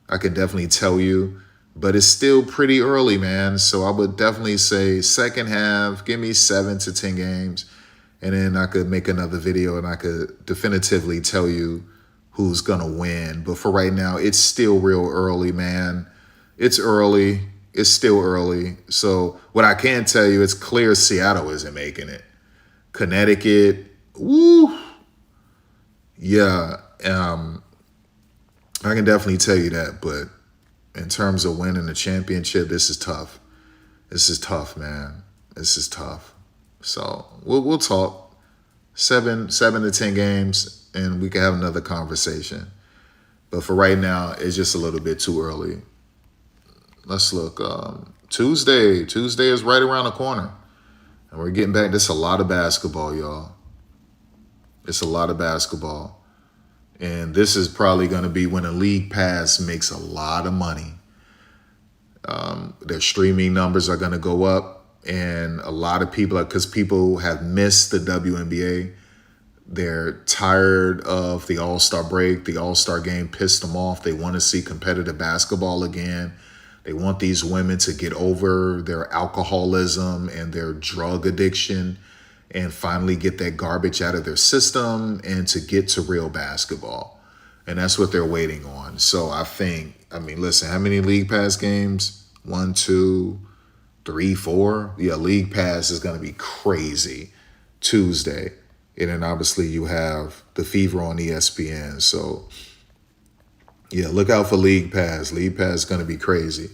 definitely tell you. but it's still pretty early, man. So I would definitely say second half, give me 7 to 10 games. And then I could make another video and I could definitively tell you who's going to win. But for right now, it's still real early, man. It's early. It's still early. So what I can tell you, it's clear Seattle isn't making it. Connecticut, woo. Yeah, I can definitely tell you that. But in terms of winning the championship, this is tough. This is tough, man. This is tough. So we'll talk 7 to 10 games, and we can have another conversation. But for right now, it's just a little bit too early. Let's look. Tuesday is right around the corner, and we're getting back. This is a lot of basketball, y'all. It's a lot of basketball, and this is probably going to be when a league pass makes a lot of money. Their streaming numbers are going to go up. And a lot of people, because people have missed the WNBA, they're tired of the All-Star break. The All-Star game pissed them off. They want to see competitive basketball again. They want these women to get over their alcoholism and their drug addiction and finally get that garbage out of their system and to get to real basketball. And that's what they're waiting on. So listen, how many League Pass games? 1, 2, 3, 4. Yeah, League Pass is going to be crazy Tuesday. And then obviously you have the Fever on ESPN. So yeah, look out for League Pass. League Pass is going to be crazy.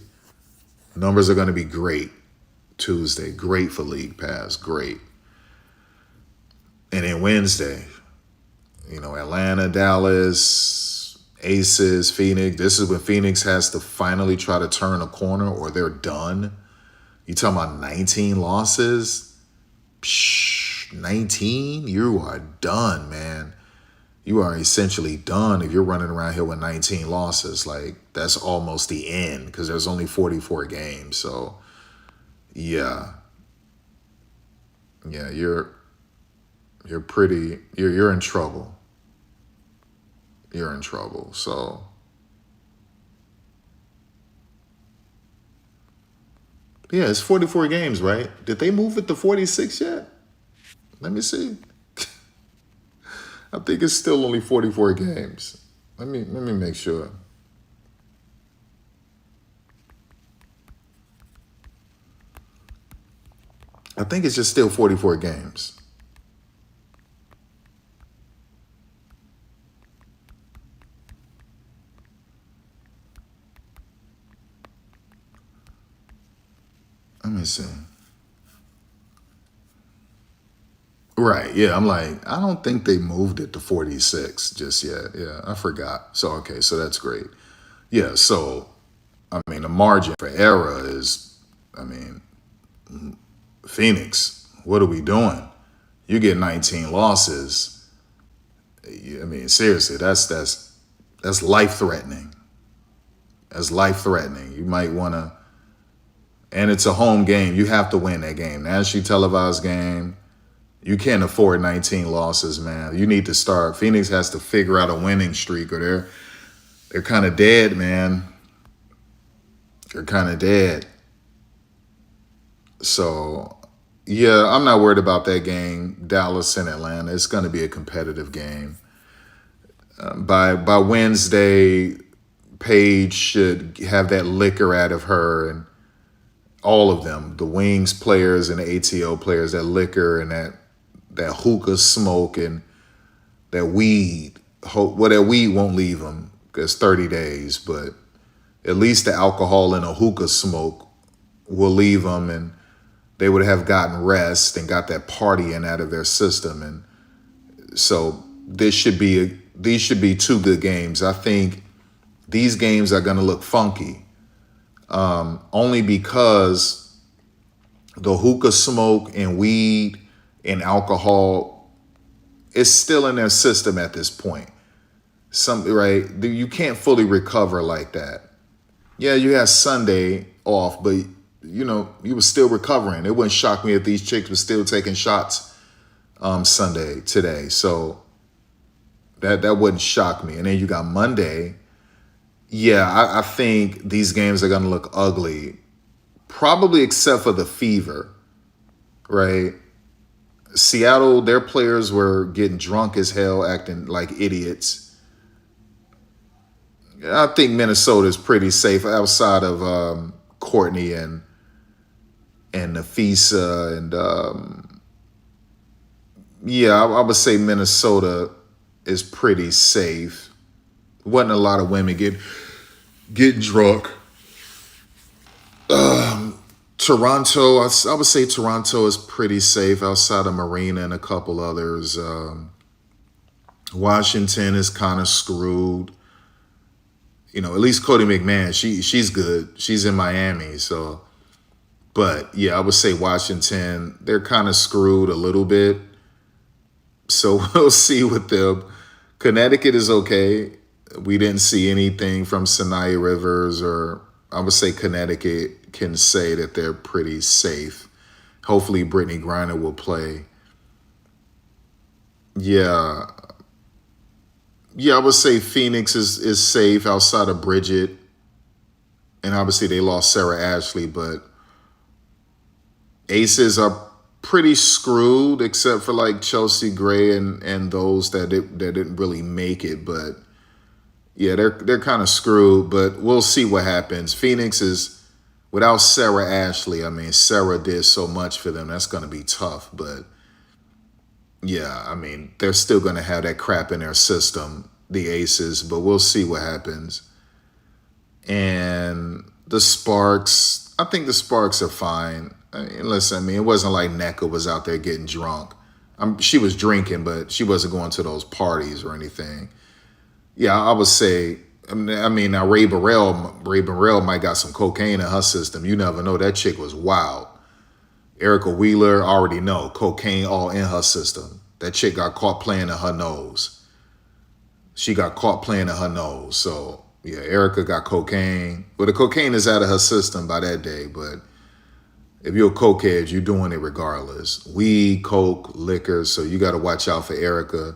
Numbers are going to be great Tuesday. Great for League Pass. Great. And then Wednesday, Atlanta, Dallas, Aces, Phoenix. This is when Phoenix has to finally try to turn a corner or they're done. You talking about 19 losses? 19? You are done, man. You are essentially done if you're running around here with 19 losses. Like, that's almost the end because there's only 44 games. So, yeah. Yeah, you're in trouble. You're in trouble. So, yeah, it's 44 games, right? Did they move it to 46 yet? Let me see. I think it's still only 44 games. Let me make sure. I think it's just still 44 games. Let me see. Right, yeah, I'm like, I don't think they moved it to 46 just yet. Yeah, I forgot. So, okay, so that's great. Yeah, so, the margin for error is, Phoenix, what are we doing? You get 19 losses. Seriously, that's life-threatening. That's life-threatening. You might want to, and it's a home game. You have to win that game. Nationally televised game. You can't afford 19 losses, man. You need to start. Phoenix has to figure out a winning streak or they're kind of dead, man. They're kind of dead. So, yeah, I'm not worried about that game, Dallas and Atlanta. It's going to be a competitive game. By Wednesday, Paige should have that liquor out of her and all of them, the Wings players and the ATO players, that liquor and that hookah smoke and that weed. That weed won't leave them because 30 days, but at least the alcohol and a hookah smoke will leave them, and they would have gotten rest and got that partying out of their system. And so these should be 2 good games. I think these games are going to look funky, only because the hookah smoke and weed and alcohol is still in their system at this point. Right? You can't fully recover like that. Yeah, you had Sunday off, but you were still recovering. It wouldn't shock me if these chicks were still taking shots Sunday today. So that wouldn't shock me. And then you got Monday. Yeah, I think these games are going to look ugly, probably except for the fever, right? Seattle, their players were getting drunk as hell, acting like idiots. I think Minnesota is pretty safe outside of Courtney and Nafisa and yeah, I would say Minnesota is pretty safe. Wasn't a lot of women getting drunk. Toronto, I would say Toronto is pretty safe outside of Marina and a couple others. Washington is kind of screwed. You know, at least Cody McMahon, she's good. She's in Miami, so. But yeah, I would say Washington, they're kind of screwed a little bit. So we'll see with them. Connecticut is okay. We didn't see anything from Sinai Rivers, or I would say Connecticut can say that they're pretty safe. Hopefully Brittany Griner will play. Yeah. Yeah, I would say Phoenix is safe outside of Bridget. And obviously they lost Sarah Ashley, but Aces are pretty screwed except for like Chelsea Gray and those that didn't really make it. But yeah, they're kind of screwed, but we'll see what happens. Phoenix is without Sarah Ashley. I mean, Sarah did so much for them. That's going to be tough, but yeah, I mean, they're still going to have that crap in their system, the Aces, but we'll see what happens. And the Sparks, I think the Sparks are fine. I mean, listen, it wasn't like NECA was out there getting drunk. She was drinking, but she wasn't going to those parties or anything. Yeah, I would say, I mean, now Ray Burrell might got some cocaine in her system. You never know. That chick was wild. Erica Wheeler, already know, cocaine all in her system. That chick got caught playing in her nose. She got caught playing in her nose. So, yeah, Erica got cocaine. Well, the cocaine is out of her system by that day, but if you're a cokehead, you're doing it regardless. Weed, coke, liquor, so you got to watch out for Erica.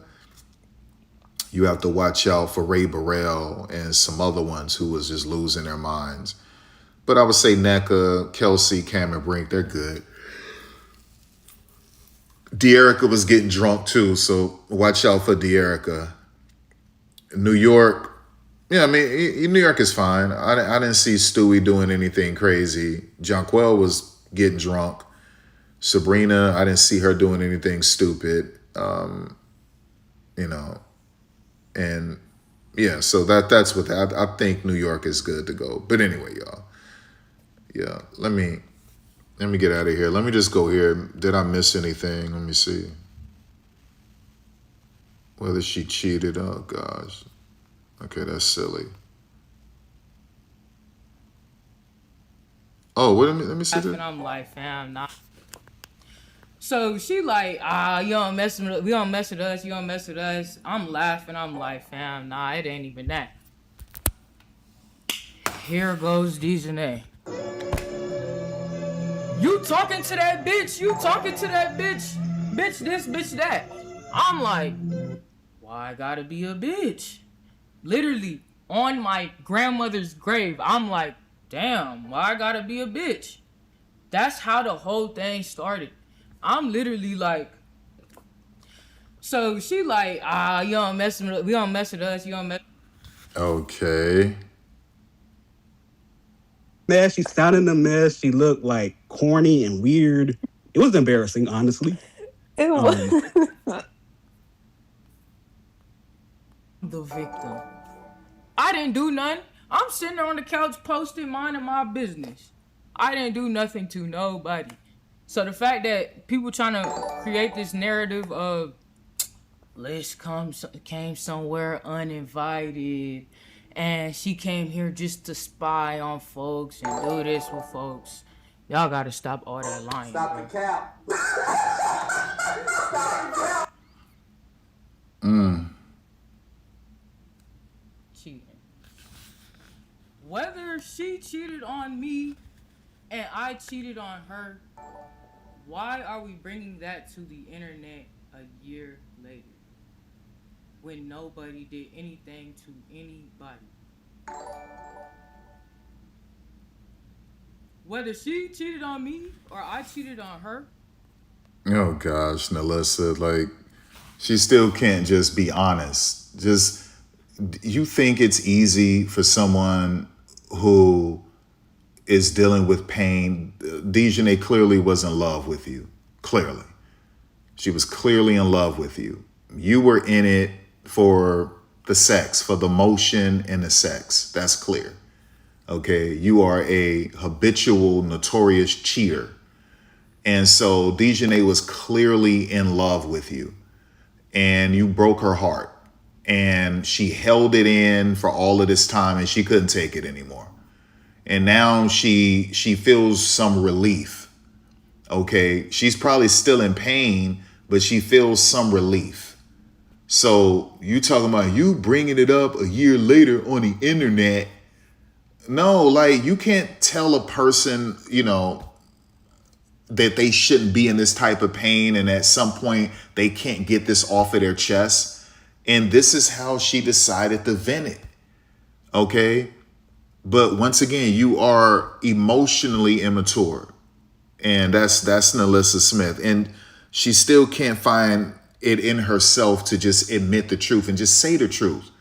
You have to watch out for Ray Burrell and some other ones who was just losing their minds. But I would say NECA, Kelsey, Cameron Brink, they're good. De'Erica was getting drunk too, so watch out for De'Erica. New York, yeah, I mean, New York is fine. I didn't see Stewie doing anything crazy. Jonquel was getting drunk. Sabrina, I didn't see her doing anything stupid. You know, and yeah, so that's what I think New York is good to go. But anyway, y'all, yeah, let me get out of here. Let me just go here. Did I miss anything? Let me see. Whether she cheated, oh gosh. Okay, that's silly. Oh, wait a minute, let me see that. I'm like, fam, nah. So she like, you don't mess with us, we don't mess with us, you don't mess with us. I'm laughing, I'm like, fam, nah, it ain't even that. Here goes Dejanay. You talking to that bitch, bitch this, bitch that. I'm like, why I gotta be a bitch? Literally, on my grandmother's grave, I'm like, damn, why I gotta be a bitch? That's how the whole thing started. I'm literally like, so she like, you don't mess with us, we don't mess with us, you don't mess. Okay. Mess, she sounded a mess. She looked like corny and weird. It was embarrassing, honestly. It was. The victim. I didn't do nothing. I'm sitting there on the couch posting, minding my business. I didn't do nothing to nobody. So the fact that people trying to create this narrative of Liz came somewhere uninvited and she came here just to spy on folks and do this with folks. Y'all gotta stop all that lying. Stop the cap. Cheating. Whether she cheated on me and I cheated on her, why are we bringing that to the internet a year later when nobody did anything to anybody? Whether she cheated on me or I cheated on her. Oh gosh, Nalissa, like she still can't just be honest. Just you think it's easy for someone who is dealing with pain. Dejanay clearly was in love with you. Clearly. She was clearly in love with you. You were in it for the sex, for the motion and the sex. That's clear. Okay. You are a habitual, notorious cheater. And so Dejanay was clearly in love with you. And you broke her heart. And she held it in for all of this time and she couldn't take it anymore. And now she feels some relief. Okay. She's probably still in pain, but she feels some relief. So you talking about you bringing it up a year later on the internet. No, like you can't tell a person, you know, that they shouldn't be in this type of pain. And at some point they can't get this off of their chest. And this is how she decided to vent it. Okay. But once again, you are emotionally immature. And that's Nalissa Smith. And she still can't find it in herself to just admit the truth and just say the truth.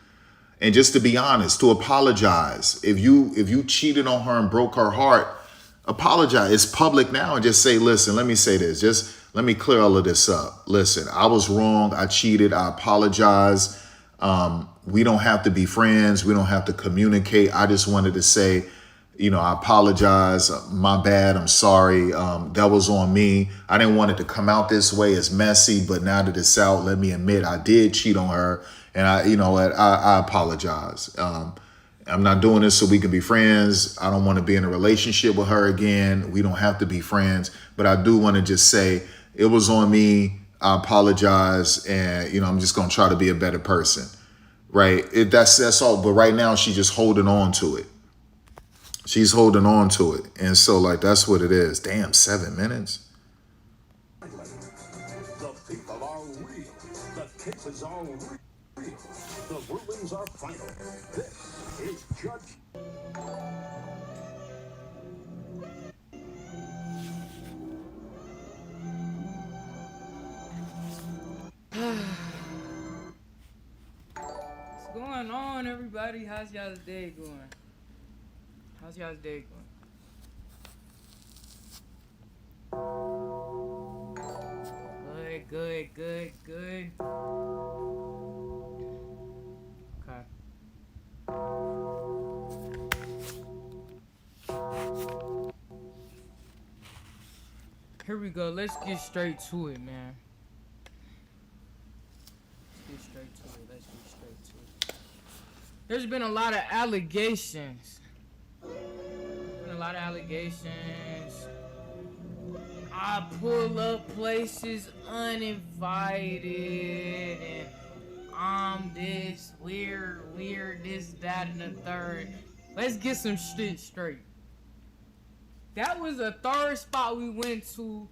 And just to be honest, to apologize. If you cheated on her and broke her heart, apologize. It's public now and just say, listen, let me say this. Just let me clear all of this up. Listen, I was wrong. I cheated. I apologize. We don't have to be friends. We don't have to communicate. I just wanted to say, you know, I apologize. My bad. I'm sorry. That was on me. I didn't want it to come out this way. It's messy, but now that it's out, let me admit I did cheat on her. And I apologize. I'm not doing this so we can be friends. I don't want to be in a relationship with her again. We don't have to be friends. But I do want to just say it was on me. I apologize. And, you know, I'm just going to try to be a better person. Right. That's all. But right now she's just holding on to it. She's holding on to it. And so like, that's what it is. Damn, 7 minutes. The people are real. The cases are real. The rulings are final. This is Judgement. What's going on, everybody? How's y'all's day going? How's y'all's day going? Good. Okay. Here we go. Let's get straight to it, man. Let's get straight to it. There's been a lot of allegations. I pull up places uninvited and I'm this weird, this, that, and the third. Let's get some shit straight. That was a third spot we went to.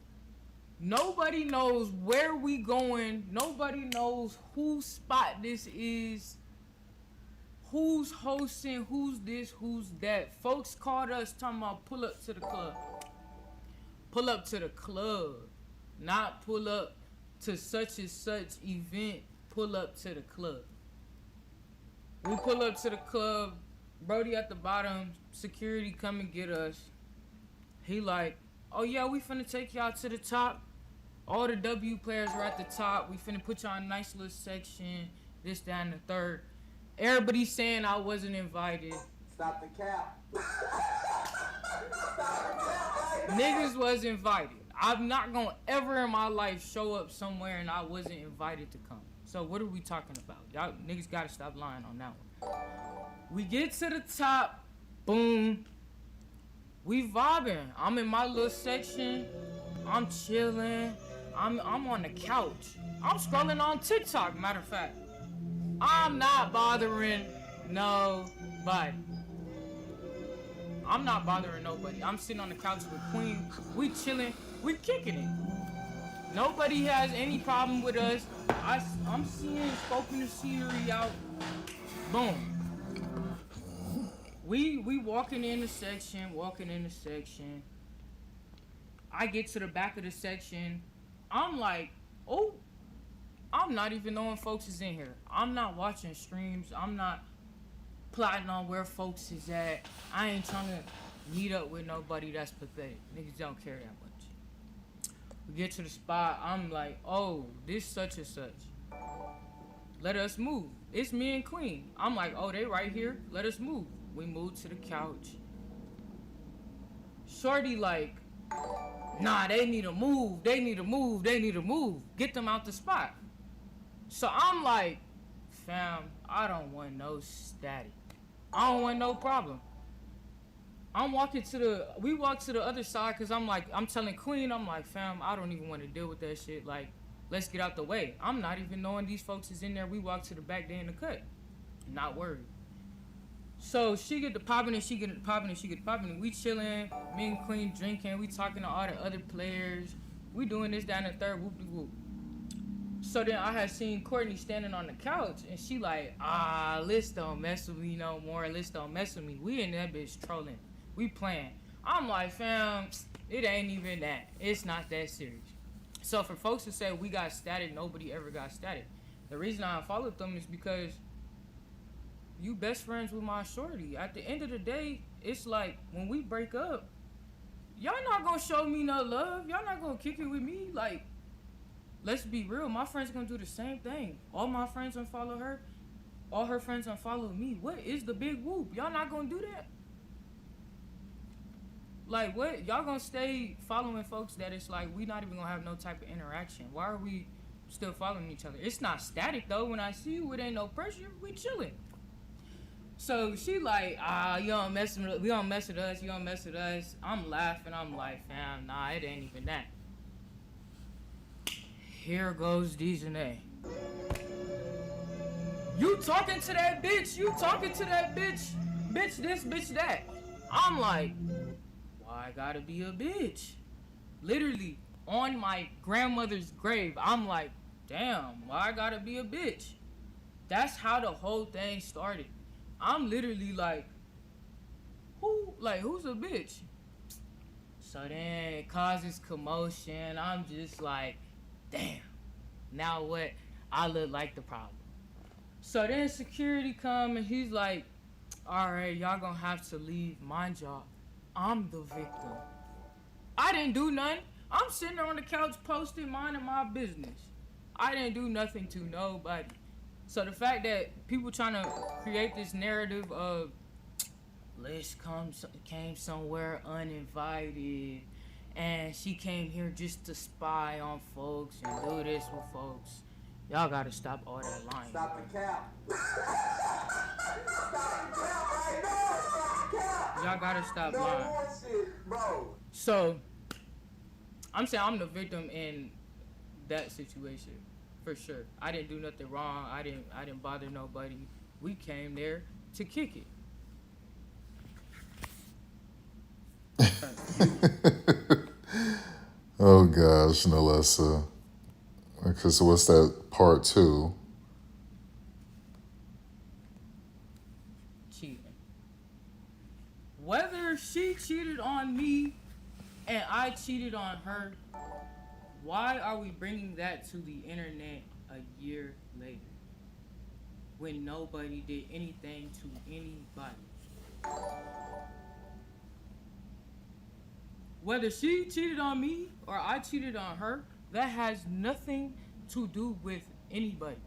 Nobody knows where we going. Nobody knows whose spot this is. Who's hosting, who's this, who's that. Folks called us talking about pull up to the club. Pull up to the club. Not pull up to such and such event. Pull up to the club. We pull up to the club. Brody at the bottom. Security come and get us. He like, oh yeah, we finna take y'all to the top. All the W players are at the top. We finna put y'all in a nice little section. This, that, and the third. Everybody saying I wasn't invited. Stop the cap. Niggas was invited. I'm not gonna ever in my life show up somewhere and I wasn't invited to come. So what are we talking about? Y'all niggas gotta stop lying on that one. We get to the top. Boom. We vibing. I'm in my little section. I'm chilling. I'm on the couch. I'm scrolling on TikTok, matter of fact. I'm not bothering nobody. I'm sitting on the couch with Queen. We chilling. We kicking it. Nobody has any problem with us. I'm seeing, scoping the scenery out. Boom. We walking in the section. I get to the back of the section. I'm like, oh, I'm not even knowing folks is in here. I'm not watching streams. I'm not plotting on where folks is at. I ain't trying to meet up with nobody that's pathetic. Niggas don't care that much. We get to the spot. I'm like, oh, this such and such. Let us move. It's me and Queen. I'm like, oh, they right here. Let us move. We move to the couch. Shorty like, nah, they need to move. They need to move. They need to move. Get them out the spot. So I'm like, fam, I don't want no static. I don't want no problem. We walk to the other side because I'm telling Queen, I'm like, fam, I don't even want to deal with that shit. Like, let's get out the way. I'm not even knowing these folks is in there. We walk to the back, they in the cut. Not worried. So she get the popping and she get the popping and she get the popping and we chilling. Me and Queen drinking. We talking to all the other players. We doing this down the third, whoop de whoop. So then I had seen Courtney standing on the couch and she like, let's don't mess with me no more. Let's don't mess with me. We in that bitch trolling. We playing. I'm like, fam, it ain't even that. It's not that serious. So for folks to say we got static, nobody ever got static. The reason I followed them is because you best friends with my shorty. At the end of the day, it's like when we break up, y'all not gonna show me no love. Y'all not gonna kick it with me. Like, let's be real. My friends gonna do the same thing. All my friends unfollow her. All her friends unfollow me. What is the big whoop? Y'all not gonna do that? Like, what? Y'all gonna stay following folks that it's like we not even gonna have no type of interaction. Why are we still following each other? It's not static though. When I see you, it ain't no pressure. We chilling. So she like, you don't mess with us. We don't mess with us. You don't mess with us. I'm laughing. I'm like, fam, nah, it ain't even that. Here goes Dejanay. You talking to that bitch? You talking to that bitch? Bitch this, bitch that. I'm like, why I gotta be a bitch? Literally, on my grandmother's grave, I'm like, damn, why I gotta be a bitch? That's how the whole thing started. I'm literally like, who's a bitch? So then it causes commotion. I'm just like, damn, now what? I look like the problem. So then security come and he's like, all right, y'all gonna have to leave. Mind y'all, I'm the victim. I didn't do nothing. I'm sitting there on the couch posting, minding my business. I didn't do nothing to nobody. So the fact that people trying to create this narrative of Liz came somewhere uninvited and she came here just to spy on folks and do this with folks. Y'all gotta stop all that lying. Stop the cap. Stop the cap right now. Stop the cap. Y'all gotta stop no lying. More shit, bro. So I'm saying I'm the victim in that situation. For sure. I didn't do nothing wrong. I didn't bother nobody. We came there to kick it. Oh gosh, Nalessa. Okay, so what's that part 2? Cheating. Whether she cheated on me and I cheated on her, why are we bringing that to the internet a year later when nobody did anything to anybody? Whether she cheated on me or I cheated on her, that has nothing to do with anybody.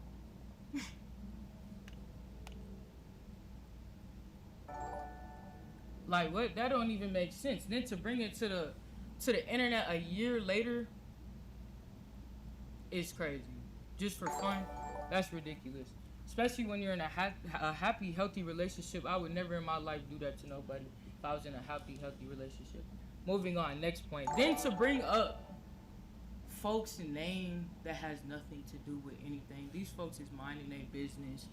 Like, what? That don't even make sense. Then to bring it to the internet a year later is crazy. Just for fun, that's ridiculous. Especially when you're in a happy, healthy relationship. I would never in my life do that to nobody if I was in a happy, healthy relationship. Moving on, next point. Then to bring up folks' name that has nothing to do with anything. These folks is minding their business.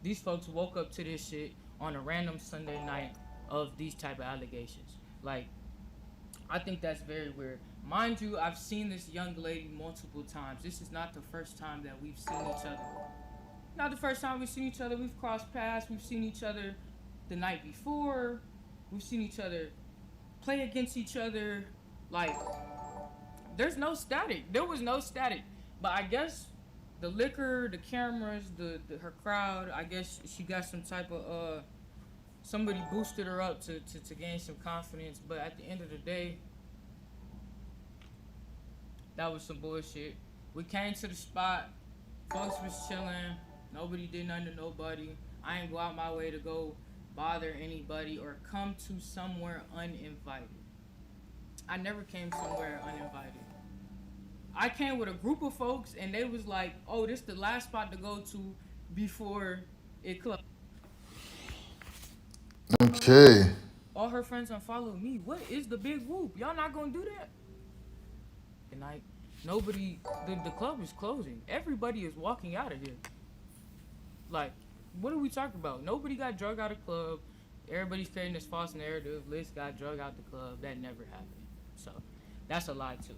These folks woke up to this shit on a random Sunday night of these type of allegations. Like, I think that's very weird. Mind you, I've seen this young lady multiple times. This is not the first time that we've seen each other. Not the first time we've seen each other. We've crossed paths. We've seen each other the night before. We've seen each other play against each other. Like, there's no static. There was no static. But I guess the liquor, the cameras, her crowd, I guess she got some type of somebody boosted her up to gain some confidence. But at the end of the day, that was some bullshit. We came to the spot, folks was chilling, nobody did nothing to nobody. I ain't go out my way to go bother anybody or come to somewhere uninvited. I never came somewhere uninvited. I came with a group of folks and they was like, oh, this the last spot to go to before it closed. Okay. All her friends unfollowed me. What is the big whoop? Y'all not gonna do that? And like, nobody, the club is closing. Everybody is walking out of here. Like, what are we talking about? Nobody got drug out of club. Everybody's creating this false narrative. Liz got drug out the club. That never happened. So, that's a lie too.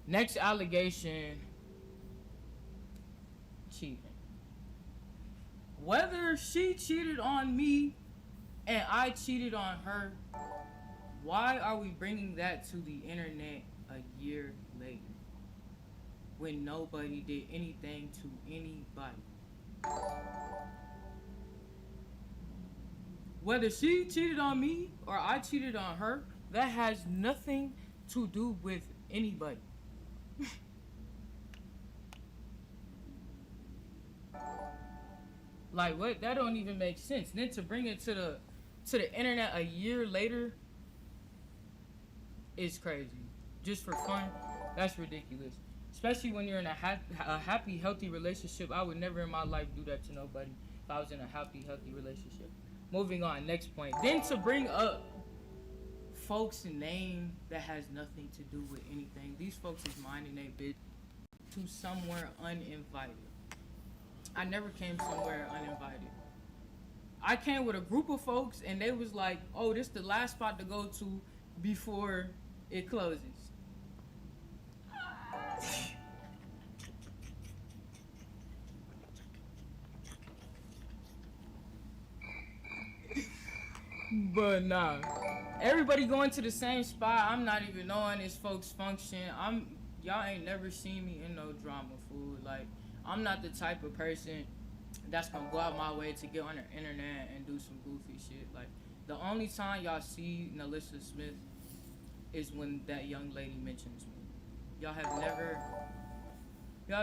Next allegation, cheating. Whether she cheated on me and I cheated on her, why are we bringing that to the internet a year later when nobody did anything to anybody? Whether she cheated on me or I cheated on her, that has nothing to do with anybody. Like, what? That don't even make sense. Then to bring it to the internet a year later is crazy. Just for fun, that's ridiculous. Especially when you're in a happy, healthy relationship. I would never in my life do that to nobody if I was in a happy, healthy relationship. Moving on, next point. Then to bring up folks' name that has nothing to do with anything. These folks is minding their business to somewhere uninvited. I never came somewhere uninvited. I came with a group of folks and they was like, oh, this the last spot to go to before it closes. But nah, everybody going to the same spot. I'm not even knowing this folks function. Y'all ain't never seen me in no drama, fool. Like, I'm not the type of person that's gonna go out my way to get on the internet and do some goofy shit. Like, the only time y'all see Nalissa Smith is when that young lady mentions me. Y'all have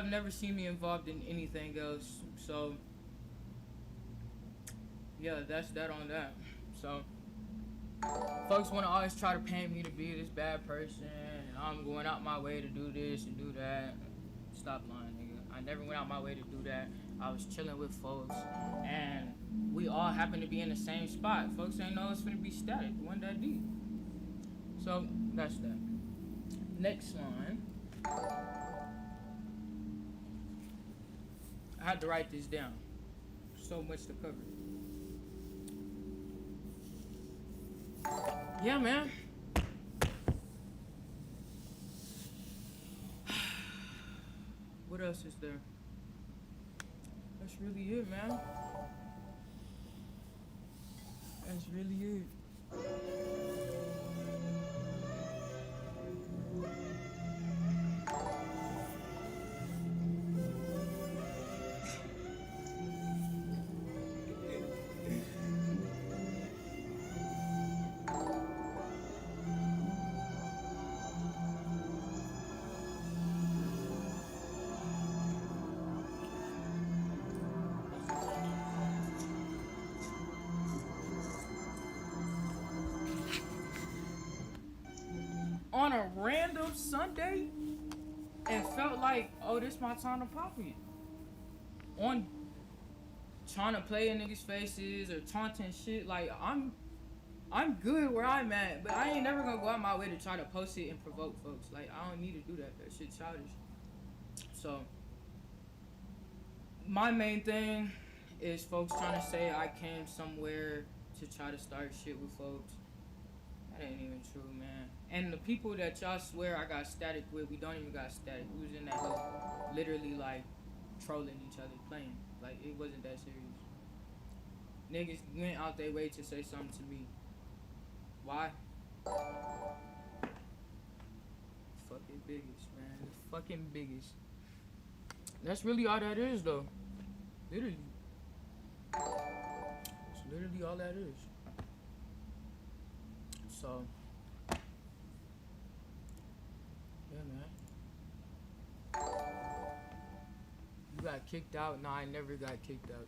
never seen me involved in anything else. So, yeah, that's that on that. So, folks want to always try to paint me to be this bad person, and I'm going out my way to do this and do that. Stop lying, nigga. I never went out my way to do that. I was chilling with folks, and we all happened to be in the same spot. Folks ain't know it's gonna be static. It wasn't that deep. So, that's that. Next one. I had to write this down. So much to cover. Yeah, man. What else is there? That's really it, man. That's really it. On a random Sunday, it felt like, oh, this my time to pop it. On trying to play in niggas' faces or taunting shit, like, I'm good where I'm at, but I ain't never gonna go out my way to try to post it and provoke folks. Like, I don't need to do that. That shit's childish. So, my main thing is folks trying to say I came somewhere to try to start shit with folks. That ain't even true, man. And the people that y'all swear I got static with, we don't even got static. We was in that hole, literally like trolling each other, playing. Like, it wasn't that serious. niggas went out their way to say something to me. Why? Fucking biggest, man. The fucking biggest. That's really all that is, though. Literally. It's literally all that is. So, yeah, man. You got kicked out? No, I never got kicked out.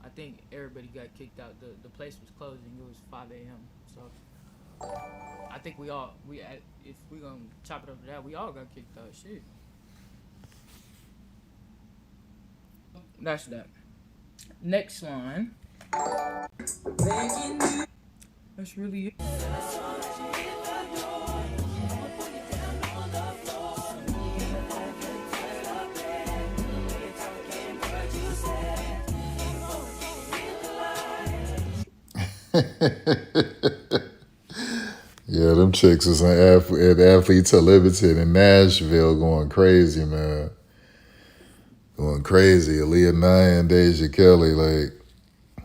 I think everybody got kicked out. The place was closing. It was 5 a.m. So, I think if we gonna chop it up to that, we all got kicked out. Shit. That's that. Next line. That's really it. Yeah, them chicks is at Athletes Unlimited in Nashville going crazy, man. Going crazy. Aaliyah Nye and Deja Kelly, like,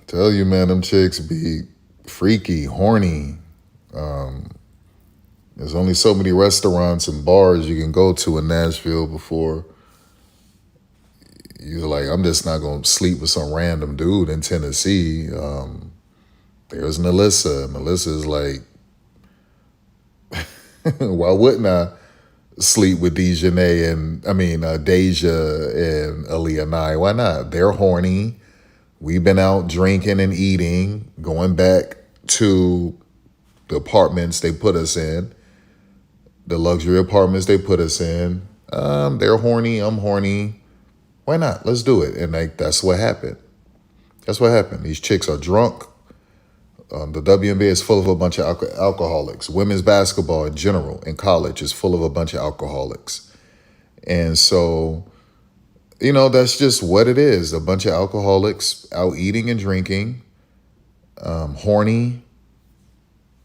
tell you, man, them chicks be freaky, horny. There's only so many restaurants and bars you can go to in Nashville before you're like, I'm just not going to sleep with some random dude in Tennessee. There's Melissa. Melissa's like, why wouldn't I sleep with Deja and Aaliyah Nye? Why not? They're horny. We've been out drinking and eating, going back to the apartments they put us in, the luxury apartments they put us in. They're horny. I'm horny. Why not? Let's do it. And that's what happened. That's what happened. These chicks are drunk. The WNBA is full of a bunch of alcoholics. Women's basketball in general in college is full of a bunch of alcoholics. And so, that's just what it is. A bunch of alcoholics out eating and drinking, horny.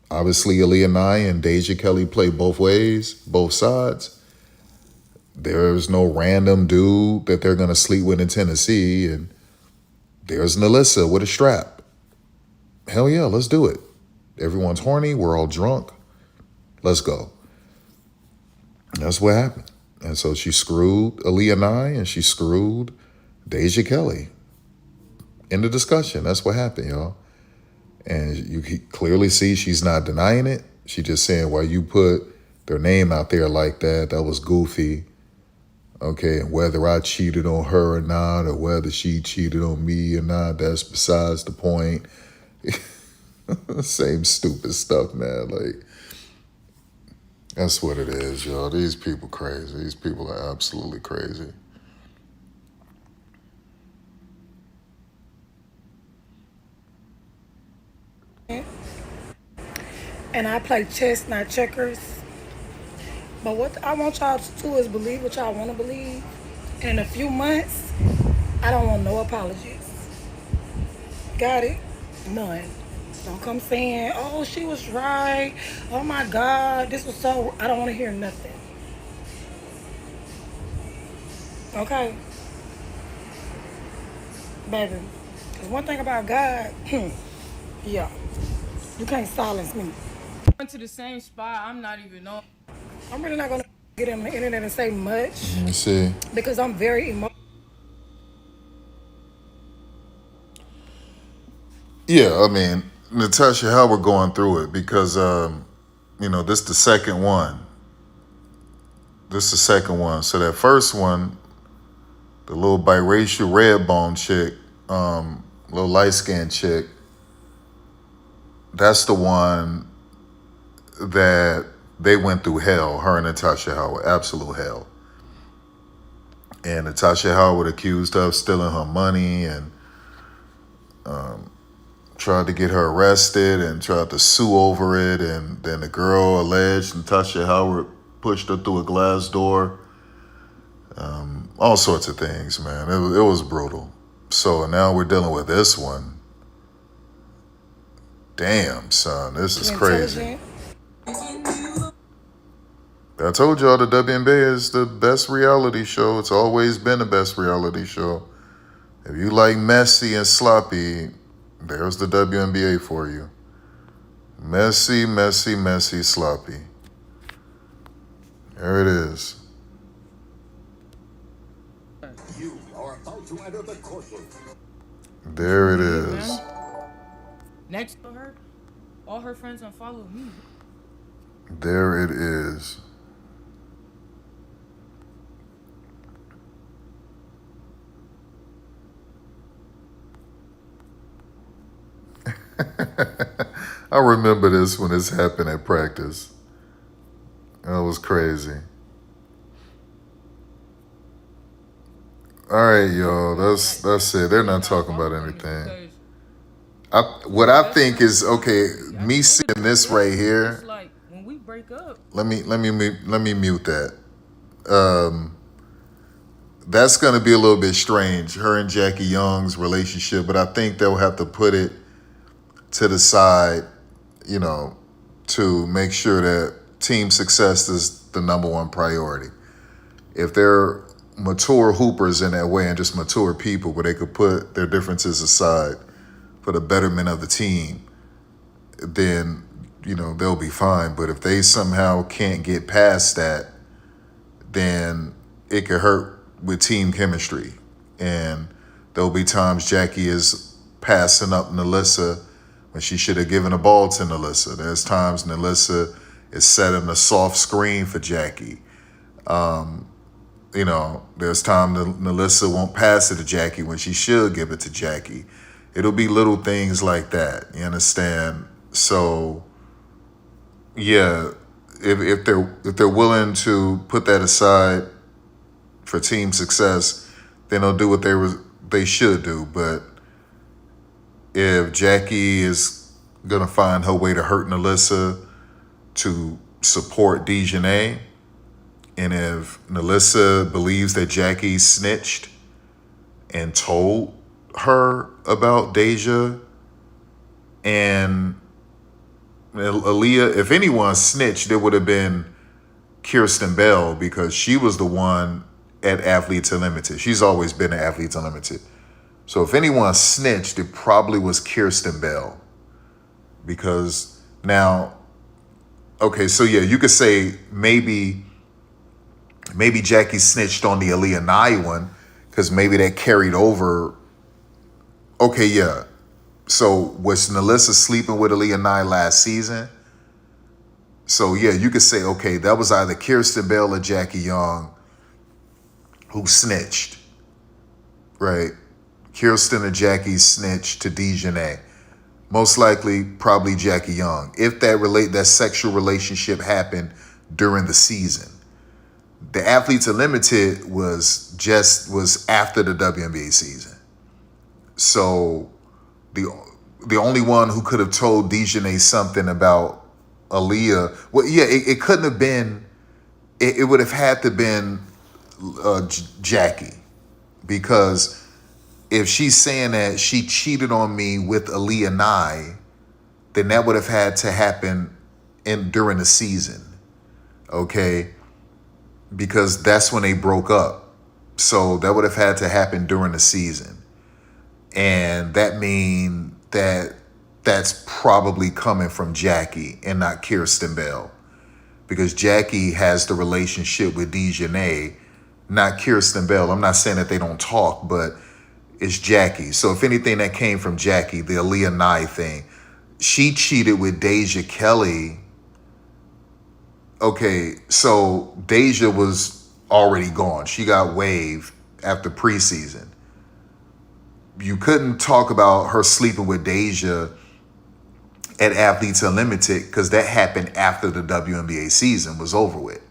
Obviously, Aaliyah Nye and Deja Kelly play both ways, both sides. There's no random dude that they're going to sleep with in Tennessee. And there's Melissa with a strap. Hell yeah, let's do it. Everyone's horny. We're all drunk. Let's go. And that's what happened. And so she screwed Aaliyah Nye and she screwed Deja Kelly. In the discussion, that's what happened, y'all. And you can clearly see she's not denying it. She's just saying, well, you put their name out there like that, that was goofy. Okay, and whether I cheated on her or not, or whether she cheated on me or not, that's besides the point. Same stupid stuff, man. Like, that's what it is, y'all. These people crazy. These people are absolutely crazy. And I play chess, not checkers. But what I want y'all to do is believe what y'all want to believe. And in a few months, I don't want no apologies. Got it? None. Don't come saying, oh, she was right. Oh my God, this was so. I don't want to hear nothing. Okay? Baby. Because one thing about God, yeah, you can't silence me. Went to the same spot. I'm not even on. I'm really not going to get on the internet and say much. Let me see. Because I'm very emotional. Yeah, Natasha, how we're going through it, because, this the second one. So that first one, the little biracial red bone chick, little light-skinned chick, that's the one that they went through hell, her and Natasha Howard, absolute hell. And Natasha Howard accused her of stealing her money and tried to get her arrested and tried to sue over it. And then the girl alleged Natasha Howard pushed her through a glass door. All sorts of things, man. It was brutal. So now we're dealing with this one. Damn, son, this is crazy. I told y'all the WNBA is the best reality show. It's always been the best reality show. If you like messy and sloppy, There's the WNBA for you. Messy, messy, messy, sloppy. There it is. You are about to enter the courtroom. There it is. Next to her, all her friends unfollowed me. There it is. I remember this when this happened at practice. That was crazy. All right, y'all. That's it. They're not talking about anything. What I think is okay. Me seeing this right here. Like when we break up. Let me mute that. That's gonna be a little bit strange. Her and Jackie Young's relationship, but I think they'll have to put it to the side, you know, to make sure that team success is the number one priority. If they're mature hoopers in that way and just mature people where they could put their differences aside for the betterment of the team, then, you know, they'll be fine. But if they somehow can't get past that, then it could hurt with team chemistry. And there'll be times Jackie is passing up Nalissa when she should have given the ball to Nalissa. There's times Nalissa is setting a soft screen for Jackie. You know, there's time Nalissa won't pass it to Jackie when she should give it to Jackie. It'll be little things like that. You understand? So, yeah, if they're willing to put that aside for team success, then they'll do what they should do. But if Jackie is gonna find her way to hurt Nalissa to support Dejanay, and if Nalissa believes that Jackie snitched and told her about Deja and Aaliyah, if anyone snitched, it would have been Kirsten Bell, because she was the one at Athletes Unlimited. She's always been at Athletes Unlimited. So if anyone snitched, it probably was Kirsten Bell. Because now, okay, so yeah, you could say maybe Jackie snitched on the Aaliyah Nye one, because maybe that carried over. Okay, yeah. So was Nalissa sleeping with Aaliyah Nye last season? So yeah, you could say, okay, that was either Kirsten Bell or Jackie Young who snitched, right? Kirsten or Jackie snitched to Dejanay. Most likely, probably Jackie Young. If that sexual relationship happened during the season. The Athletes Unlimited was after the WNBA season. So the only one who could have told Dejanay something about Aaliyah, well, yeah, it couldn't have been, it would have had to been Jackie, because if she's saying that she cheated on me with Aaliyah Nye, then that would have had to happen during the season, okay? Because that's when they broke up. So that would have had to happen during the season. And that means that's probably coming from Jackie and not Kirsten Bell. Because Jackie has the relationship with Dejanay, not Kirsten Bell. I'm not saying that they don't talk, but it's Jackie. So if anything, that came from Jackie, the Aaliyah Nye thing. She cheated with Deja Kelly. Okay, so Deja was already gone. She got waived after preseason. You couldn't talk about her sleeping with Deja at Athletes Unlimited, because that happened after the WNBA season was over with.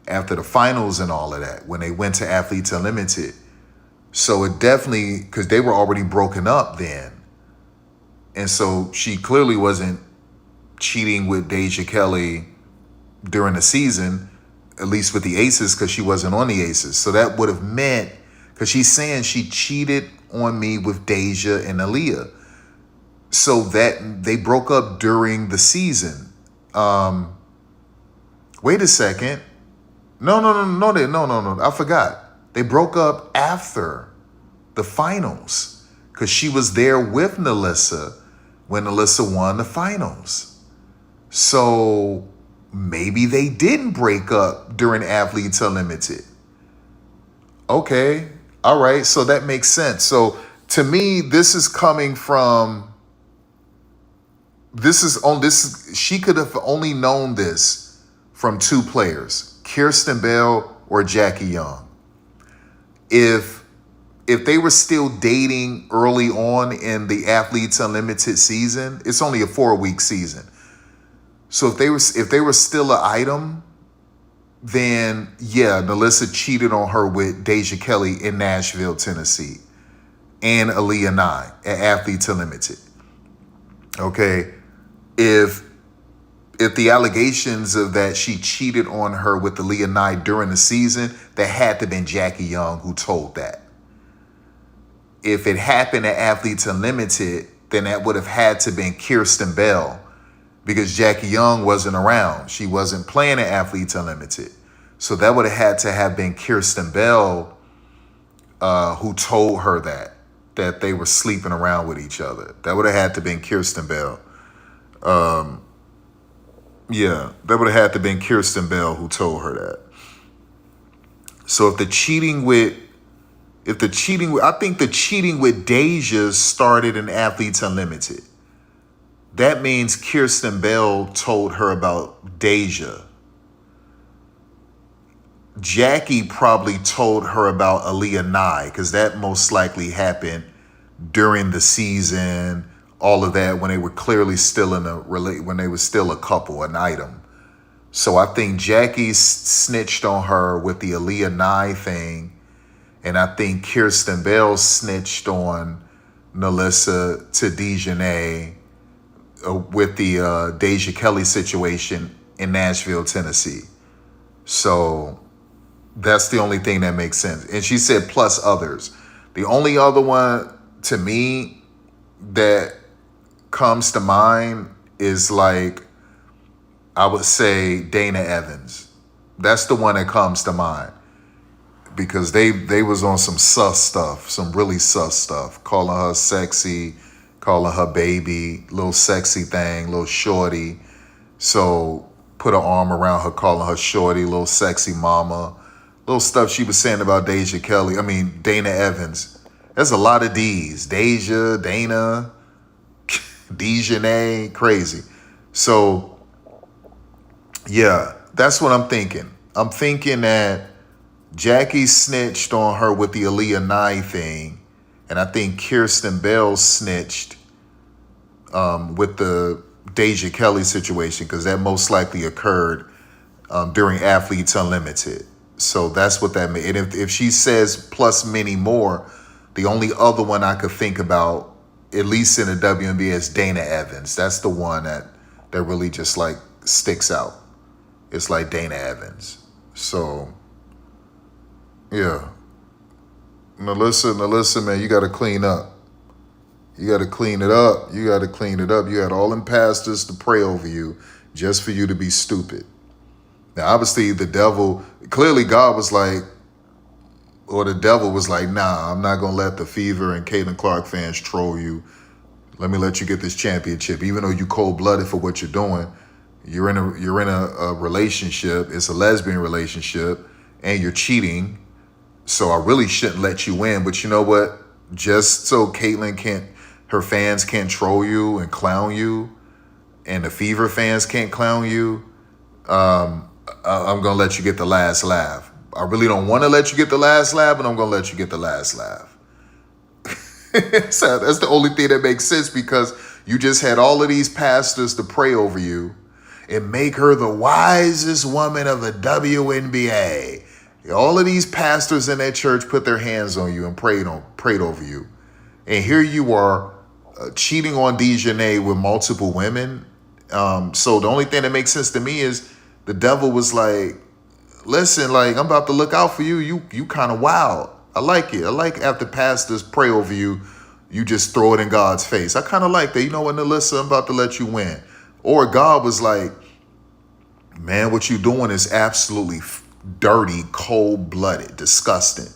After the finals and all of that, when they went to Athletes Unlimited. So it definitely, because they were already broken up then. And so she clearly wasn't cheating with Deja Kelly during the season, at least with the Aces, because she wasn't on the Aces. So that would have meant, because she's saying she cheated on me with Deja and Aaliyah. So that they broke up during the season. Wait a second. No. I forgot. They broke up after the finals, because she was there with Nalissa when Nalissa won the finals. So maybe they didn't break up during Athletes Unlimited. Okay, all right, so that makes sense. So to me, this is coming from, she could have only known this from two players, Kirsten Bell or Jackie Young. If they were still dating early on in the Athletes Unlimited season, it's only a 4-week season. So if they were still an item, then yeah, Nalissa cheated on her with Deja Kelly in Nashville, Tennessee, and Aaliyah Nye at Athletes Unlimited. Okay, if the allegations of that she cheated on her with Aaliyah Nye during the season, that had to have been Jackie Young who told that. If it happened at Athletes Unlimited, then that would have had to been Kirsten Bell, because Jackie Young wasn't around. She wasn't playing at Athletes Unlimited. So that would have had to have been Kirsten Bell who told her that they were sleeping around with each other. That would have had to been Kirsten Bell. Yeah, that would have had to been Kirsten Bell who told her that. So I think the cheating with Deja started in Athletes Unlimited. That means Kirsten Bell told her about Deja. Jackie probably told her about Aaliyah Nye, because that most likely happened during the season, all of that, when they were clearly still when they were still a couple, an item. So I think Jackie snitched on her with the Aaliyah Nye thing, and I think Kirsten Bell snitched on Nalissa to Dejanay with the Deja Kelly situation in Nashville, Tennessee. So that's the only thing that makes sense. And she said plus others. The only other one to me that comes to mind is, like, I would say Dana Evans. That's the one that comes to mind, because they was on some sus stuff, some really sus stuff, calling her sexy, calling her baby, little sexy thing, little shorty. So put her arm around her, calling her shorty, little sexy mama, little stuff she was saying about Dana Evans. There's a lot of D's. Deja, Dana, Dejanay, crazy. So yeah, that's what I'm thinking. I'm thinking that Jackie snitched on her with the Aaliyah Nye thing, and I think Kirsten Bell snitched with the Deja Kelly situation, because that most likely occurred during Athletes Unlimited. So that's what that means. And if she says plus many more, the only other one I could think about, at least in the WNBA, is Dana Evans. That's the one that really just like sticks out. It's like Dana Evans. So yeah, Nalissa, man, you got to clean up. You got to clean it up. You had all them pastors to pray over you just for you to be stupid. Now, obviously, clearly God was like, or the devil was like, nah, I'm not going to let the Fever and Caitlin Clark fans troll you. Let me let you get this championship. Even though you cold-blooded for what you're doing, you're in a relationship. It's a lesbian relationship, and you're cheating. So I really shouldn't let you win. But you know what? Just so her fans can't troll you and clown you, and the Fever fans can't clown you, I'm going to let you get the last laugh. I really don't want to let you get the last laugh, but I'm going to let you get the last laugh. So that's the only thing that makes sense, because you just had all of these pastors to pray over you and make her the wisest woman of the WNBA. All of these pastors in that church put their hands on you and prayed over you. And here you are cheating on Dejanay with multiple women. So the only thing that makes sense to me is the devil was like, listen, like, I'm about to look out for you. You kind of wild. I like it. I like after pastors pray over you, you just throw it in God's face. I kind of like that. You know what, Nalissa, I'm about to let you win. Or God was like, man, what you doing is absolutely dirty, cold-blooded, disgusting.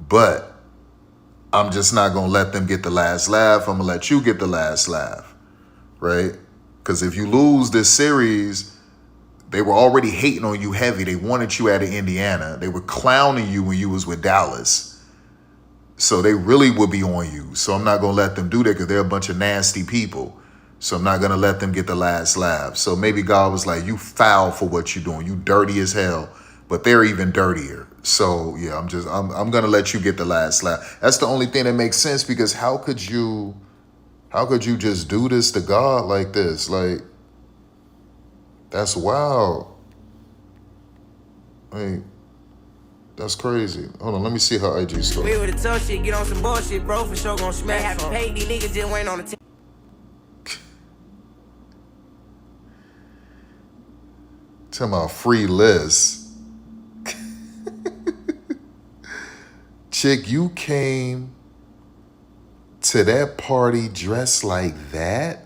But I'm just not going to let them get the last laugh. I'm going to let you get the last laugh, right? Because if you lose this series, they were already hating on you heavy. They wanted you out of Indiana. They were clowning you when you was with Dallas. So they really would be on you. So I'm not going to let them do that because they're a bunch of nasty people. So I'm not going to let them get the last laugh. So maybe God was like, you foul for what you're doing. You dirty as hell. But they're even dirtier. So yeah, I'm going to let you get the last laugh. That's the only thing that makes sense, because how could you just do this to God like this? Like, that's wild. Like, that's crazy. Hold on, let me see her IG story. We with the tough shit, get on some bullshit, bro, for sure gon' smash. Have to pay these niggas just waiting on the team. Talking about free list. Chick, you came to that party dressed like that?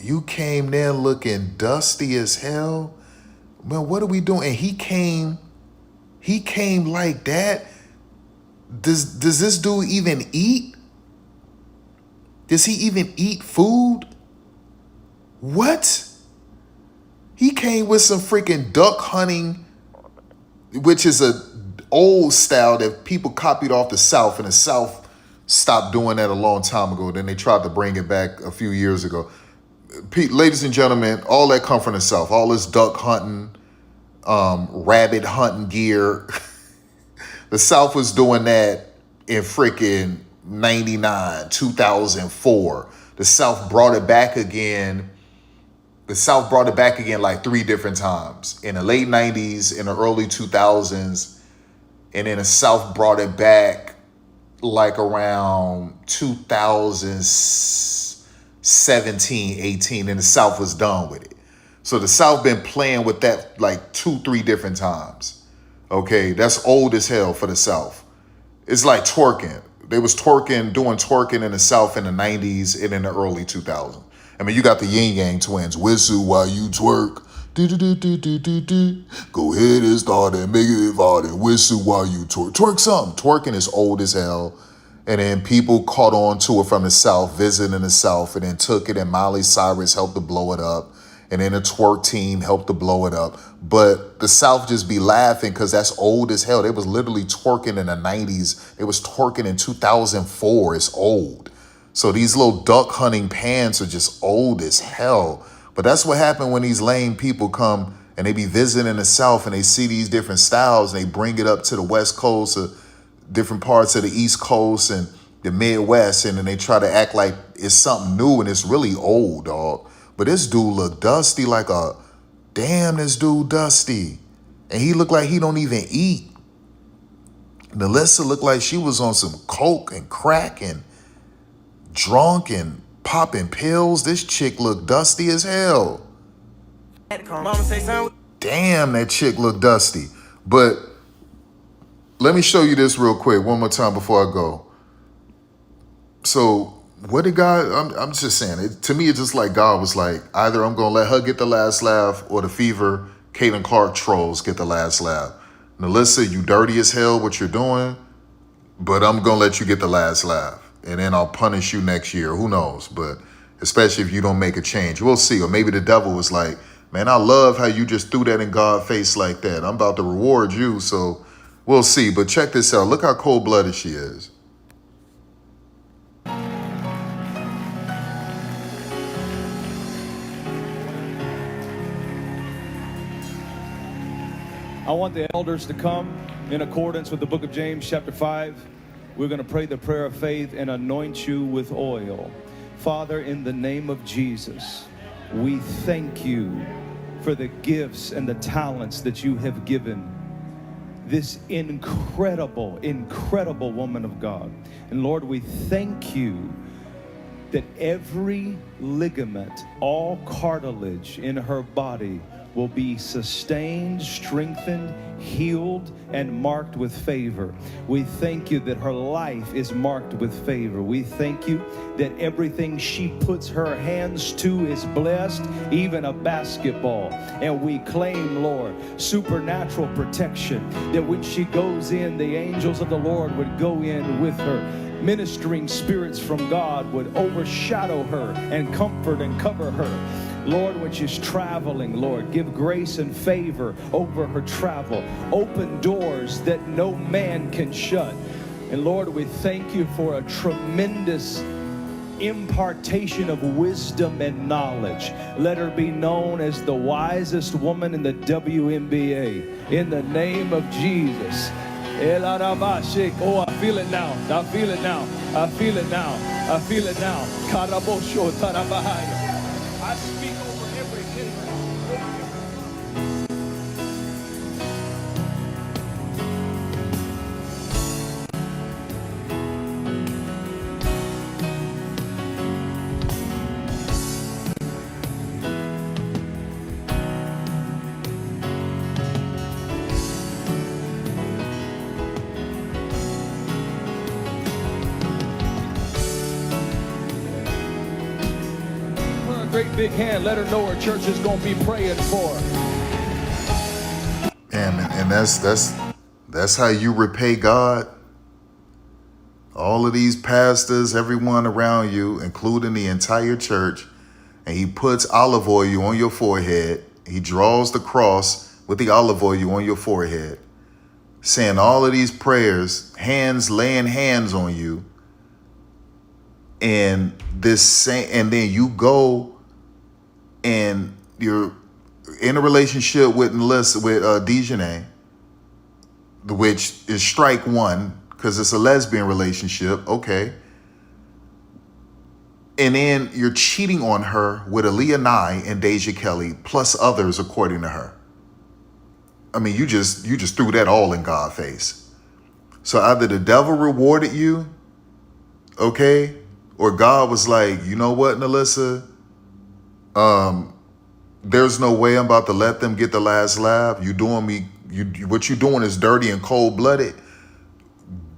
You came there looking dusty as hell? Man, what are we doing? And he came like that? Does this dude even eat? Does he even eat food? What? He came with some freaking duck hunting, which is a old style that people copied off the South, and the South stopped doing that a long time ago. Then they tried to bring it back a few years ago. Ladies and gentlemen, all that come from the South. All this duck hunting, rabbit hunting gear. The South was doing that in freaking 99, 2004. The South brought it back again. The South brought it back again like 3 different times. In the late 90s, in the early 2000s, and then the South brought it back like around 2017, 18, and the South was done with it. So the South been playing with that like 2-3 different times. Okay, that's old as hell for the South. It's like twerking. They was doing twerking in the South in the 90s and in the early 2000s. I mean, you got the Yin Yang twins. Whistle while you twerk. Do. Go ahead and start and make it hard and whistle while you twerk. Twerk something. Twerking is old as hell. And then people caught on to it from the South, visiting the South, and then took it, and Miley Cyrus helped to blow it up. And then the twerk team helped to blow it up. But the South just be laughing because that's old as hell. They was literally twerking in the 90s. They was twerking in 2004. It's old. So these little duck hunting pants are just old as hell. But that's what happened when these lame people come and they be visiting the South and they see these different styles and they bring it up to the West Coast or different parts of the East Coast and the Midwest, and then they try to act like it's something new and it's really old, dog. But this dude look dusty like this dude dusty. And he looked like he don't even eat. Nalissa looked like she was on some coke and crack and drunk and popping pills. This chick looked dusty as hell. Damn, that chick looked dusty. But let me show you this real quick one more time before I go. So what did God, I'm just saying, to me it's just like God was like, either I'm going to let her get the last laugh or the Fever, Caitlin Clark trolls get the last laugh. Nalissa, you dirty as hell what you're doing, but I'm going to let you get the last laugh. And then I'll punish you next year. Who knows? But especially if you don't make a change. We'll see. Or maybe the devil was like, man, I love how you just threw that in God's face like that. I'm about to reward you. So we'll see. But check this out. Look how cold-blooded she is. I want the elders to come in accordance with the book of James chapter 5. We're going to pray the prayer of faith and anoint you with oil. Father, in the name of Jesus, we thank you for the gifts and the talents that you have given this incredible, incredible woman of God. And Lord, we thank you that every ligament, all cartilage in her body will be sustained, strengthened, healed, and marked with favor. We thank you that her life is marked with favor. We thank you that everything she puts her hands to is blessed, even a basketball. And we claim, Lord, supernatural protection, that when she goes in, the angels of the Lord would go in with her. Ministering spirits from God would overshadow her and comfort and cover her. Lord, when she's traveling, Lord, give grace and favor over her travel. Open doors that no man can shut. And Lord, we thank you for a tremendous impartation of wisdom and knowledge. Let her be known as the wisest woman in the WNBA. In the name of Jesus. Oh, I feel it now. I feel it now. I feel it now. I feel it now. Karabosho tarabahaya. I speak over every kingdom. Great big hand. Let her know her church is going to be praying for her. And that's how you repay God. All of these pastors, everyone around you, including the entire church, and he puts olive oil on your forehead. He draws the cross with the olive oil on your forehead, saying all of these prayers, laying hands on you, and then you go and you're in a relationship with Judgement, which is strike one because it's a lesbian relationship. Okay. And then you're cheating on her with Aaliyah Nye and Deja Kelly, plus others, according to her. I mean, you just threw that all in God's face. So either the devil rewarded you, okay, or God was like, you know what, Nalissa? There's no way I'm about to let them get the last laugh. What you doing is dirty and cold-blooded,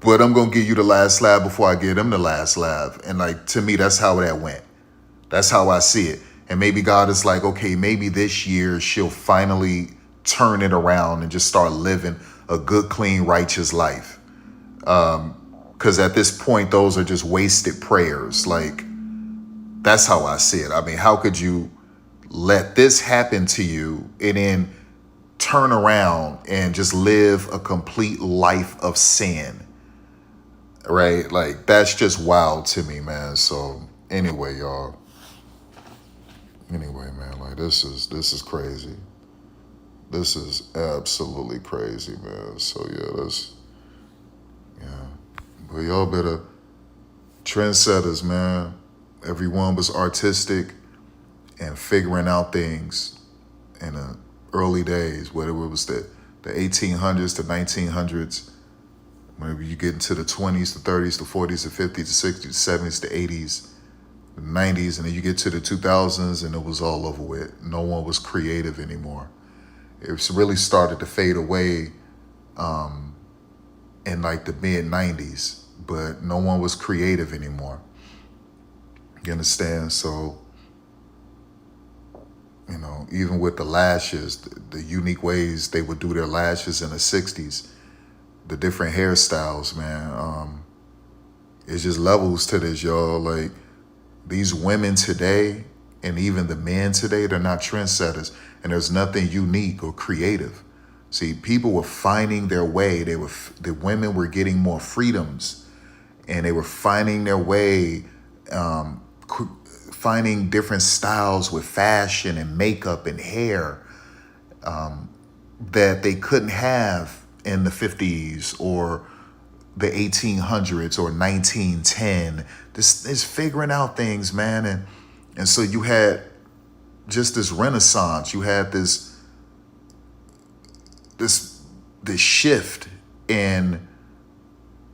but I'm going to give you the last laugh before I give them the last laugh. And like, to me, that's how that went. That's how I see it. And maybe God is like, okay, maybe this year she'll finally turn it around and just start living a good, clean, righteous life. Because at this point, those are just wasted prayers. Like, that's how I see it. I mean, how could you let this happen to you and then turn around and just live a complete life of sin? Right? Like, that's just wild to me, man. So anyway, y'all. Anyway, man, like this is crazy. This is absolutely crazy, man. So yeah. But y'all better trendsetters, man. Everyone was artistic and figuring out things in the early days, whether it was the 1800s, the 1900s, whenever you get into the 20s, the 30s, the 40s, the 50s, the 60s, the 70s, the 80s, the 90s, and then you get to the 2000s and it was all over with. No one was creative anymore. It's really started to fade away in like the mid-90s, but no one was creative anymore. You understand? So, you know, even with the lashes, the unique ways they would do their lashes in the 60s, the different hairstyles, man, it's just levels to this, y'all. Like, these women today and even the men today, they're not trendsetters, and there's nothing unique or creative. See, people were finding their way. The women were getting more freedoms, and they were finding their way, finding different styles with fashion and makeup and hair that they couldn't have in the 50s or the 1800s or 1910. This is figuring out things, man. And so you had just this renaissance. You had this shift in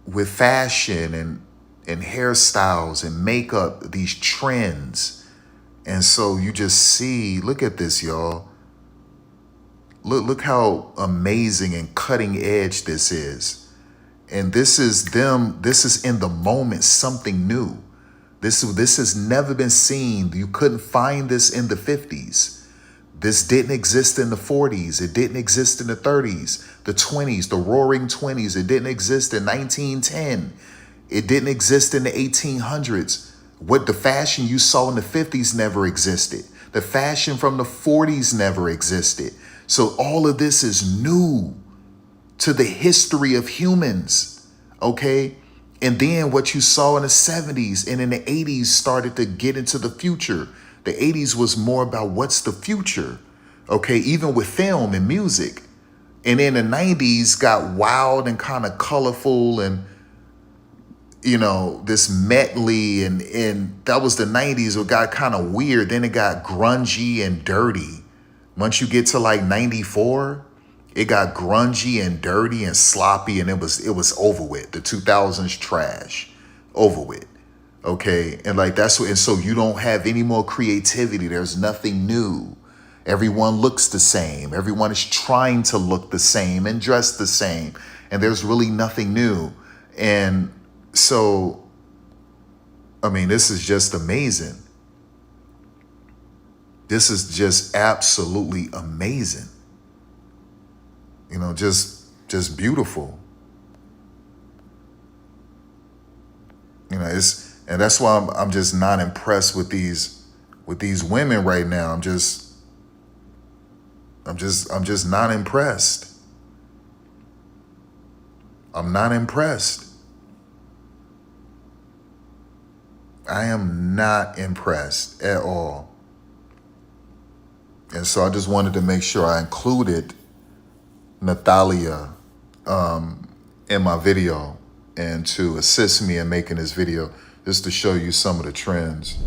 with fashion and hairstyles and makeup, these trends. And so you just see, look at this, y'all. look how amazing and cutting edge this is. And this is in the moment, something new. This has never been seen. You couldn't find this in the 50s. This didn't exist in the 40s. It didn't exist in the 30s, the 20s, the roaring 20s. It didn't exist in 1910. It didn't exist in the 1800s. What the fashion you saw in the 50s never existed. The fashion from the 40s never existed. So all of this is new to the history of humans, okay? And then what you saw in the 70s and in the 80s started to get into the future. The 80s was more about what's the future, okay? Even with film and music. And then the 90s got wild and kind of colorful and, you know, this medley, and that was the 90s. It got kind of weird. Then it got grungy and dirty. Once you get to like 94, it got grungy and dirty and sloppy, and it was over with. The 2000s trash, over with. Okay, and like that's what, and so you don't have any more creativity. There's nothing new. Everyone looks the same. Everyone is trying to look the same and dress the same, and there's really nothing new. And so, I mean, this is just amazing. This is just absolutely amazing. You know, just beautiful. You know, and that's why I'm just not impressed with these women right now. I'm just not impressed. I'm not impressed. I am not impressed at all. And so I just wanted to make sure I included Natalia in my video and to assist me in making this video, just to show you some of the trends.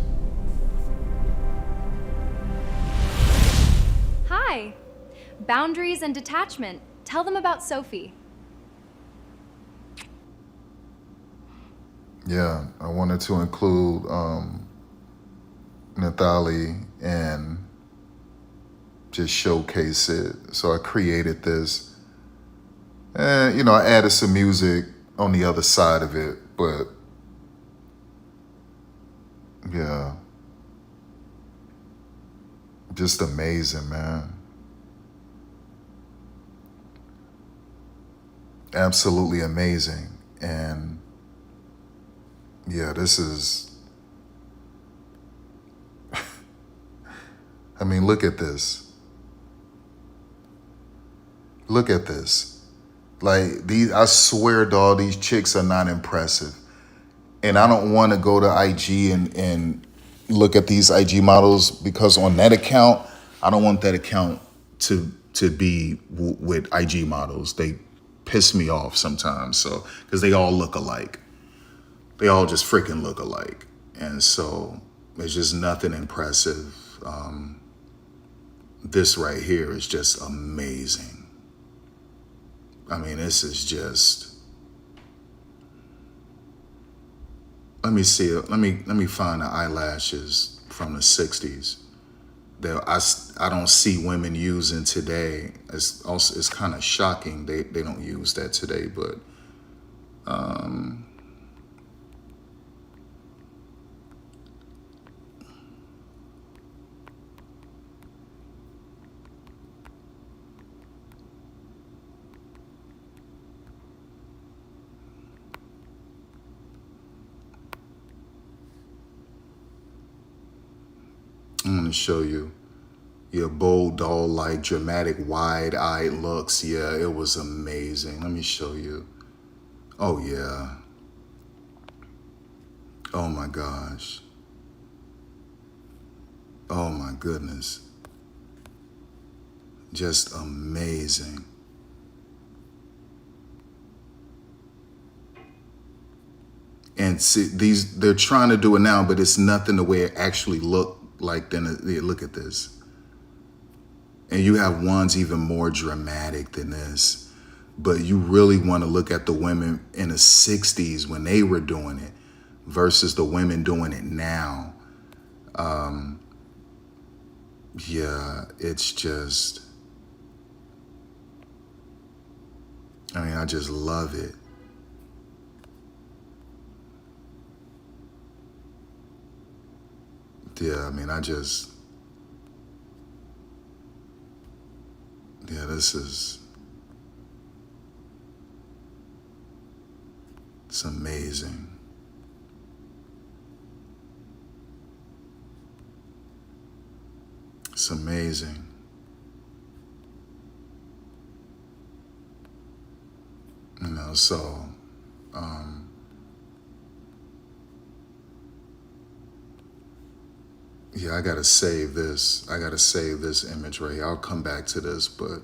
Hi. Boundaries and detachment. Tell them about Sophie. Yeah, I wanted to include Natalie and just showcase it. So I created this. And, you know, I added some music on the other side of it, but yeah. Just amazing, man. Absolutely amazing. And yeah, this is, I mean, look at this. Look at this. Like, I swear, dog, these chicks are not impressive. And I don't want to go to IG and look at these IG models, because on that account, I don't want that account to be with IG models. They piss me off sometimes. So, because they all look alike. They all just freaking look alike. And so there's just nothing impressive. This right here is just amazing. I mean, this is just, let me see it. Let me find the eyelashes from the 60s that I don't see women using today. It's kind of shocking they don't use that today, but I'm gonna show you. Yeah, bold, doll-like, dramatic, wide-eyed looks. Yeah, it was amazing. Let me show you. Oh, yeah. Oh, my gosh. Oh, my goodness. Just amazing. And see, they're trying to do it now, but it's nothing the way it actually looked like then. Look at this. And you have ones even more dramatic than this. But you really want to look at the women in the 60s when they were doing it versus the women doing it now. Yeah, it's just I mean, I just love it. Yeah, I mean, this is, it's amazing. It's amazing. You know, so, yeah, I gotta save this. I gotta save this image right here. I'll come back to this, but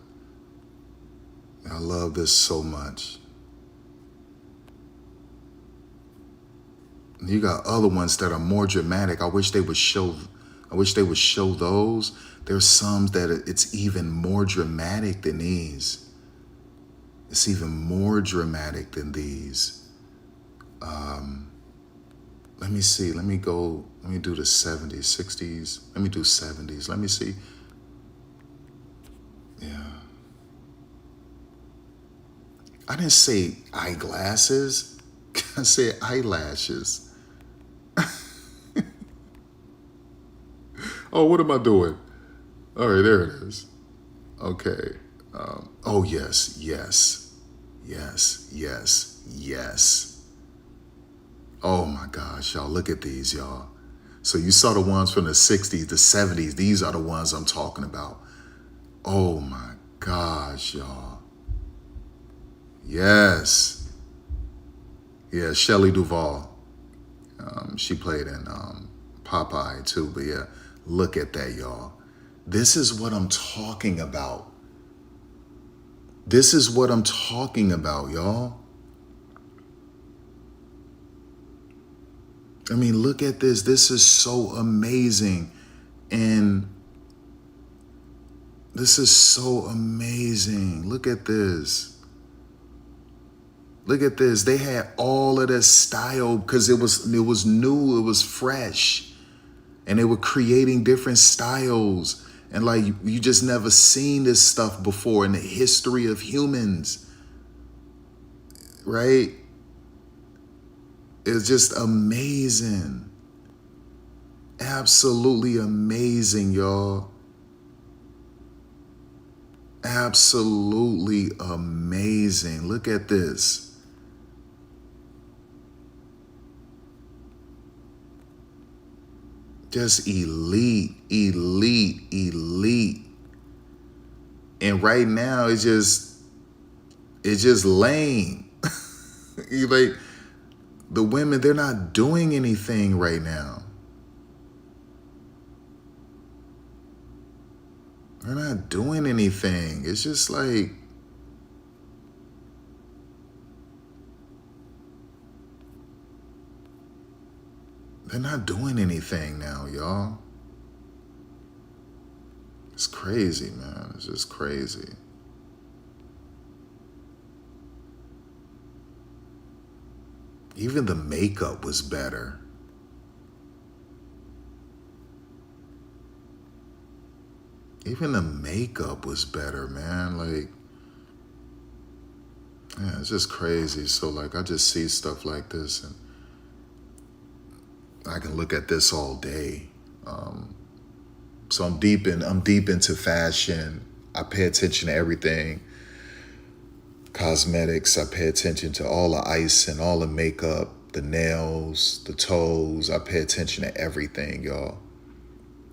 I love this so much. You got other ones that are more dramatic. I wish they would show those. There's some that it's even more dramatic than these. It's even more dramatic than these. Let me see. Let me do the 70s, 60s. Let me do 70s. Let me see. Yeah. I didn't say eyeglasses. I said eyelashes. Oh, what am I doing? All right, there it is. Okay. Oh, yes. Oh my gosh, y'all, look at these, y'all. So you saw the ones from the 60s, the 70s. These are the ones I'm talking about. Oh my gosh, y'all. Yes. Yeah, Shelley Duvall. She played in Popeye too, but yeah, look at that, y'all. This is what I'm talking about. This is what I'm talking about, y'all. I mean, look at this. This is so amazing. And this is so amazing. Look at this. Look at this. They had all of this style because it was new, it was fresh. And they were creating different styles. And like, you just never seen this stuff before in the history of humans. Right? It's just amazing. Absolutely amazing, y'all. Absolutely amazing. Look at this. Just elite. And right now it's just lame. Like, the women, they're not doing anything right now. They're not doing anything. It's just like, they're not doing anything now, y'all. It's crazy, man. It's just crazy. Even the makeup was better. Even the makeup was better, man. Like, yeah, it's just crazy. So like, I just see stuff like this and I can look at this all day. So I'm deep into fashion. I pay attention to everything. Cosmetics, I pay attention to all the ice and all the makeup, the nails, the toes. I pay attention to everything, y'all.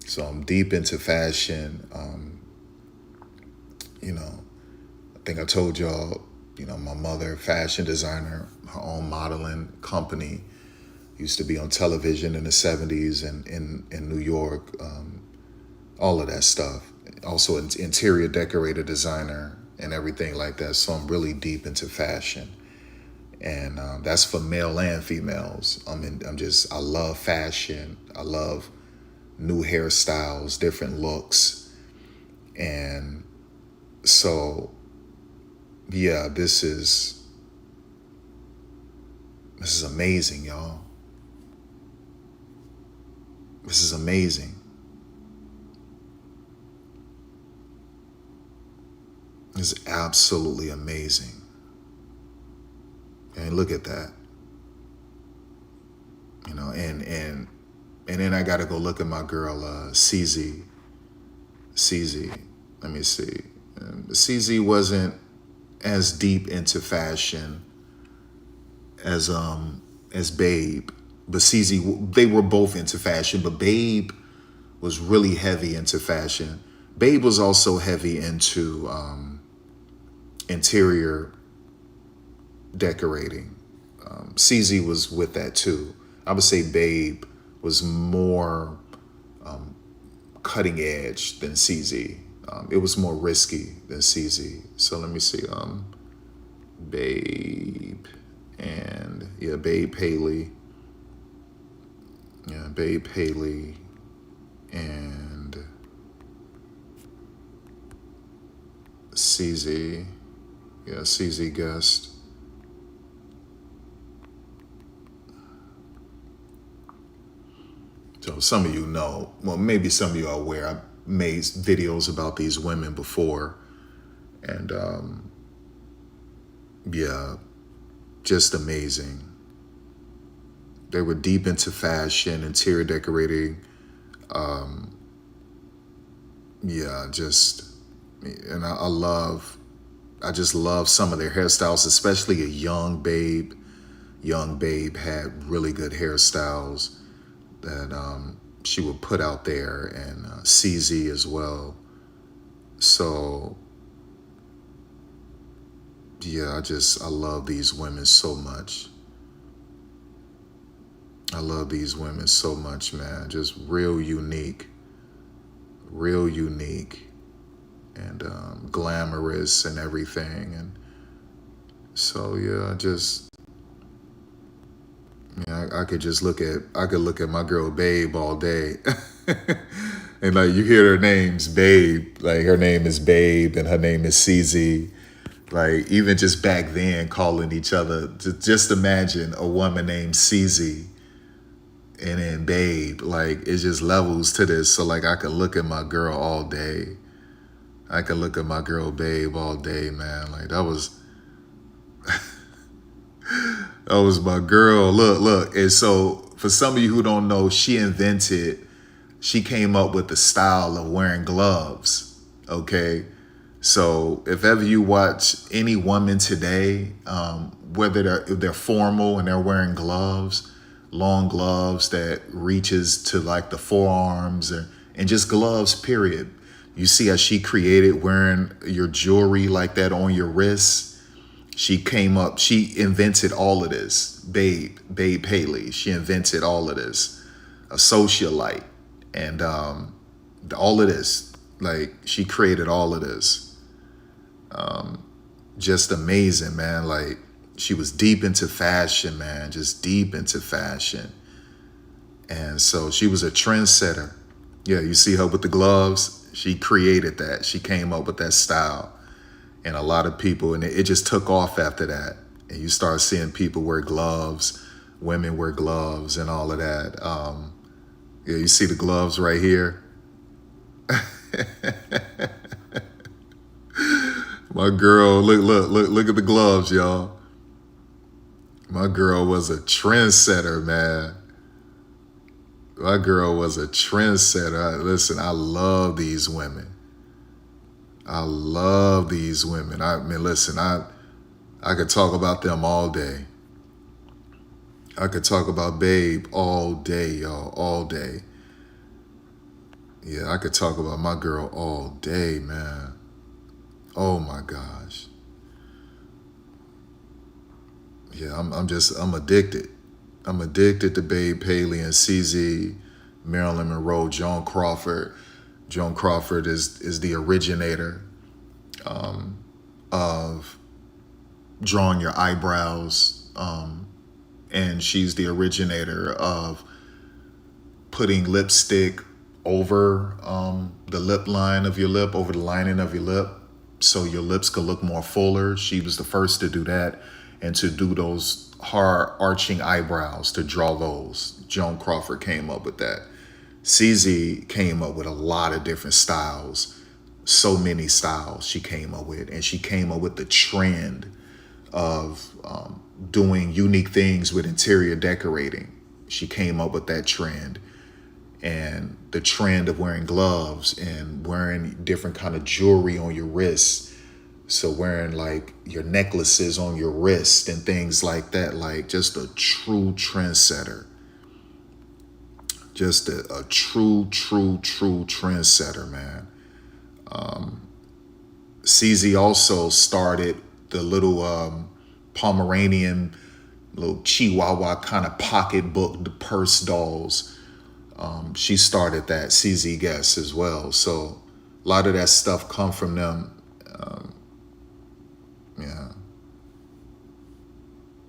So I'm deep into fashion. You know, I think I told y'all, you know, my mother, fashion designer, her own modeling company, used to be on television in the 70s and in New York, all of that stuff. Also an interior decorator designer and everything like that. So I'm really deep into fashion. And that's for male and females. I love fashion. I love new hairstyles, different looks. And so, yeah, this is amazing, y'all. This is amazing. This is absolutely amazing. And look at that. You know, and then I gotta go look at my girl, CZ. Let me see. CZ wasn't as deep into fashion as Babe, but CZ, they were both into fashion, but Babe was really heavy into fashion. Babe was also heavy into interior decorating. CZ was with that too. I would say Babe was more cutting edge than CZ. It was more risky than CZ. So let me see. Babe and Babe Paley. Yeah, Babe Paley and CZ. Yeah, CZ Guest. So some of you know, well, maybe some of you are aware, I made videos about these women before. And yeah, just amazing. They were deep into fashion, interior decorating. Yeah, just, and I just love some of their hairstyles, especially a young Babe. Young Babe had really good hairstyles that she would put out there, and CZ as well. So yeah, I love these women so much. I love these women so much, man. Just real unique, and glamorous and everything. And so yeah, I could look at my girl Babe all day. And like, you hear their names, Babe, like her name is Babe and her name is CZ. Like, even just back then, calling each other, just imagine a woman named CZ and then Babe. Like, it's just levels to this. So like, I could look at my girl all day. I could look at my girl Babe all day, man. Like, that was my girl. Look. And so for some of you who don't know, she came up with the style of wearing gloves. Okay. So if ever you watch any woman today, whether they're formal and they're wearing gloves, long gloves that reaches to like the forearms, and just gloves, period. You see how she created wearing your jewelry like that on your wrists. She invented all of this. Babe Paley, she invented all of this. A socialite, and all of this. Like, she created all of this. Just amazing, man. Like, she was deep into fashion, man. Just deep into fashion. And so she was a trendsetter. Yeah, you see her with the gloves. She created that. She came up with that style. And a lot of people, and it just took off after that. And you start seeing people wear gloves, women wear gloves and all of that. Yeah, you see the gloves right here. My girl, look at the gloves, y'all. My girl was a trendsetter, man. My girl was a trendsetter. Listen, I love these women. I love these women. I mean, listen, I could talk about them all day. I could talk about Babe all day, y'all, all day. Yeah, I could talk about my girl all day, man. Oh my gosh. Yeah, I'm addicted. I'm addicted to Babe Paley and CZ, Marilyn Monroe, Joan Crawford. Joan Crawford is the originator of drawing your eyebrows, and she's the originator of putting lipstick over the lip line of your lip, over the lining of your lip, so your lips could look more fuller. She was the first to do that, and to do those hard arching eyebrows, to draw those. Joan Crawford came up with that. CZ came up with a lot of different styles, so many styles she came up with, and she came up with the trend of doing unique things with interior decorating. She came up with that trend, and the trend of wearing gloves and wearing different kind of jewelry on your wrists. So wearing like your necklaces on your wrist and things like that, like just a true trendsetter. Just a true trendsetter, man. CZ also started the little Pomeranian, little Chihuahua kind of pocketbook, the purse dolls. She started that, CZ Guess, as well. So a lot of that stuff come from them.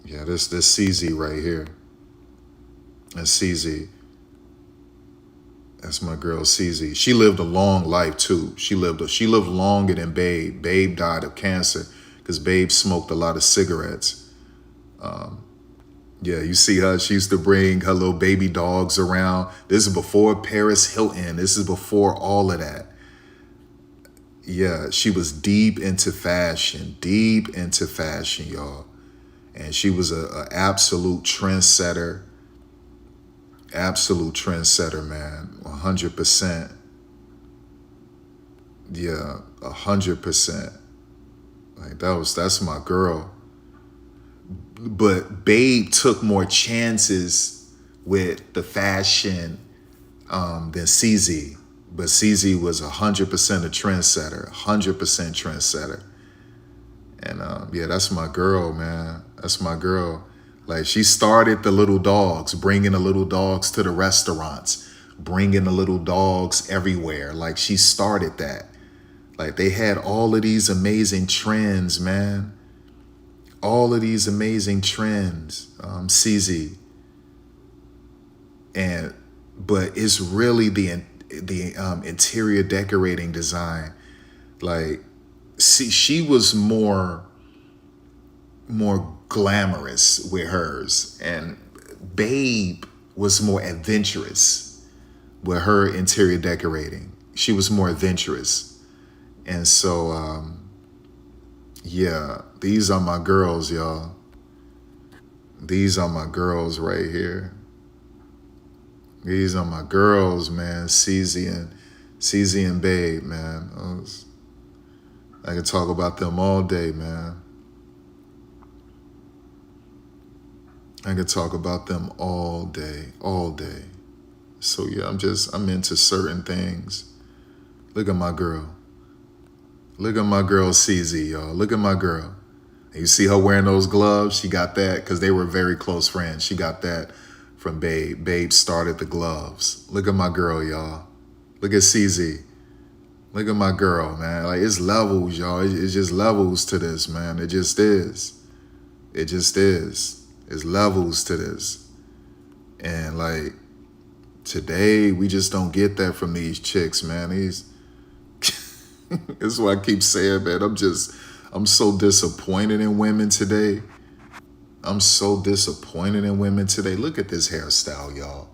Yeah, this CZ right here. That's CZ. That's my girl CZ. She lived a long life too. She lived longer than Babe. Babe died of cancer because Babe smoked a lot of cigarettes. Yeah, you see her. She used to bring her little baby dogs around. This is before Paris Hilton. This is before all of that. Yeah, she was deep into fashion, y'all. And she was a absolute trendsetter. Absolute trendsetter, man. 100%. Yeah, 100%. Like that's my girl. But Babe took more chances with the fashion than CZ. But CZ was 100% a trendsetter, 100% trendsetter. And yeah, that's my girl, man. That's my girl. Like, she started the little dogs, bringing the little dogs to the restaurants, bringing the little dogs everywhere. Like, she started that. Like, they had all of these amazing trends, man. All of these amazing trends, CZ. But it's really the interior decorating design. Like, see, she was more glamorous with hers, and Babe was more adventurous with her interior decorating. She was more adventurous. And so, yeah, these are my girls, y'all. These are my girls right here. These are my girls, man. CZ and Babe, man. I could talk about them all day, man. I could talk about them all day. So yeah, I'm into certain things. Look at my girl. Look at my girl CZ, y'all. Look at my girl. And you see her wearing those gloves? She got that because they were very close friends. She got that from Babe. Babe started the gloves. Look at my girl, y'all. Look at CZ. Look at my girl, man. Like, it's levels, y'all. It's just levels to this, man. It just is. It just is. It's levels to this. And like, today, we just don't get that from these chicks, man. This is what I keep saying, man. I'm so disappointed in women today. I'm so disappointed in women today. Look at this hairstyle, y'all.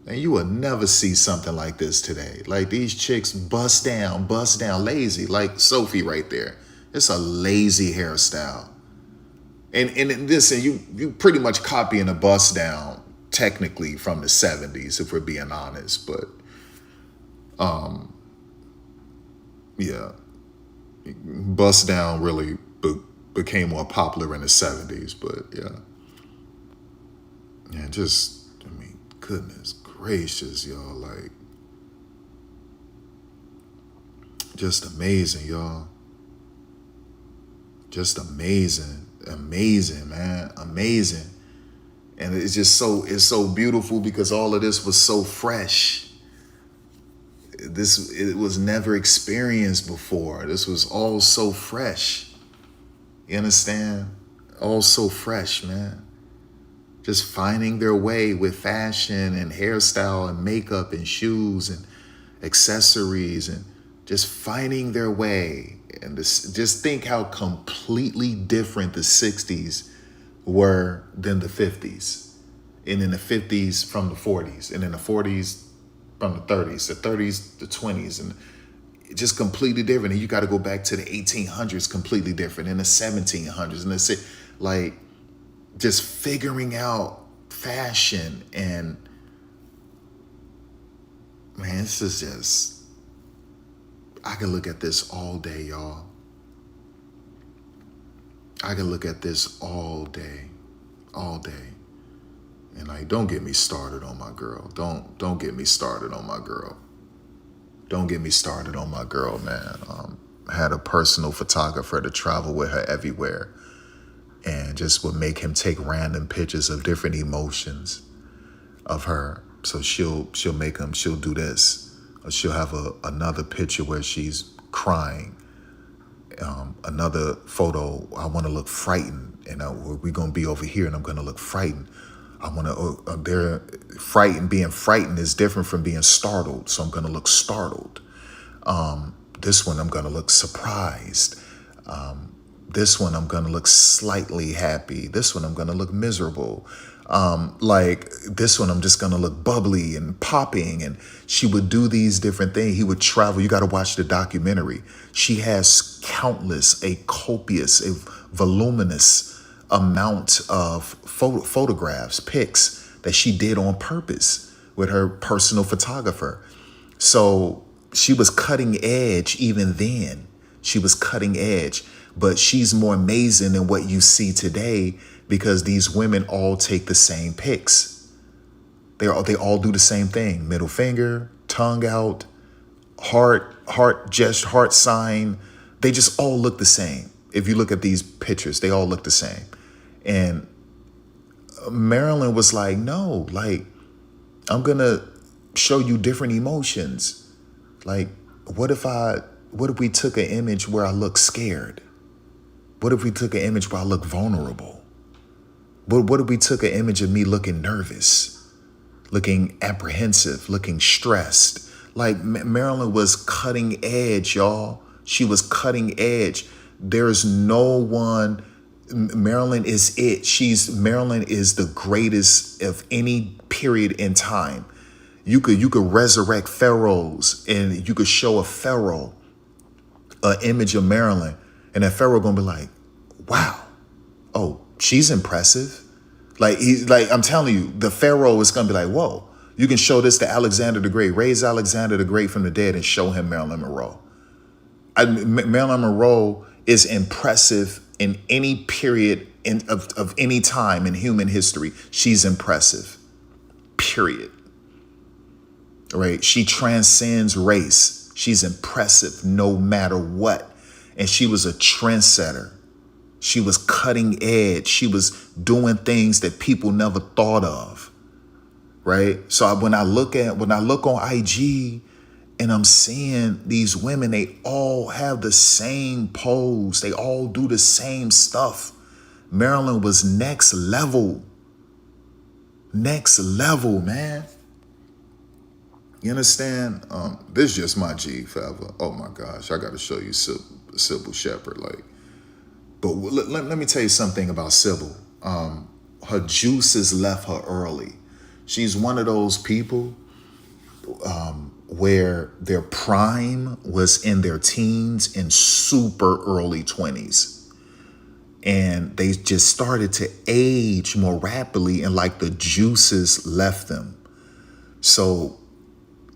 And you will never see something like this today. Like, these chicks bust down, lazy. Like Sophie right there. It's a lazy hairstyle. And listen, you pretty much copying a bust down, technically, from the 70s, if we're being honest. But, yeah, bust down really became more popular in the 70s. But yeah, goodness gracious, y'all. Like, just amazing, y'all. Just amazing, man, amazing. And it's so beautiful because all of this was so fresh. It was never experienced before. This was all so fresh. You understand? All so fresh, man. Just finding their way with fashion and hairstyle and makeup and shoes and accessories, and just finding their way. And just think how completely different the 60s were than the 50s. And in the 50s from the 40s. And in the 40s from the 30s. The 30s, the 20s. And just completely different. And you got to go back to the 1800s, completely different, and the 1700s, and the like, just figuring out fashion. And man, this is just, I can look at this all day, y'all. I can look at this all day. And like, don't get me started on my girl. Don't get me started on my girl. Don't get me started on my girl, man. I had a personal photographer to travel with her everywhere, and just would make him take random pictures of different emotions of her. So she'll do this. Or she'll have another picture where she's crying. Another photo, I want to look frightened, and we're going to be over here and I'm going to look frightened. I want to, they're frightened. Being frightened is different from being startled. So I'm going to look startled. This one, I'm going to look surprised. This one, I'm going to look slightly happy. This one, I'm going to look miserable. Like this one, I'm just going to look bubbly and popping. And she would do these different things. He would travel. You got to watch the documentary. She has countless, a copious, a voluminous amount of photographs, pics that she did on purpose with her personal photographer. So she was cutting edge even then. She was cutting edge, but she's more amazing than what you see today because these women all take the same pics. They all do the same thing. Middle finger, tongue out, heart gesture, heart sign. They just all look the same. If you look at these pictures, they all look the same. And Marilyn was like, no, like, I'm going to show you different emotions. Like, what if we took an image where I look scared? What if we took an image where I look vulnerable? What if we took an image of me looking nervous, looking apprehensive, looking stressed? Like, Marilyn was cutting edge, y'all. She was cutting edge. There's no one. Marilyn is it. Marilyn is the greatest of any period in time. You could resurrect pharaohs, and you could show a pharaoh an image of Marilyn, and that pharaoh gonna be like, wow, oh, she's impressive. Like I'm telling you, the pharaoh is gonna be like, whoa. You can show this to Alexander the Great, raise Alexander the Great from the dead, and show him Marilyn Monroe. Marilyn Monroe is impressive in any period of any time in human history. She's impressive, period. Right? She transcends race. She's impressive no matter what. And she was a trendsetter. She was cutting edge. She was doing things that people never thought of. Right? So when I look on IG, and I'm seeing these women, they all have the same pose. They all do the same stuff. Marilyn was next level. Next level, man. You understand? This is just my G forever. Oh my gosh, I got to show you Sybil Shepherd. Like, but let me tell you something about Sybil. Her juices left her early. She's one of those people where their prime was in their teens and super early 20s. And they just started to age more rapidly, and like the juices left them. So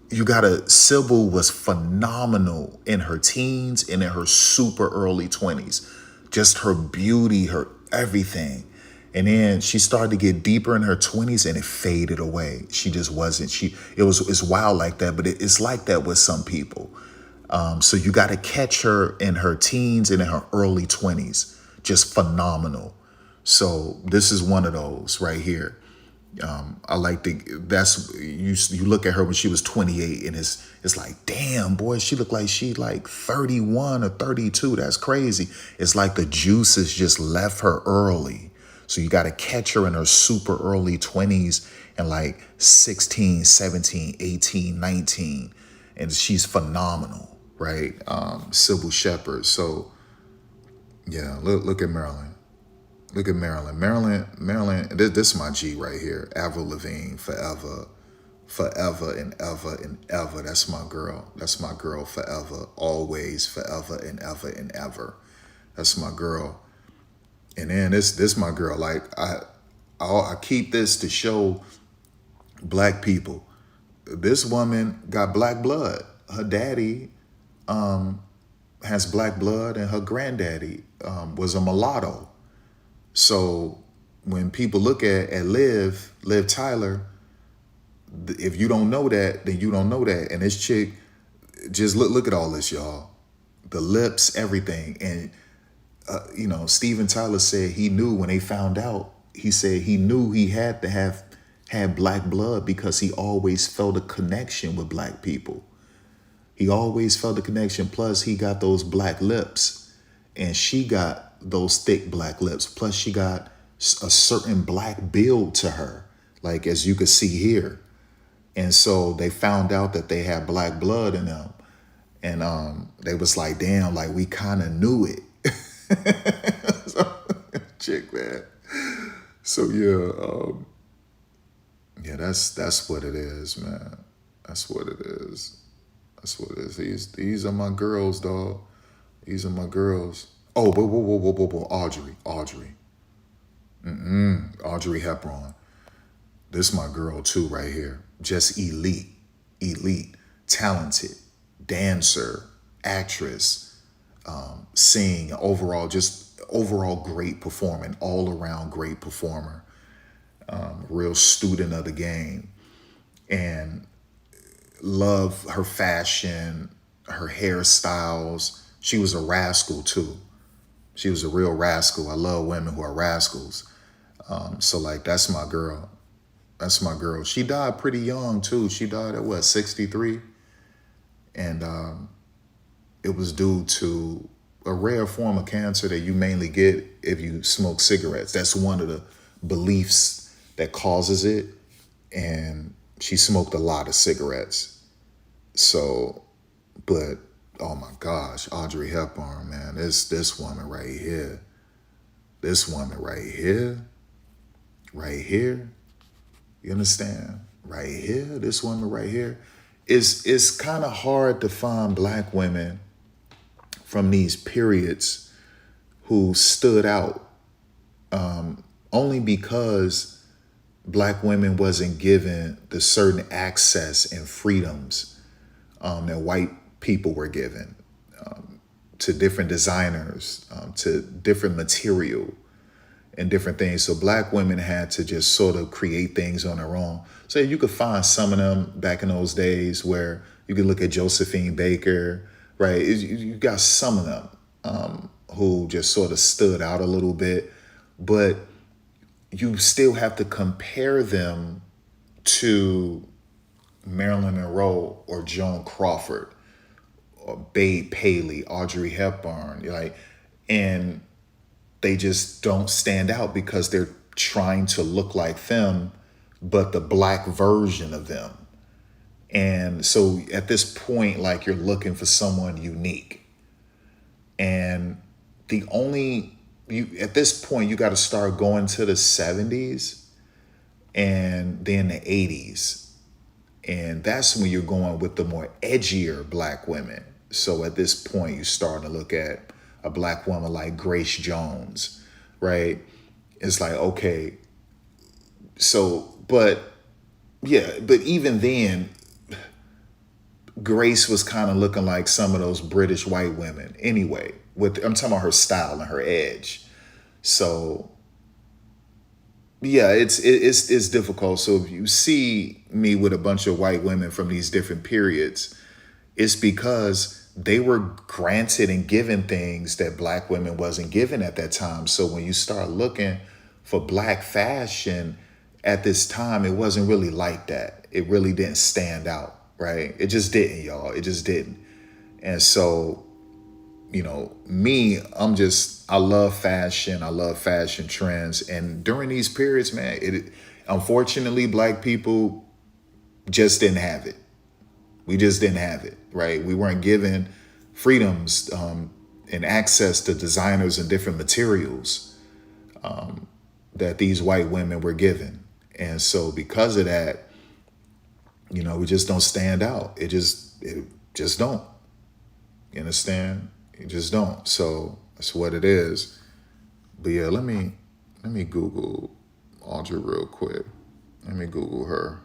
Sybil was phenomenal in her teens and in her super early 20s. Just her beauty, her everything. And then she started to get deeper in her 20s and it faded away. She just wasn't. It's wild like that, but it's like that with some people. So you got to catch her in her teens and in her early 20s. Just phenomenal. So this is one of those right here. I like you look at her when she was 28 and it's like, damn, boy, she looked like she like 31 or 32. That's crazy. It's like the juices just left her early. So you got to catch her in her super early 20s and like 16, 17, 18, 19. And she's phenomenal, right? Sybil Shepherd. So yeah, look at Marilyn. Look at Marilyn. Marilyn, this is my G right here. Avril Lavigne, forever. forever and ever and ever. That's my girl. That's my girl forever, always, forever and ever. That's my girl. And then this my girl. Like I keep this to show black people. This woman got black blood. Her daddy has black blood, and her granddaddy was a mulatto. So when people look at Liv Tyler, if you don't know that, then you don't know that. And this chick, just look at all this, y'all. The lips, everything. And, Steven Tyler said he knew when they found out, he said he knew he had to have had black blood because he always felt a connection with black people. He always felt a connection. Plus, he got those black lips, and she got those thick black lips. Plus, she got a certain black build to her, like as you could see here. And so they found out that they had black blood in them. And they was like, damn, like we kind of knew it. Chick, man. So yeah, that's what it is, man. That's what it is. That's what it is. These are my girls, dog. These are my girls. Oh, whoa. Audrey. Audrey Hepburn. This is my girl too right here. Just elite, talented, dancer, actress, sing, overall great performer, an all-around great performer, real student of the game, and love her fashion, her hairstyles. She was a rascal too. She was a real rascal. I love women who are rascals. So like, that's my girl. That's my girl. She died pretty young too. She died at 63? And it was due to a rare form of cancer that you mainly get if you smoke cigarettes. That's one of the beliefs that causes it. And she smoked a lot of cigarettes. So, but oh my gosh, Audrey Hepburn, man, this woman right here. This woman right here. You understand? Right here, this woman right here. It's kind of hard to find black women from these periods who stood out, only because black women wasn't given the certain access and freedoms that white people were given, to different designers, to different material and different things. So black women had to just sort of create things on their own. So you could find some of them back in those days where you could look at Josephine Baker, right? You got some of them who just sort of stood out a little bit, but you still have to compare them to Marilyn Monroe or Joan Crawford or Babe Paley, Audrey Hepburn, and they just don't stand out because they're trying to look like them, but the black version of them. And so at this point, like, you're looking for someone unique. And at this point, you got to start going to the 70s and then the 80s. And that's when you're going with the more edgier black women. So at this point, you're starting to look at a black woman like Grace Jones, right? It's like, okay, so, but even then, Grace was kind of looking like some of those British white women anyway. I'm talking about her style and her edge. So yeah, it's difficult. So if you see me with a bunch of white women from these different periods, it's because they were granted and given things that black women wasn't given at that time. So when you start looking for black fashion at this time, it wasn't really like that. It really didn't stand out, right? It just didn't, y'all. It just didn't. And so, me, I love fashion. I love fashion trends. And during these periods, man, unfortunately, black people just didn't have it. We just didn't have it, right? We weren't given freedoms and access to designers and different materials that these white women were given. And so because of that, You know, we just don't stand out. It just don't. You understand? You just don't. So that's what it is. But yeah, let me Google Audrey real quick. Let me Google her.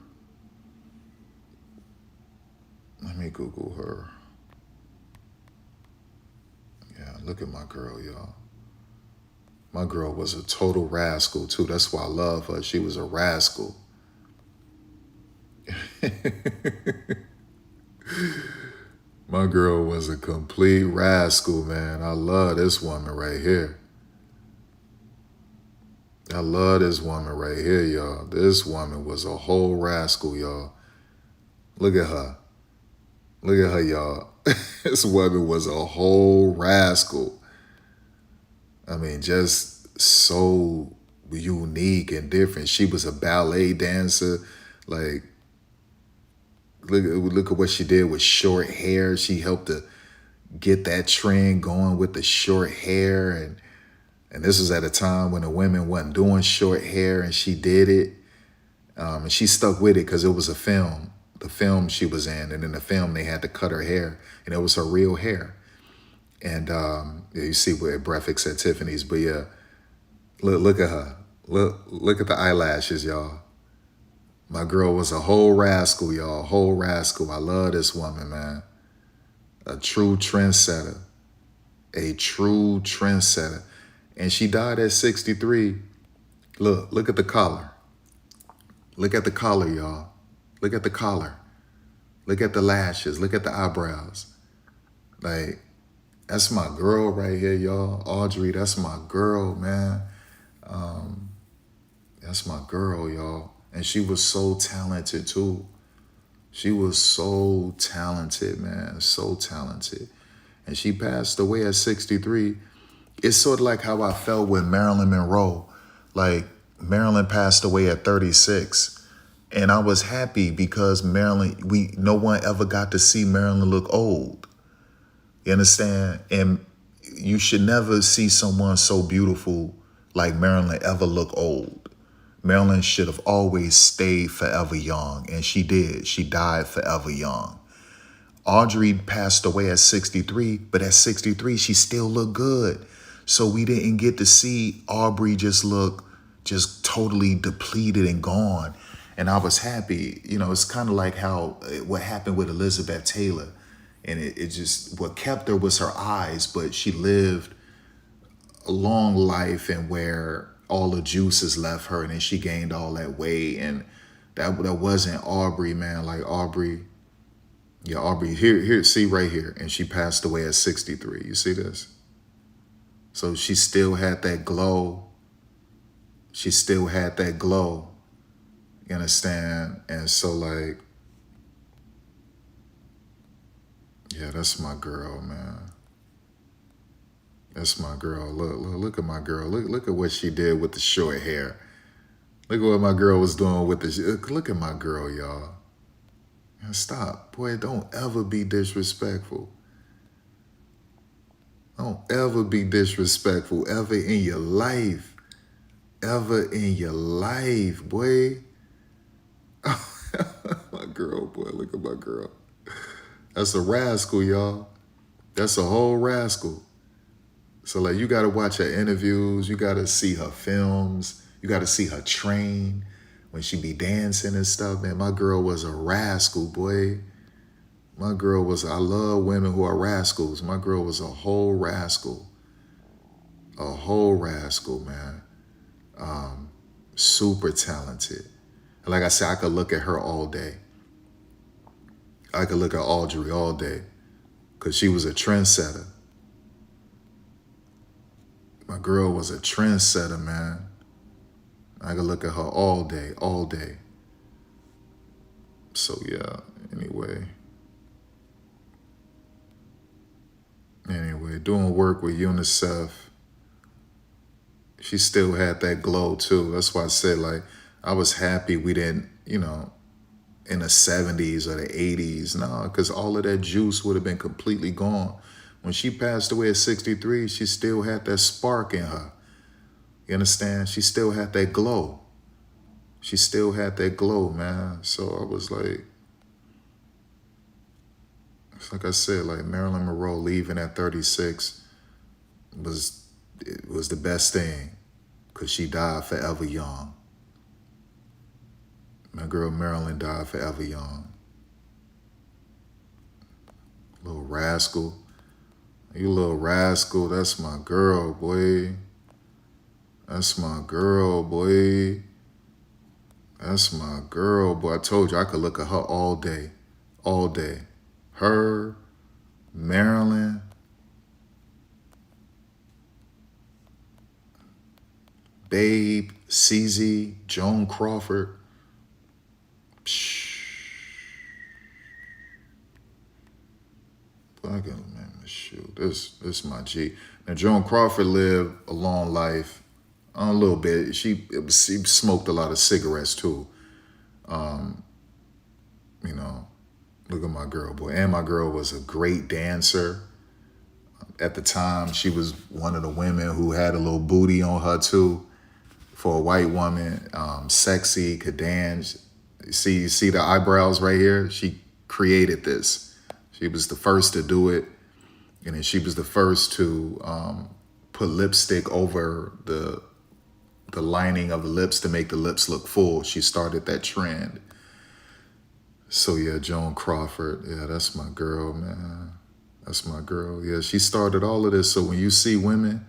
Yeah, look at my girl, y'all. My girl was a total rascal too. That's why I love her. She was a rascal. My girl was a complete rascal, man. I love this woman right here. I love this woman right here, y'all. This woman was a whole rascal, y'all. Look at her. Look at her, y'all. This woman was a whole rascal. I mean, just so unique and different. She was a ballet dancer. Like, look at what she did with short hair. She helped to get that trend going with the short hair. And this was at a time when the women wasn't doing short hair, and she did it. And she stuck with it because it was a film. The film she was in, and in the film they had to cut her hair, and it was her real hair. And yeah, you see where Breakfast at Tiffany's, but yeah, look at her. Look at the eyelashes, y'all. My girl was a whole rascal, y'all. Whole rascal. I love this woman, man. A true trendsetter. A true trendsetter. And she died at 63. Look at the collar. Look at the collar, y'all. Look at the collar. Look at the lashes. Look at the eyebrows. Like, that's my girl right here, y'all. Audrey, that's my girl, man. That's my girl, y'all. And she was so talented, too. She was so talented, man. So talented. And she passed away at 63. It's sort of like how I felt with Marilyn Monroe. Like, Marilyn passed away at 36. And I was happy because Marilyn, no one ever got to see Marilyn look old. You understand? And you should never see someone so beautiful like Marilyn ever look old. Marilyn should have always stayed forever young, and she did. She died forever young. Audrey passed away at 63, but at 63, she still looked good. So we didn't get to see Aubrey just look just totally depleted and gone. And I was happy. You know, it's kind of like what happened with Elizabeth Taylor. And it just, what kept her was her eyes, but she lived a long life and where all the juices left her, and then she gained all that weight. And that wasn't Aubrey, man. Like Aubrey, yeah, Aubrey, here, see right here. And she passed away at 63. You see this? So she still had that glow. She still had that glow. You understand? And so, like, yeah, that's my girl, man. That's my girl. Look at my girl. Look at what she did with the short hair. Look at what my girl was doing with look at my girl, y'all. Stop. Boy, don't ever be disrespectful. Don't ever be disrespectful ever in your life. Ever in your life, boy. My girl, boy, look at my girl. That's a rascal, y'all. That's a whole rascal. So, like, you got to watch her interviews. You got to see her films. You got to see her train when she be dancing and stuff. Man, my girl was a rascal, boy. My girl was, I love women who are rascals. My girl was a whole rascal. A whole rascal, man. Super talented. And like I said, I could look at her all day. I could look at Audrey all day because she was a trendsetter. My girl was a trendsetter, man. I could look at her all day, all day. So yeah, anyway, doing work with UNICEF, she still had that glow too. That's why I said, like, I was happy we didn't, in the 70s or the 80s. No, because all of that juice would have been completely gone. When she passed away at 63, she still had that spark in her. You understand? She still had that glow. She still had that glow, man. So I was like, It's like I said, like Marilyn Monroe leaving at 36 was the best thing, because she died forever young. My girl Marilyn died forever young. Little rascal. You little rascal, that's my girl, boy. That's my girl, boy. That's my girl, boy. I told you I could look at her all day. All day. Her, Marilyn, Babe, CZ, Joan Crawford. Man, shoot, this my G. Now, Joan Crawford lived a long life, a little bit. She smoked a lot of cigarettes too. You know, look at my girl, boy. And my girl was a great dancer. At the time, she was one of the women who had a little booty on her too. For a white woman, sexy, could dance. You see the eyebrows right here? She created this. She was the first to do it. And then she was the first to put lipstick over the lining of the lips to make the lips look full. She started that trend. So yeah, Joan Crawford, yeah, that's my girl, man. That's my girl. Yeah, she started all of this. So when you see women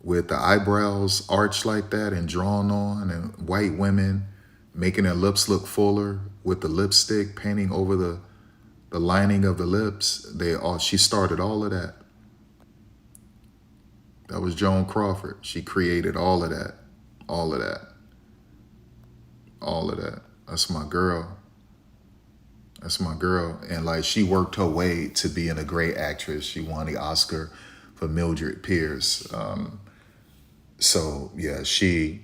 with the eyebrows arched like that and drawn on, and white women making their lips look fuller with the lipstick, painting over the lining of the lips, she started all of that. That was Joan Crawford. She created all of that. All of that. All of that. That's my girl. That's my girl. And like, she worked her way to being a great actress. She won the Oscar for Mildred Pierce. So yeah, she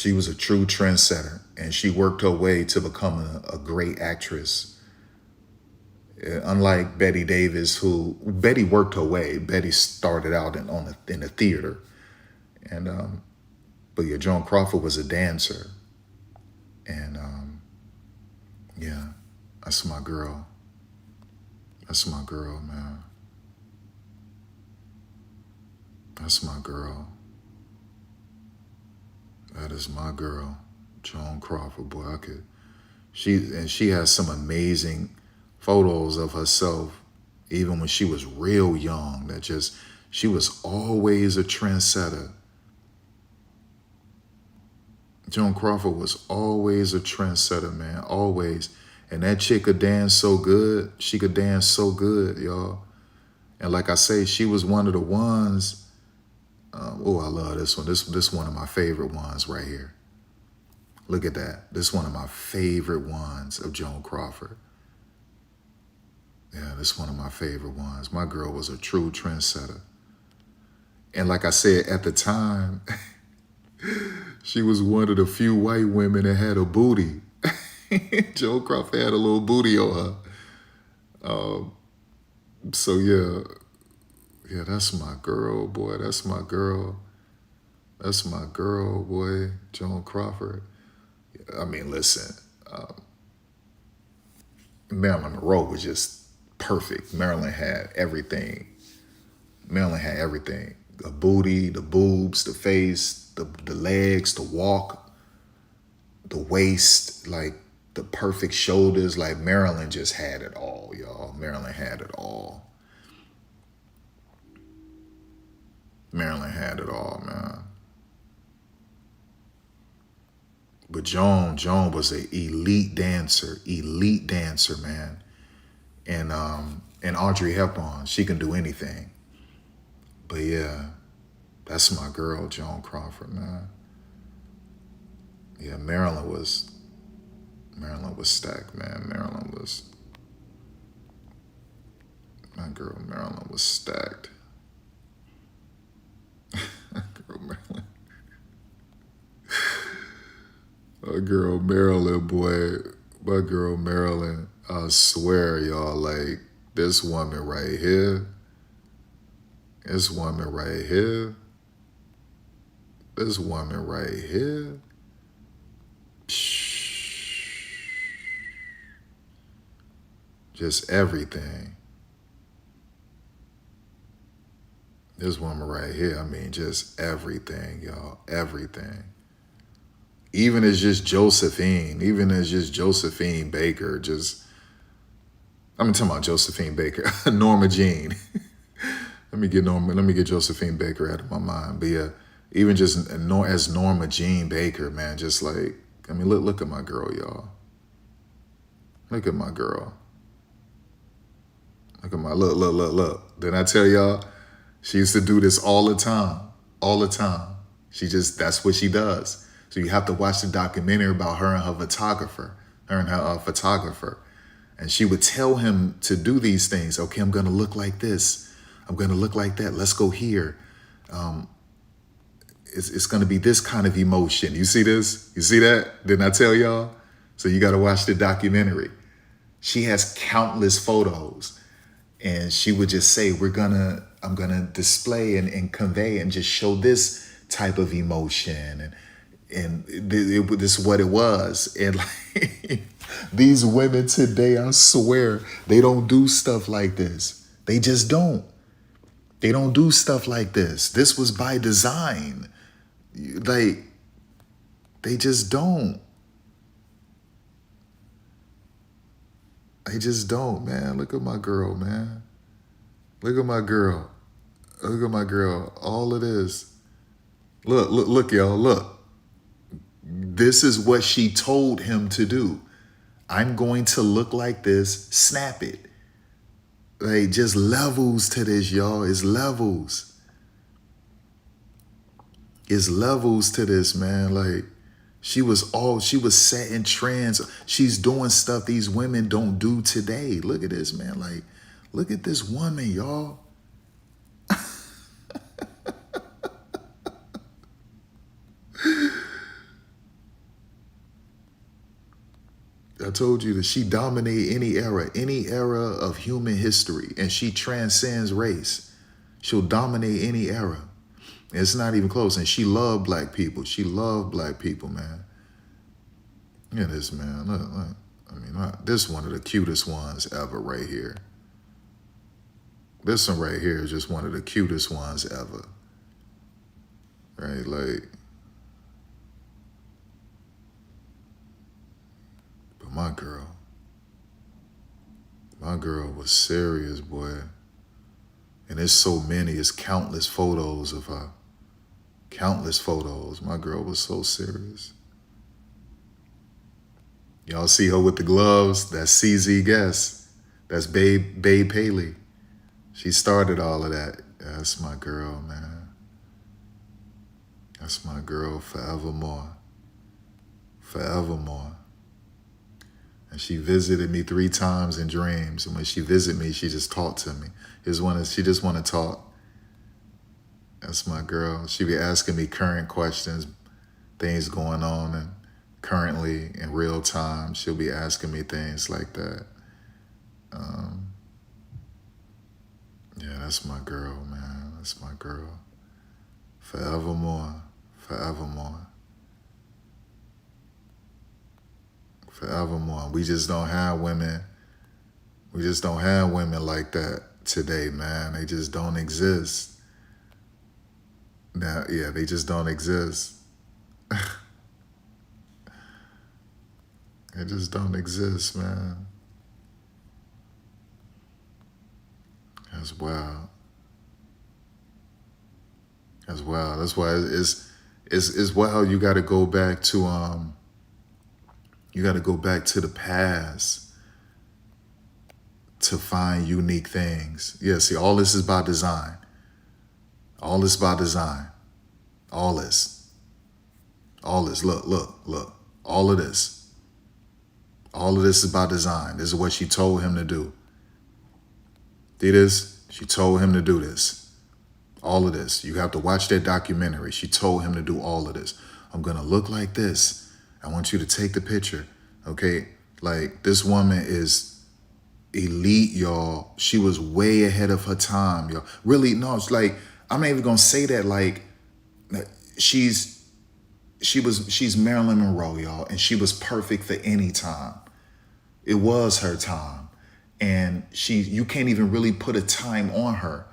was a true trendsetter, and she worked her way to becoming a great actress. Unlike Betty Davis, who Betty worked her way. Betty started out in the theater, and but yeah, Joan Crawford was a dancer, and yeah, that's my girl. That's my girl, man. That's my girl. That is my girl, Joan Crawford. Boy, she has some amazing photos of herself, even when she was real young, she was always a trendsetter. Joan Crawford was always a trendsetter, man, always. And that chick could dance so good. She could dance so good, y'all. And like I say, she was one of the ones. I love this one. This one of my favorite ones right here. Look at that. This is one of my favorite ones of Joan Crawford. Yeah, this is one of my favorite ones. My girl was a true trendsetter. And like I said, at the time, she was one of the few white women that had a booty. Joan Crawford had a little booty on her. So yeah, that's my girl, boy. That's my girl. That's my girl, boy. Joan Crawford. I mean, listen, Marilyn Monroe was just perfect. Marilyn had everything. Marilyn had everything. The booty, the boobs, the face, the legs, the walk, the waist, like the perfect shoulders. Like Marilyn just had it all, y'all. Marilyn had it all. Marilyn had it all, man. But Joan was an elite dancer, man. And Audrey Hepburn, she can do anything. But yeah, that's my girl, Joan Crawford, man. Yeah, Marilyn was stacked, man. My girl Marilyn was stacked. My girl Marilyn, boy. My girl Marilyn, I swear, y'all, like, this woman right here. This woman right here. This woman right here. Just everything. This woman right here, I mean, just everything, y'all. Everything. Even as just Josephine Baker, I'm talking about Josephine Baker, Norma Jean. Let me get Josephine Baker out of my mind. But yeah, even just as Norma Jean Baker, man, just like, I mean, look at my girl, y'all. Look at my girl. Look. Didn't I tell y'all? She used to do this all the time. That's what she does. So you have to watch the documentary about her and her photographer, And she would tell him to do these things. Okay, I'm going to look like this. I'm going to look like that. Let's go here. It's going to be this kind of emotion. You see this? You see that? Didn't I tell y'all? So you got to watch the documentary. She has countless photos. And she would just say, I'm going to display and convey and just show this type of emotion. And this is what it was. And like, these women today, I swear, they don't do stuff like this. They just don't. They don't do stuff like this. This was by design. Like, they just don't. They just don't, man. Look at my girl, man. Look at my girl. All it is. Look, y'all, look. This is what she told him to do. I'm going to look like this. Snap it. Like, just levels to this, y'all. It's levels. It's levels to this, man. Like, she was setting trends. She's doing stuff these women don't do today. Look at this, man. Like, look at this woman, y'all. I told you that she dominates any era of human history, and she transcends race. She'll dominate any era. It's not even close. And she loved black people. She loved black people, man. Look at this, man. Look. I mean, this is one of the cutest ones ever right here. This one right here is just one of the cutest ones ever. Right? Like, but my girl was serious, boy. And there's so many, it's countless photos of her. Countless photos. My girl was so serious. Y'all see her with the gloves? That's CZ Guess. That's Babe Paley. She started all of that. That's my girl, man. That's my girl forevermore. Forevermore. And she visited me 3 times in dreams. And when she visited me, she just talked to me. She just want to talk. That's my girl. She be asking me current questions, things going on, and currently in real time, she'll be asking me things like that. Yeah, that's my girl, man. That's my girl. Forevermore. Forevermore. Forevermore. We just don't have women. We just don't have women like that today, man. They just don't exist. Now, yeah, they just don't exist. They just don't exist, man. That's wild. That's wild. That's why it's wild. You got to go back to the past to find unique things. Yeah, see, all this is by design. All this by design. All this. Look. All of this. All of this is by design. This is what she told him to do. See this? She told him to do this. All of this. You have to watch that documentary. She told him to do all of this. I'm going to look like this. I want you to take the picture. Okay? Like, this woman is elite, y'all. She was way ahead of her time, y'all. Really, no, it's like, I'm not even going to say that. Like, she's Marilyn Monroe, y'all. And she was perfect for any time. It was her time. And you can't even really put a time on her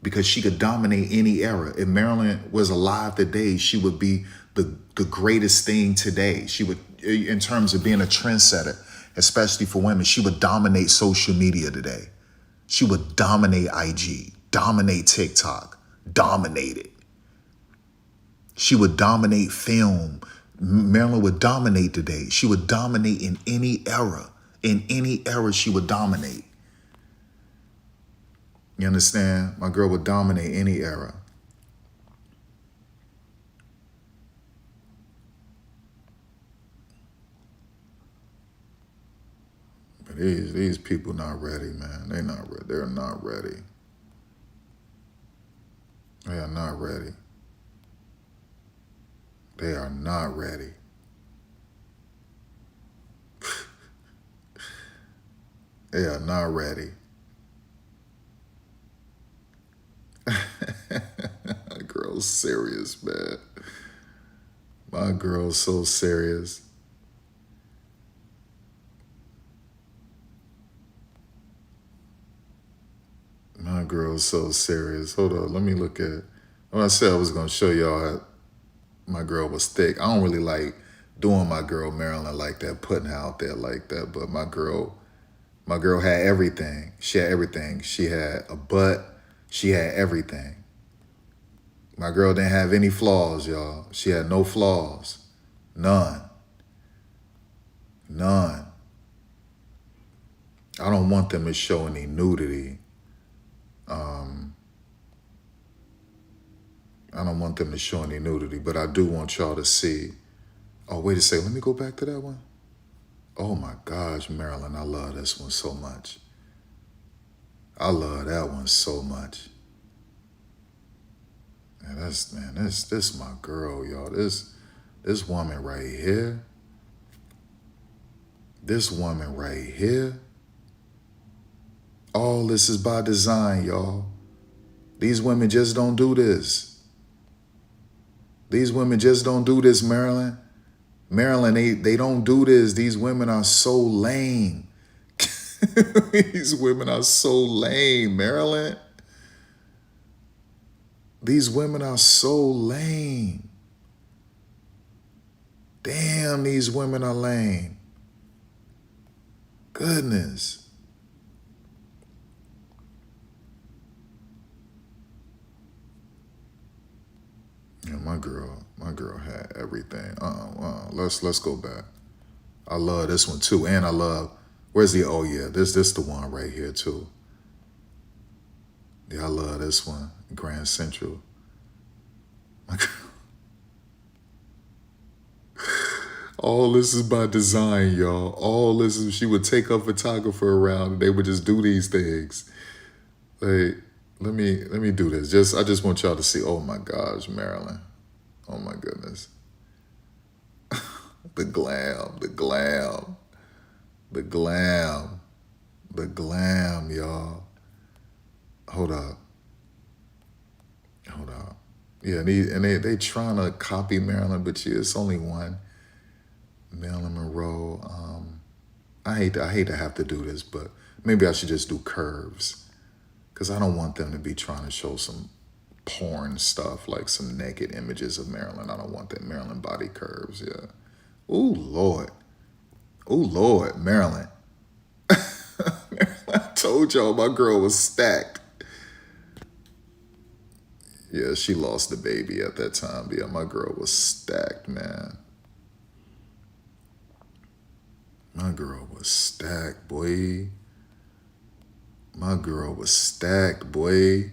because she could dominate any era. If Marilyn was alive today, she would be the greatest thing today. She would, in terms of being a trendsetter, especially for women, she would dominate social media today. She would dominate IG, dominate TikTok, dominate it. She would dominate film. Marilyn would dominate today. She would dominate in any era. In any era, she would dominate. You understand? My girl would dominate any era. But these people not ready, man. They're not ready. They're not ready. They are not ready. They are not ready. They are not ready. My girl's serious, man. My girl's so serious. My girl's so serious. Hold on, let me look at. When I said I was gonna show y'all how my girl was thick. I don't really like doing my girl Marilyn like that, putting her out there like that. But my girl had everything. She had everything. She had a butt. She had everything. My girl didn't have any flaws, y'all. She had no flaws. None. None. I don't want them to show any nudity. I don't want them to show any nudity, but I do want y'all to see. Oh, wait a second. Let me go back to that one. Oh my gosh, Marilyn, I love this one so much. I love that one so much. Man, this my girl, y'all. This woman right here. This woman right here. All this is by design, y'all. These women just don't do this. These women just don't do this, Marilyn. Marilyn, they don't do this. These women are so lame. These women are so lame, Marilyn. These women are so lame. Damn, these women are lame. Goodness. Yeah, my girl had everything. Let's go back. I love this one too, and I love. Where's the? Oh yeah, this the one right here too. Yeah, I love this one, Grand Central. All this is by design, y'all. All this is. She would take a photographer around, and they would just do these things. Like, let me do this. I just want y'all to see. Oh my gosh, Marilyn. Oh my goodness. The glam, the glam, the glam, the glam, y'all. Hold up. Yeah, and they trying to copy Marilyn, but it's only one. Marilyn Monroe. I hate to have to do this, but maybe I should just do curves. Because I don't want them to be trying to show some porn stuff, like some naked images of Marilyn. I don't want that. Marilyn body curves, yeah. Ooh, Lord. Ooh, Lord, Marilyn. I told y'all my girl was stacked. Yeah, she lost the baby at that time. Yeah, my girl was stacked, man. My girl was stacked, boy. My girl was stacked, boy.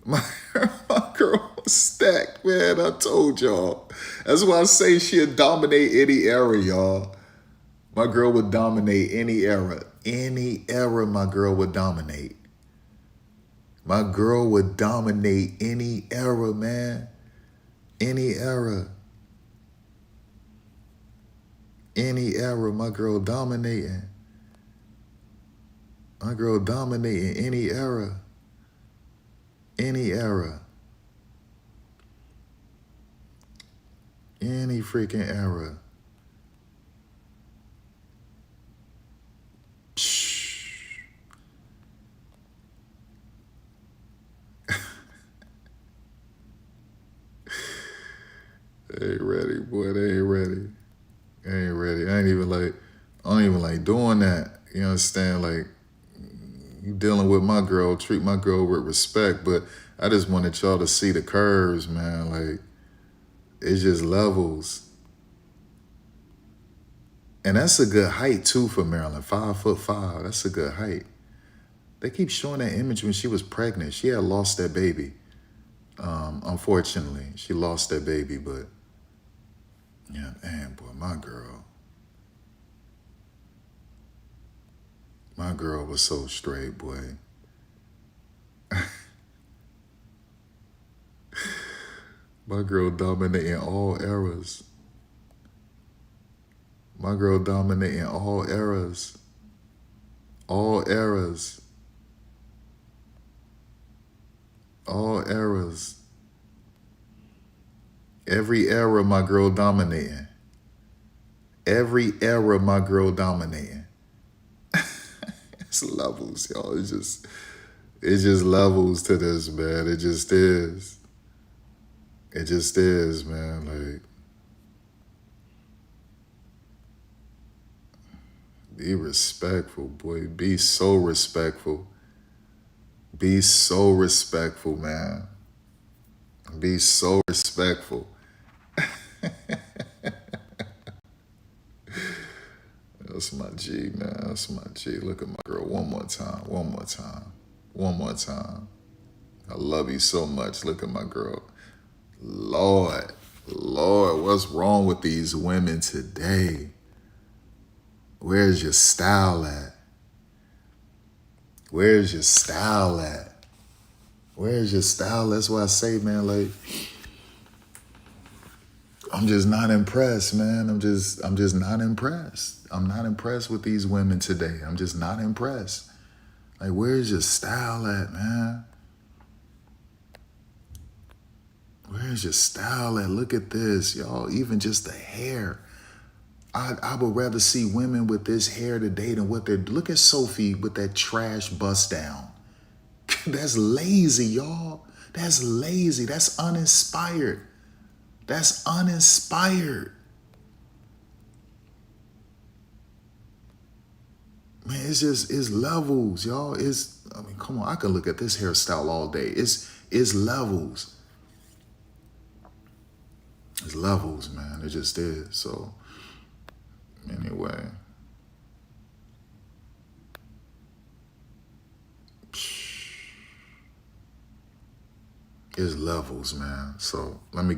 My girl was stacked, man. I told y'all. That's why I say she'd dominate any era, y'all. My girl would dominate any era. Any era my girl would dominate. My girl would dominate any era, man. Any era. Any era, my girl dominating. My girl dominating any era. Any era. Any freaking era. Shh. They ain't ready, boy. They ain't ready. They ain't ready. I don't even like doing that. You understand? Like, you dealing with my girl, treat my girl with respect. But I just wanted y'all to see the curves, man. Like, it's just levels. And that's a good height, too, for Marilyn. 5'5". That's a good height. They keep showing that image when she was pregnant. She had lost that baby. Unfortunately, she lost that baby, but yeah, man, boy, my girl was so straight, boy. My girl dominating all eras. My girl dominating all eras. All eras. All eras. Every era, my girl dominating. Every era, my girl dominating. It's levels, y'all. It's just levels to this, man. It just is. It just is, man. Like, be respectful, boy. Be so respectful. Be so respectful, man. Be so respectful. That's my G, man. That's my G. Look at my girl one more time. One more time. One more time. I love you so much. Look at my girl. Lord, what's wrong with these women today? Where's your style at? Where's your style at? Where's your style? That's why I say, man, like, I'm just not impressed, man. I'm just not impressed. I'm not impressed with these women today. I'm just not impressed. Like, where's your style at, man? Where's your style at? Look at this, y'all. Even just the hair. I would rather see women with this hair today than what they're... Look at Sophie with that trash bust down. That's lazy, y'all. That's lazy. That's uninspired. That's uninspired. Man, it's levels, y'all. I mean, come on. I can look at this hairstyle all day. It's levels. It's levels, man. It just is. So, anyway. It's levels, man. So, let me get